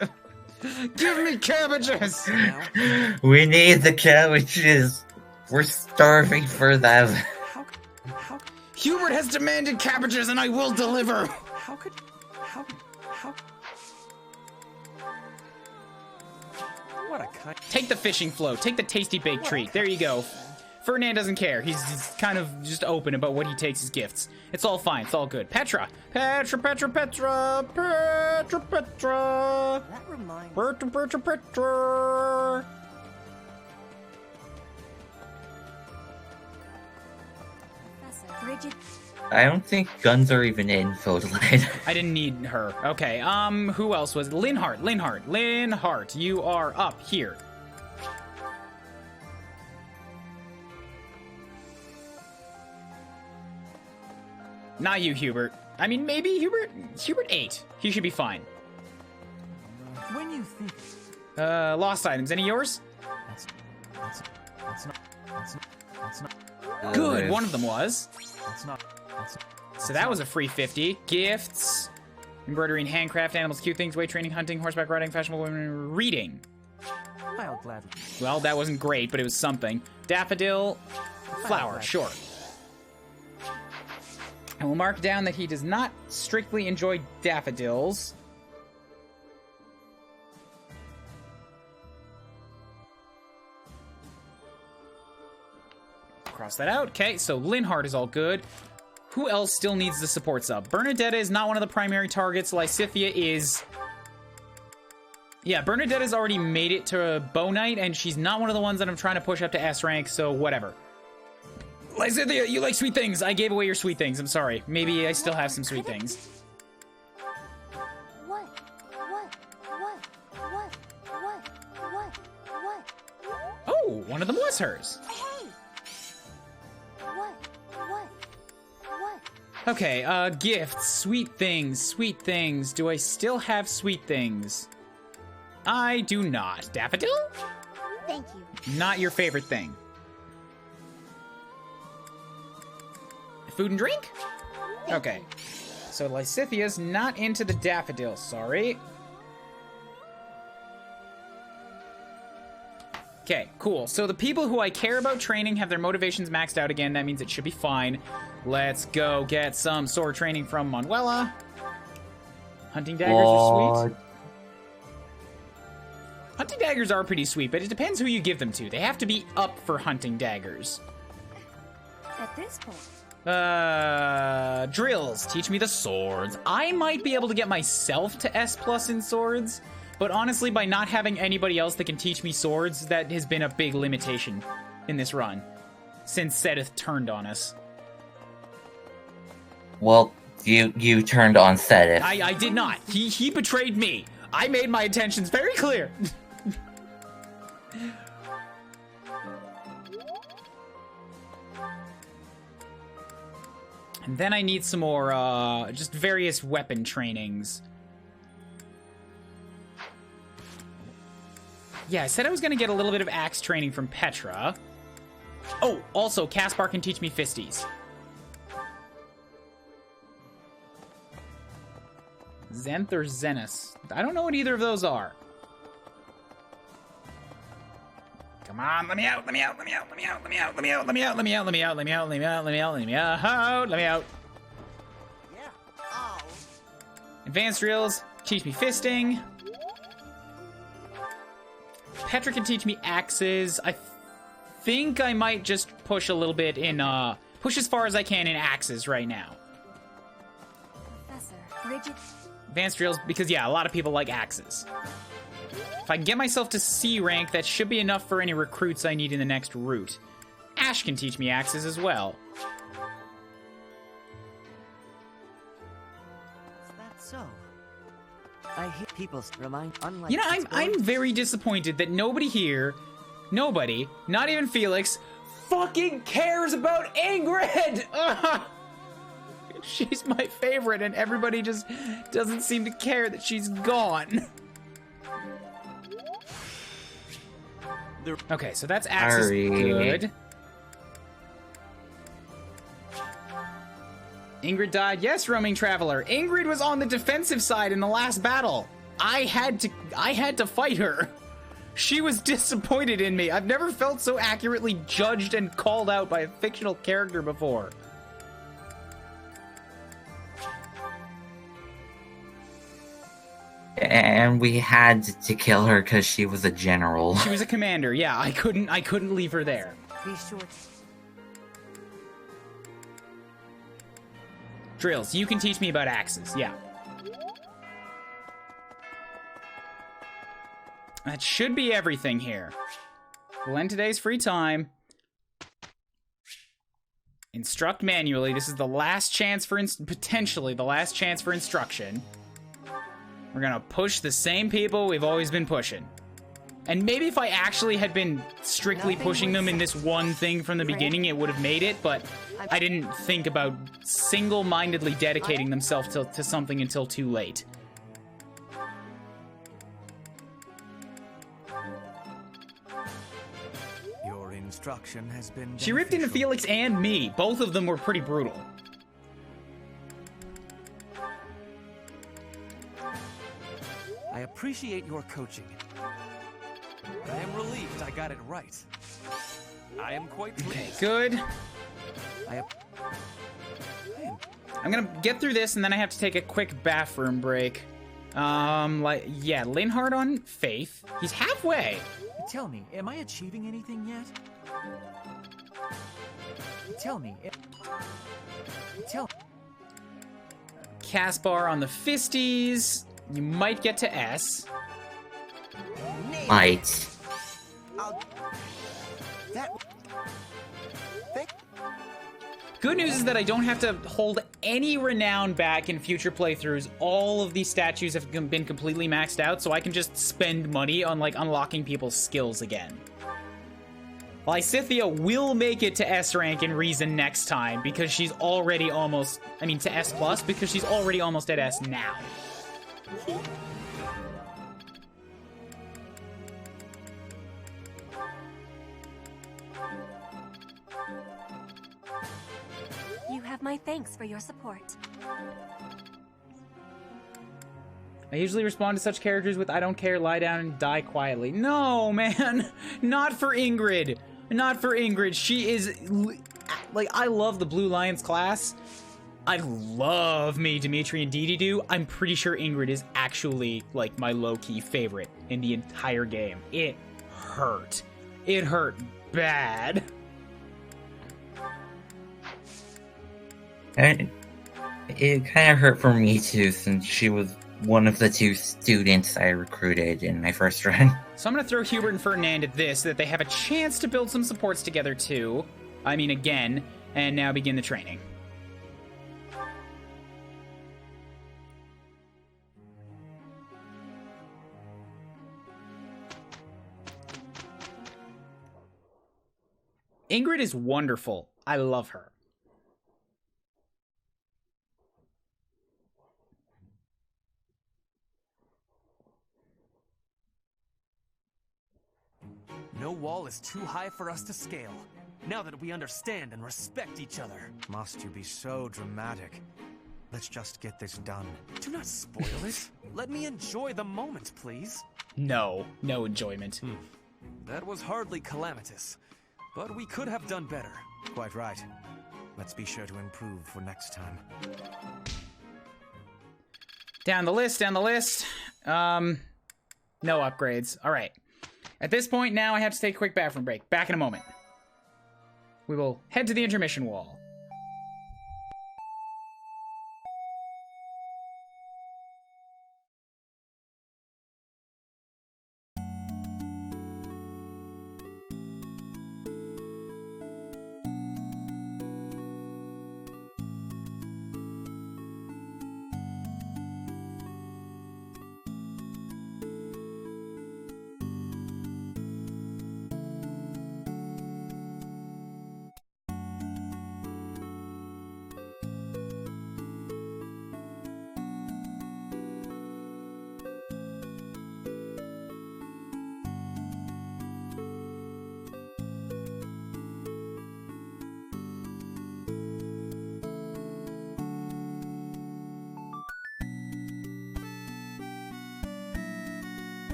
Give me cabbages! We need the cabbages. We're starving for them. Hubert has demanded cabbages and I will deliver! How? What a cut. Take the fishing float. Take the tasty baked treat. There you go. Ferdinand doesn't care. He's kind of just open about what he takes as gifts. It's all fine. It's all good. Petra. That reminds Petra. Bridget. I don't think guns are even in Photoline. I didn't need her. Okay, who else was it? Linhardt, you are up here. Not you, Hubert. I mean, maybe Hubert 8. He should be fine. When you think... Lost items. Any yours? That's not... Good, one of them was. That's So that was a free 50. Gifts. Embroidery and handcraft, animals, cute things, weight training, hunting, horseback riding, fashionable women, reading. I'll gladly. Well, that wasn't great, but it was something. Daffodil, flower, sure. And we'll mark down that he does not strictly enjoy daffodils. Cross that out. Okay, so Linhardt is all good. Who else still needs the support sub? Bernadetta is not one of the primary targets. Lysithia is... Yeah, Bernadetta's already made it to Bow Knight, and she's not one of the ones that I'm trying to push up to S rank, so whatever. Lysithia, you like sweet things. I gave away your sweet things. I'm sorry. Maybe I still have some sweet things. Oh, one of them was hers. Okay, gifts, sweet things. Do I still have sweet things? I do not. Daffodil? Thank you. Not your favorite thing. Food and drink? Okay. So Lysithia's not into the daffodil, sorry. Okay, cool. So the people who I care about training have their motivations maxed out again. That means it should be fine. Let's go get some sword training from Manuela. Hunting daggers are sweet. Hunting daggers are pretty sweet, but it depends who you give them to. They have to be up for hunting daggers. At this point. Drills. Teach me the swords. I might be able to get myself to S+ in swords, but honestly, by not having anybody else that can teach me swords, that has been a big limitation in this run since Seth turned on us. Well, you turned on Seth. I did not. He betrayed me. I made my intentions very clear. And then I need some more, just various weapon trainings. Yeah, I said I was gonna get a little bit of axe training from Petra. Oh, also, Caspar can teach me fisties. Zenth or Zenith? I don't know what either of those are. Come on, let me out, let me out, let me out, let me out, let me out, let me out, let me out, let me out, let me out, let me out, let me out, let me out, let me out, let me out. Yeah. Oh. Advanced drills, teach me fisting. Petra can teach me axes. I think I might just push a little bit in, push as far as I can in axes right now. Professor, Bridget. Advanced drills, because yeah, a lot of people like axes. If I can get myself to C rank, that should be enough for any recruits I need in the next route. Ash can teach me axes as well. Is that so? I hear people remind unlike. You know, I'm very disappointed that nobody here Nobody, not even Felix, fucking cares about Ingrid! Ugh. She's my favorite, and everybody just doesn't seem to care that she's gone. Okay, so that's Axis good. Ingrid died. Yes, roaming traveler. Ingrid was on the defensive side in the last battle. I had to fight her. She was disappointed in me. I've never felt so accurately judged and called out by a fictional character before. And we had to kill her because she was a general. She was a commander. Yeah, I couldn't leave her there. Be sure. Drills, you can teach me about axes. Yeah. That should be everything here. We'll end today's free time. Instruct manually. This is the last chance for potentially the last chance for instruction. We're gonna push the same people we've always been pushing. And maybe if I actually had been strictly pushing them in this one thing from the beginning, it would have made it, but I didn't think about single-mindedly dedicating themselves to something until too late. Your instruction has been She ripped into Felix and me. Both of them were pretty brutal. I appreciate your coaching. I am relieved I got it right. I am quite pleased. Okay, good. I'm gonna get through this, and then I have to take a quick bathroom break. Yeah, Linhard on Faith. He's halfway. Tell me, am I achieving anything yet? Tell me. Caspar on the Fisties. You might get to S. Might. Good news is that I don't have to hold any renown back in future playthroughs. All of these statues have been completely maxed out, so I can just spend money on, like, unlocking people's skills again. Lysithia will make it to S rank in Reason next time, because she's already almost... I mean, to S+, because she's already almost at S now. You have my thanks for your support. I usually respond to such characters with, I don't care, lie down and die quietly. No, man! Not for Ingrid! Not for Ingrid. She is... Like, I love the Blue Lions class. I love me Dimitri and Dedede. I'm pretty sure Ingrid is actually, like, my low-key favorite in the entire game. It hurt. It hurt bad. And it kind of hurt for me too, since she was one of the 2 students I recruited in my first run. So I'm gonna throw Hubert and Ferdinand at this, so that they have a chance to build some supports together too. I mean, again, and now begin the training. Ingrid is wonderful. I love her. No wall is too high for us to scale. Now that we understand and respect each other. Must you be so dramatic? Let's just get this done. Do not spoil it. Let me enjoy the moment, please. No enjoyment. That was hardly calamitous, but we could have done better. Quite right. Let's be sure to improve for next time. Down the list. No upgrades. All right. At this point now, I have to take a quick bathroom break. Back in a moment. We will head to the intermission wall.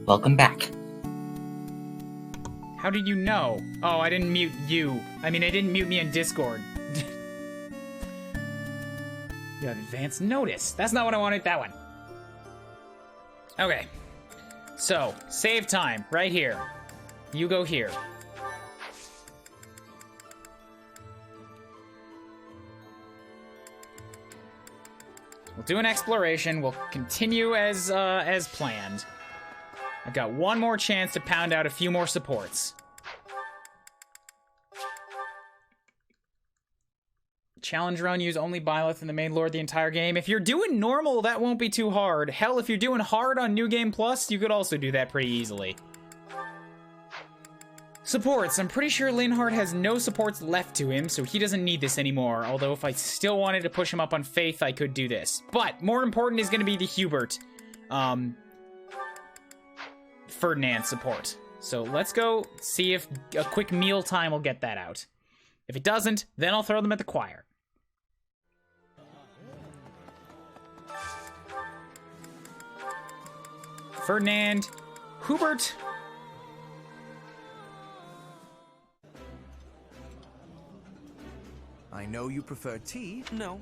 Welcome back. How did you know? Oh, I didn't mute you. I mean, I didn't mute me in Discord. You have advance notice. That's not what I wanted, that one. Okay. So, save time, right here. You go here. We'll do an exploration. We'll continue as planned. I've got one more chance to pound out a few more supports. Challenge run, use only Byleth and the main lord the entire game. If you're doing normal, that won't be too hard. Hell, if you're doing hard on New Game Plus, you could also do that pretty easily. Supports. I'm pretty sure Linhardt has no supports left to him, so he doesn't need this anymore. Although if I still wanted to push him up on Faith, I could do this. But more important is going to be the Hubert Ferdinand support. So let's go see if a quick meal time will get that out. If it doesn't, then I'll throw them at the choir. Ferdinand, Hubert. I know you prefer tea. No.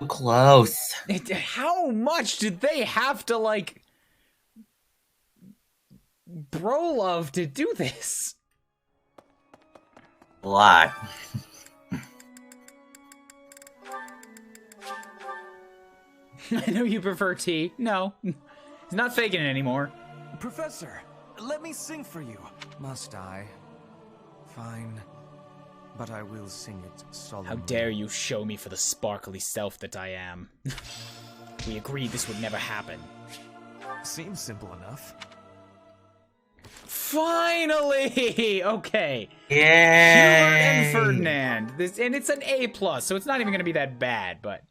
Close. How much did they have to, like, bro love to do this? A lot. I know you prefer tea. No, he's not faking it anymore. Professor, let me sing for you. Must I? Fine. But I will sing it solemnly. How dare you show me for the sparkly self that I am. We agreed this would never happen. Seems simple enough. Finally! Okay. Yay! Hubert and Ferdinand. And it's an A+, so it's not even going to be that bad, but...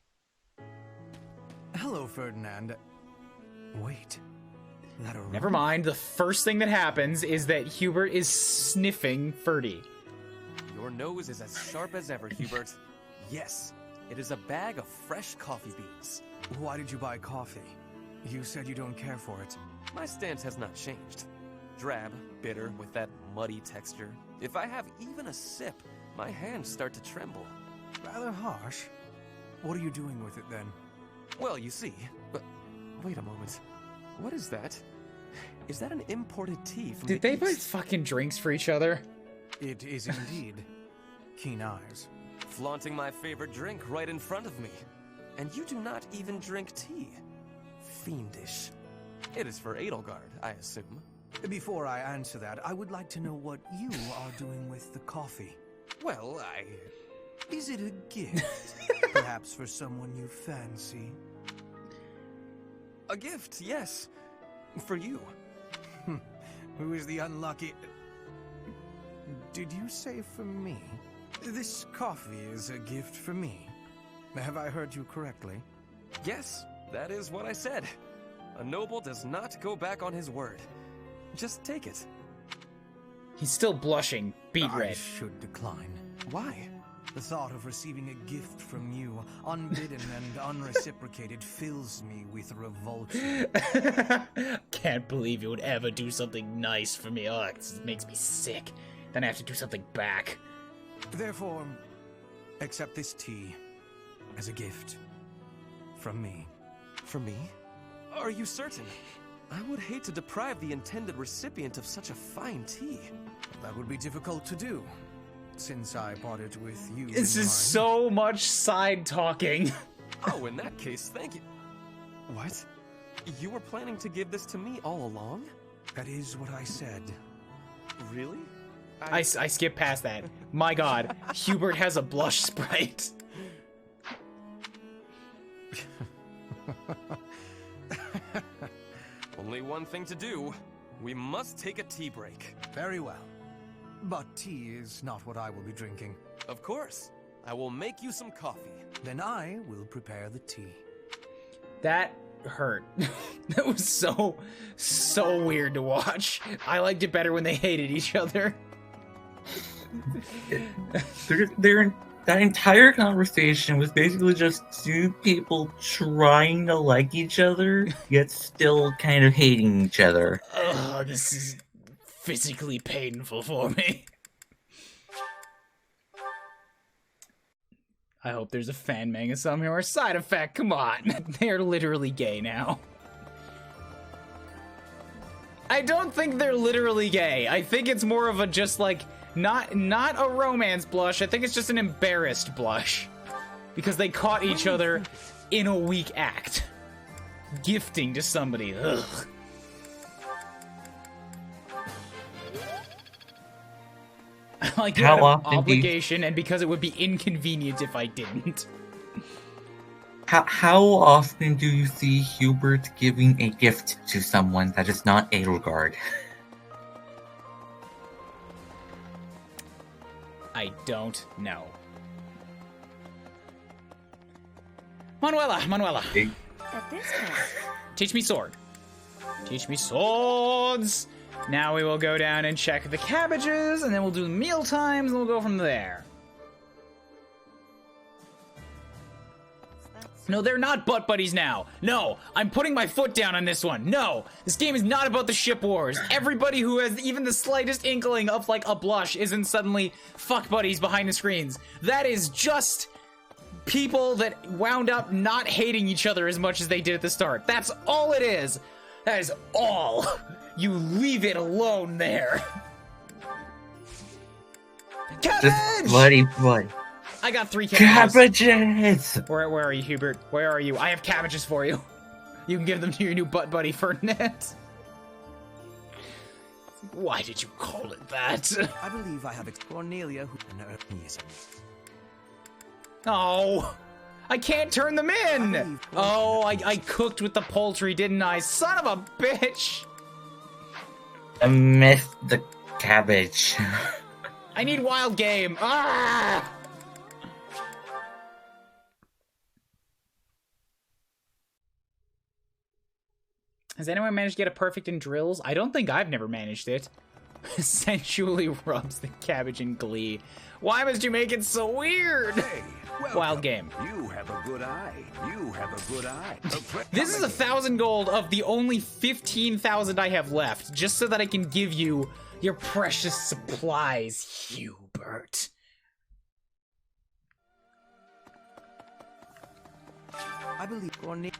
Hello, Ferdinand. Wait. Never mind. The first thing that happens is that Hubert is sniffing Ferdy. Your nose is as sharp as ever, Hubert. Yes, it is a bag of fresh coffee beans. Why did you buy coffee? You said you don't care for it. My stance has not changed. Drab, bitter, with that muddy texture. If I have even a sip, my hands start to tremble. Rather harsh. What are you doing with it then? Well, you see, but wait a moment. What is that? Is that an imported tea from Did they buy fucking drinks for each other? It is indeed. Keen eyes. Flaunting my favorite drink right in front of me. And you do not even drink tea. Fiendish. It is for Edelgard, I assume. Before I answer that, I would like to know what you are doing with the coffee. Well, Is it a gift? Perhaps for someone you fancy? A gift, yes. For you. Who is the unlucky... Did you say for me? This coffee is a gift for me. Have I heard you correctly? Yes, that is what I said. A noble does not go back on his word. Just take it. He's still blushing, beet red. I should decline. Why? The thought of receiving a gift from you, unbidden and unreciprocated, fills me with revulsion. Can't believe you would ever do something nice for me. Oh, it makes me sick. Then I have to do something back. Therefore, accept this tea as a gift from me. From me? Are you certain? I would hate to deprive the intended recipient of such a fine tea. That would be difficult to do, since I bought it with you. This is so much side talking. Oh, in that case, thank you. What? You were planning to give this to me all along? That is what I said. Really? I skipped past that. My god, Hubert has a blush sprite. Only one thing to do. We must take a tea break. Very well. But tea is not what I will be drinking. Of course. I will make you some coffee. Then I will prepare the tea. That hurt. That was so weird to watch. I liked it better when they hated each other. That entire conversation was basically just two people trying to like each other, yet still kind of hating each other. Oh, this is physically painful for me. I hope there's a fan manga somewhere or side effect. Come on. They're literally gay now. I don't think they're literally gay. I think it's more of a just like, not a romance blush. I think it's just an embarrassed blush. Because they caught each other in a weak act. Gifting to somebody. Ugh. Like, you had an obligation, and because it would be inconvenient if I didn't. How often do you see Hubert giving a gift to someone that is not Edelgard? I don't know. Manuela! Hey. At this point, Teach me sword. Teach me swords! Now we will go down and check the cabbages, and then we'll do meal times, and we'll go from there. No, they're not butt buddies now. No, I'm putting my foot down on this one. No, this game is not about the ship wars. Everybody who has even the slightest inkling of like a blush isn't suddenly fuck buddies behind the screens. That is just people that wound up not hating each other as much as they did at the start. That's all it is. That is all. You leave it alone there. Cabbage! Just bloody. I got 3 cabbages. Cabbages! Where are you, Hubert? Where are you? I have cabbages for you. You can give them to your new butt buddy, Ferdinand. Why did you call it that? I believe I have Cornelia who... Oh, I can't turn them in. Oh, I cooked with the poultry, didn't I? Son of a bitch. I missed the cabbage. I need wild game. Ah! Has anyone managed to get a perfect in drills? I don't think I've never managed it. Sensually rubs the cabbage in glee. Why must you make it so weird? Hey, wild game. You have a good eye. You have a good eye. This is 1,000 gold of the only 15,000 I have left, just so that I can give you your precious supplies, Hubert. I believe Cornelia...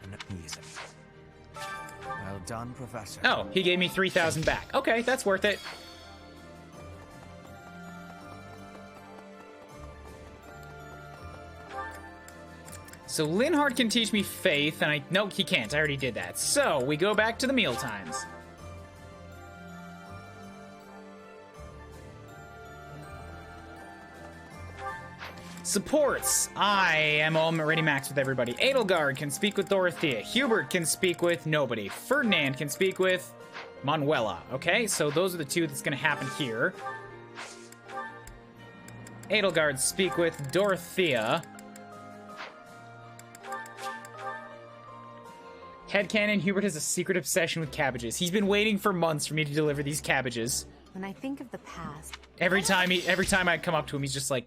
Well done, Professor. Oh, he gave me 3,000 back. Okay, that's worth it. So Linhardt can teach me faith, and no, he can't. I already did that. So we go back to the meal times. Supports. I am already maxed with everybody. Edelgard can speak with Dorothea. Hubert can speak with nobody. Ferdinand can speak with Manuela. Okay, so those are the two that's going to happen here. Edelgard speak with Dorothea. Headcanon, Hubert has a secret obsession with cabbages. He's been waiting for months for me to deliver these cabbages. When I think of the past... Every time I come up to him, he's just like,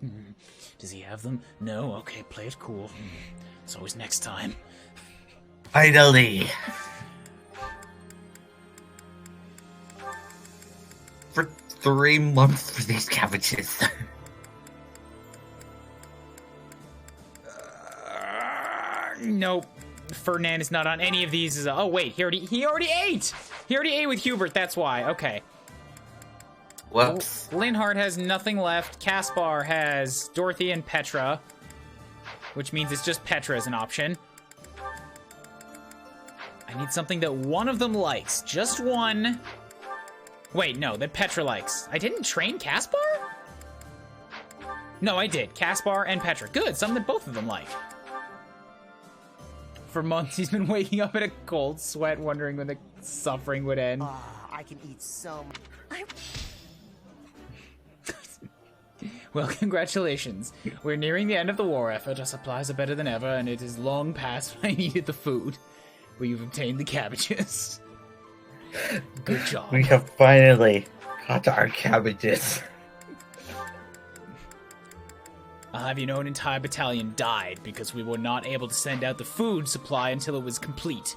does he have them? No? Okay, play it cool. It's always next time. Finally. For 3 months for these cabbages. Nope. Ferdinand is not on any of these. Oh wait, he already ate. He already ate with Hubert. That's why. Okay. Whoops. Linhardt has nothing left. Caspar has Dorothy and Petra, which means it's just Petra as an option. I need something that one of them likes. Just one. Wait, no, that Petra likes. I didn't train Caspar? No, I did. Caspar and Petra. Good, something that both of them like. For months, he's been waking up in a cold sweat, wondering when the suffering would end. I can eat so much. Well, congratulations. We're nearing the end of the war effort. Our supplies are better than ever, and it is long past when I needed the food. But you've obtained the cabbages. Good job. We have finally got our cabbages. I'll have you know an entire battalion died because we were not able to send out the food supply until it was complete.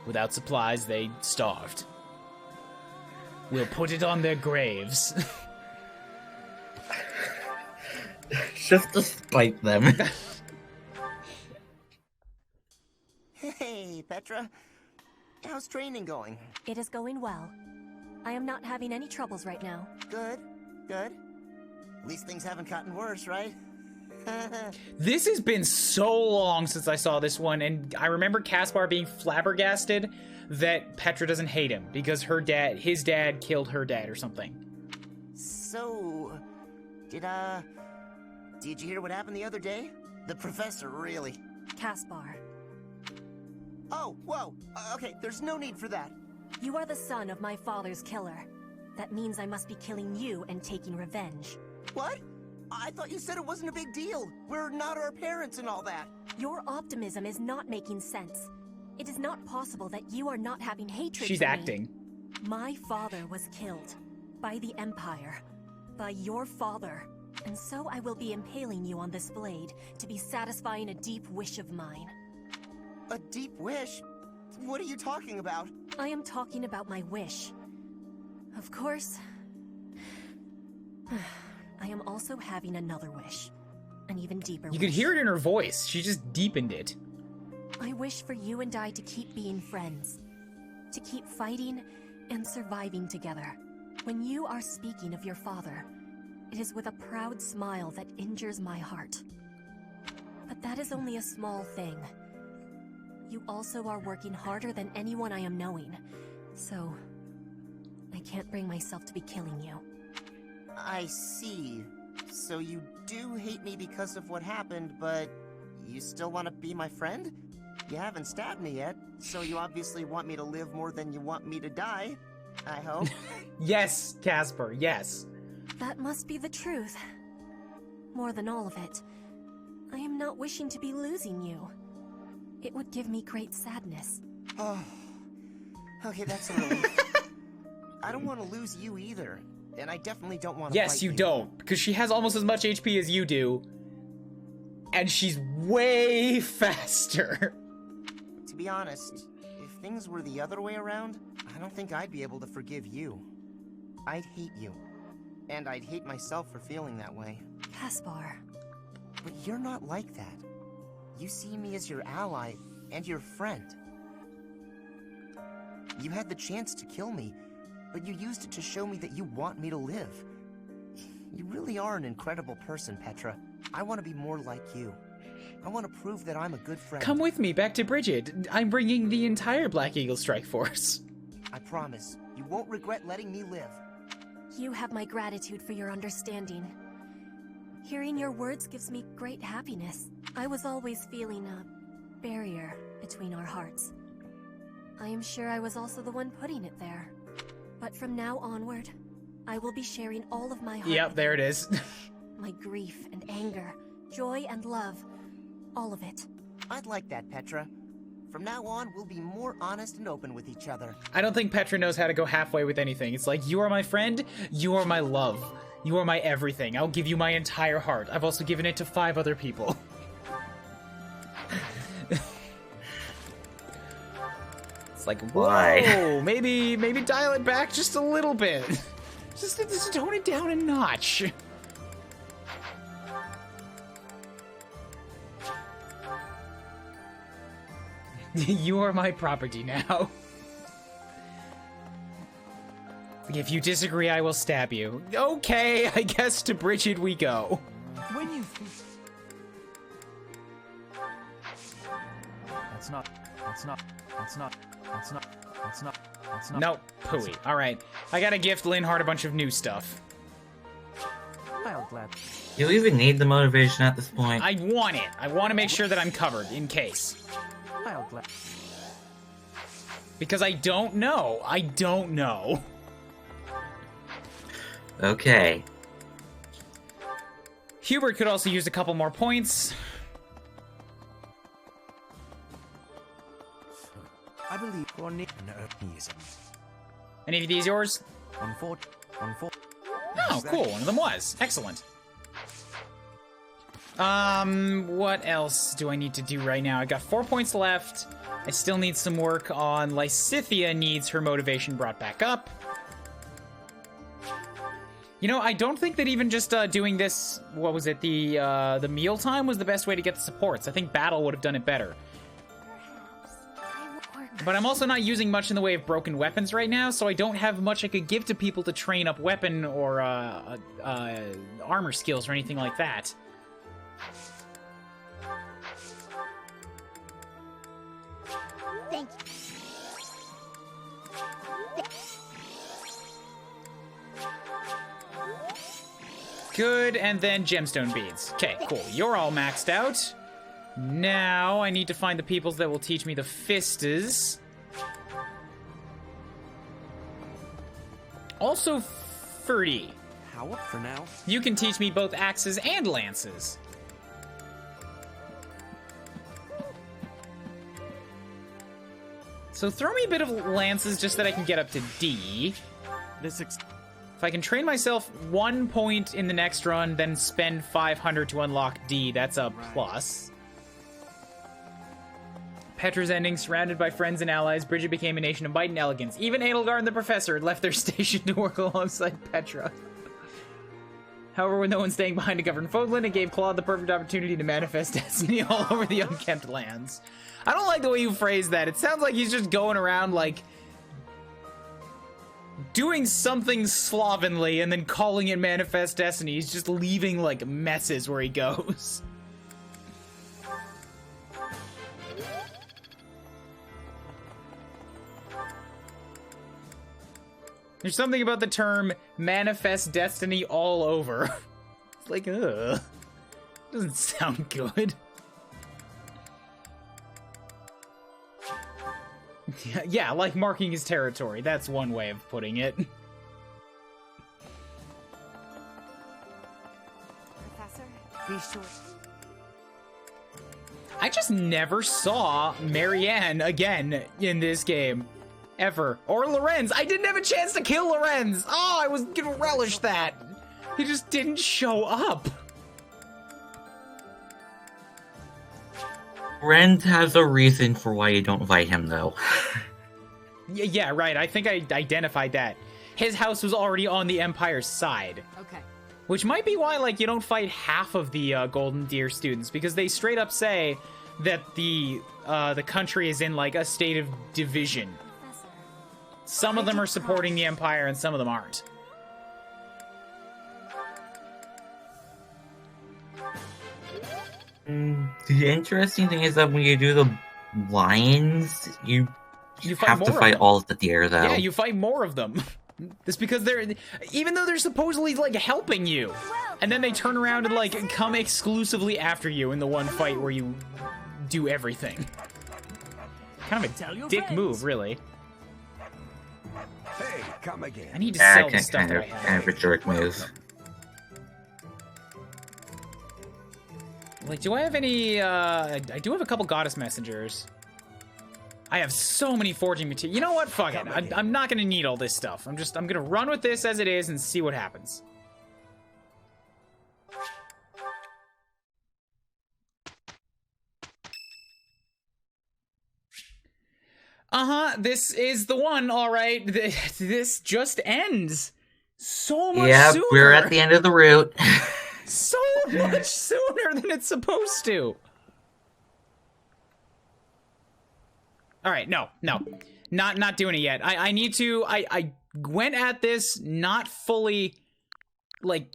Without supplies, they starved. We'll put it on their graves. Just to spite them. Hey, Petra. How's training going? It is going well. I am not having any troubles right now. Good, good. At least things haven't gotten worse, right? This has been so long since I saw this one, and I remember Caspar being flabbergasted that Petra doesn't hate him because his dad killed her dad or something. So, did you hear what happened the other day? The professor really... Caspar. Oh, whoa, okay, there's no need for that. You are the son of my father's killer. That means I must be killing you and taking revenge. What? I thought you said it wasn't a big deal. We're not our parents and all that. Your optimism is not making sense. It is not possible that you are not having hatred She's for acting. Me. My father was killed. By the Empire. By your father. And so I will be impaling you on this blade to be satisfying a deep wish of mine. A deep wish? What are you talking about? I am talking about my wish. Of course... I am also having another wish. An even deeper wish. You could hear it in her voice. She just deepened it. I wish for you and I to keep being friends. To keep fighting and surviving together. When you are speaking of your father, it is with a proud smile that injures my heart. But that is only a small thing. You also are working harder than anyone I am knowing. So, I can't bring myself to be killing you. I see. So you do hate me because of what happened, but you still want to be my friend? You haven't stabbed me yet, so you obviously want me to live more than you want me to die, I hope. Yes, Caspar, yes. That must be the truth. More than all of it, I am not wishing to be losing you. It would give me great sadness. Oh, okay, that's a relief. I don't want to lose you either. And I definitely don't want to Yes, fight you don't, because she has almost as much HP as you do. And she's way faster. To be honest, if things were the other way around, I don't think I'd be able to forgive you. I'd hate you. And I'd hate myself for feeling that way. Caspar. But you're not like that. You see me as your ally and your friend. You had the chance to kill me, but you used it to show me that you want me to live. You really are an incredible person, Petra. I want to be more like you. I want to prove that I'm a good friend. Come with me back to Bridget. I'm bringing the entire Black Eagle Strike Force. I promise, you won't regret letting me live. You have my gratitude for your understanding. Hearing your words gives me great happiness. I was always feeling a barrier between our hearts. I am sure I was also the one putting it there. But from now onward, I will be sharing all of my heart. Yep, there it is. My grief and anger, joy and love, all of it. I'd like that, Petra. From now on, we'll be more honest and open with each other. I don't think Petra knows how to go halfway with anything. It's like, you are my friend, you are my love, you are my everything. I'll give you my entire heart. I've also given it to 5 other people. It's like, whoa, Why? maybe dial it back just a little bit. Just tone it down a notch. You are my property now. If you disagree, I will stab you. Okay, I guess to Bridget we go. When you That's not. Nope, pooey. Alright, I gotta gift Linhardt a bunch of new stuff. You even need the motivation at this point. I want it. I want to make sure that I'm covered, in case. Because I don't know. I don't know. Okay. Hubert could also use a couple more points. I believe Any of these yours? Oh, cool. One of them was. Excellent. What else do I need to do right now? I got 4 points left. I still need some work on Lysithia needs her motivation brought back up. You know, I don't think that even just doing this, what was it, the mealtime was the best way to get the supports. I think battle would have done it better. But I'm also not using much in the way of broken weapons right now, so I don't have much I could give to people to train up weapon or armor skills or anything like that. Thank you. Good, and then gemstone beads. Okay, cool. You're all maxed out. Now I need to find the peoples that will teach me the fistas. Also, Ferdy. How up for now? You can teach me both axes and lances. So throw me a bit of lances just that I can get up to D. If I can train myself 1 point in the next run, then spend 500 to unlock D, that's a plus. Petra's ending, surrounded by friends and allies, Bridget became a nation of might and elegance. Even Edelgard and the Professor had left their station to work alongside Petra. However, with no one staying behind to govern Fogland, it gave Claude the perfect opportunity to manifest destiny all over the unkempt lands. I don't like the way you phrase that. It sounds like he's just going around, like, doing something slovenly and then calling it manifest destiny. He's just leaving, like, messes where he goes. There's something about the term manifest destiny all over. It's like, ugh. Doesn't sound good. Yeah, like marking his territory. That's one way of putting it. Professor, be sure. I just never saw Marianne again in this game. Ever. Or Lorenz. I didn't have a chance to kill Lorenz. Oh, I was gonna relish that. He just didn't show up. Rend has a reason for why you don't fight him, though. Yeah, right. I think I identified that. His house was already on the Empire's side. Okay. Which might be why, like, you don't fight half of the Golden Deer students, because they straight up say that the country is in, like, a state of division. Some of them are supporting the Empire, and some of them aren't. The interesting thing is that when you do the lions, you have to more fight of them. all of the deer, though. Yeah, you fight more of them. It's because they're, even though they're supposedly, like, helping you, and then they turn around and, like, come exclusively after you in the one fight where you do everything. Kind of a dick move, really. Hey, come again. I need to sell the stuff that I have. Kind of a jerk move. Like, do I have any, I do have a couple goddess messengers. I have so many forging materials. You know what? Fuck it. I'm not gonna need all this stuff. I'm gonna run with this as it is and see what happens. This is the one, alright. This just ends so much sooner. We're at the end of the route. So much sooner than it's supposed to. Alright, no. Not doing it yet. I need to, I went at this not fully, like,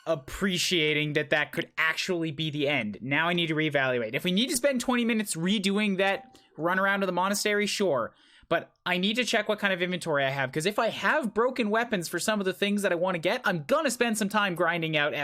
appreciating that could actually be the end. Now I need to reevaluate. If we need to spend 20 minutes redoing that run around to the monastery, sure. But I need to check what kind of inventory I have, because if I have broken weapons for some of the things that I want to get, I'm gonna spend some time grinding out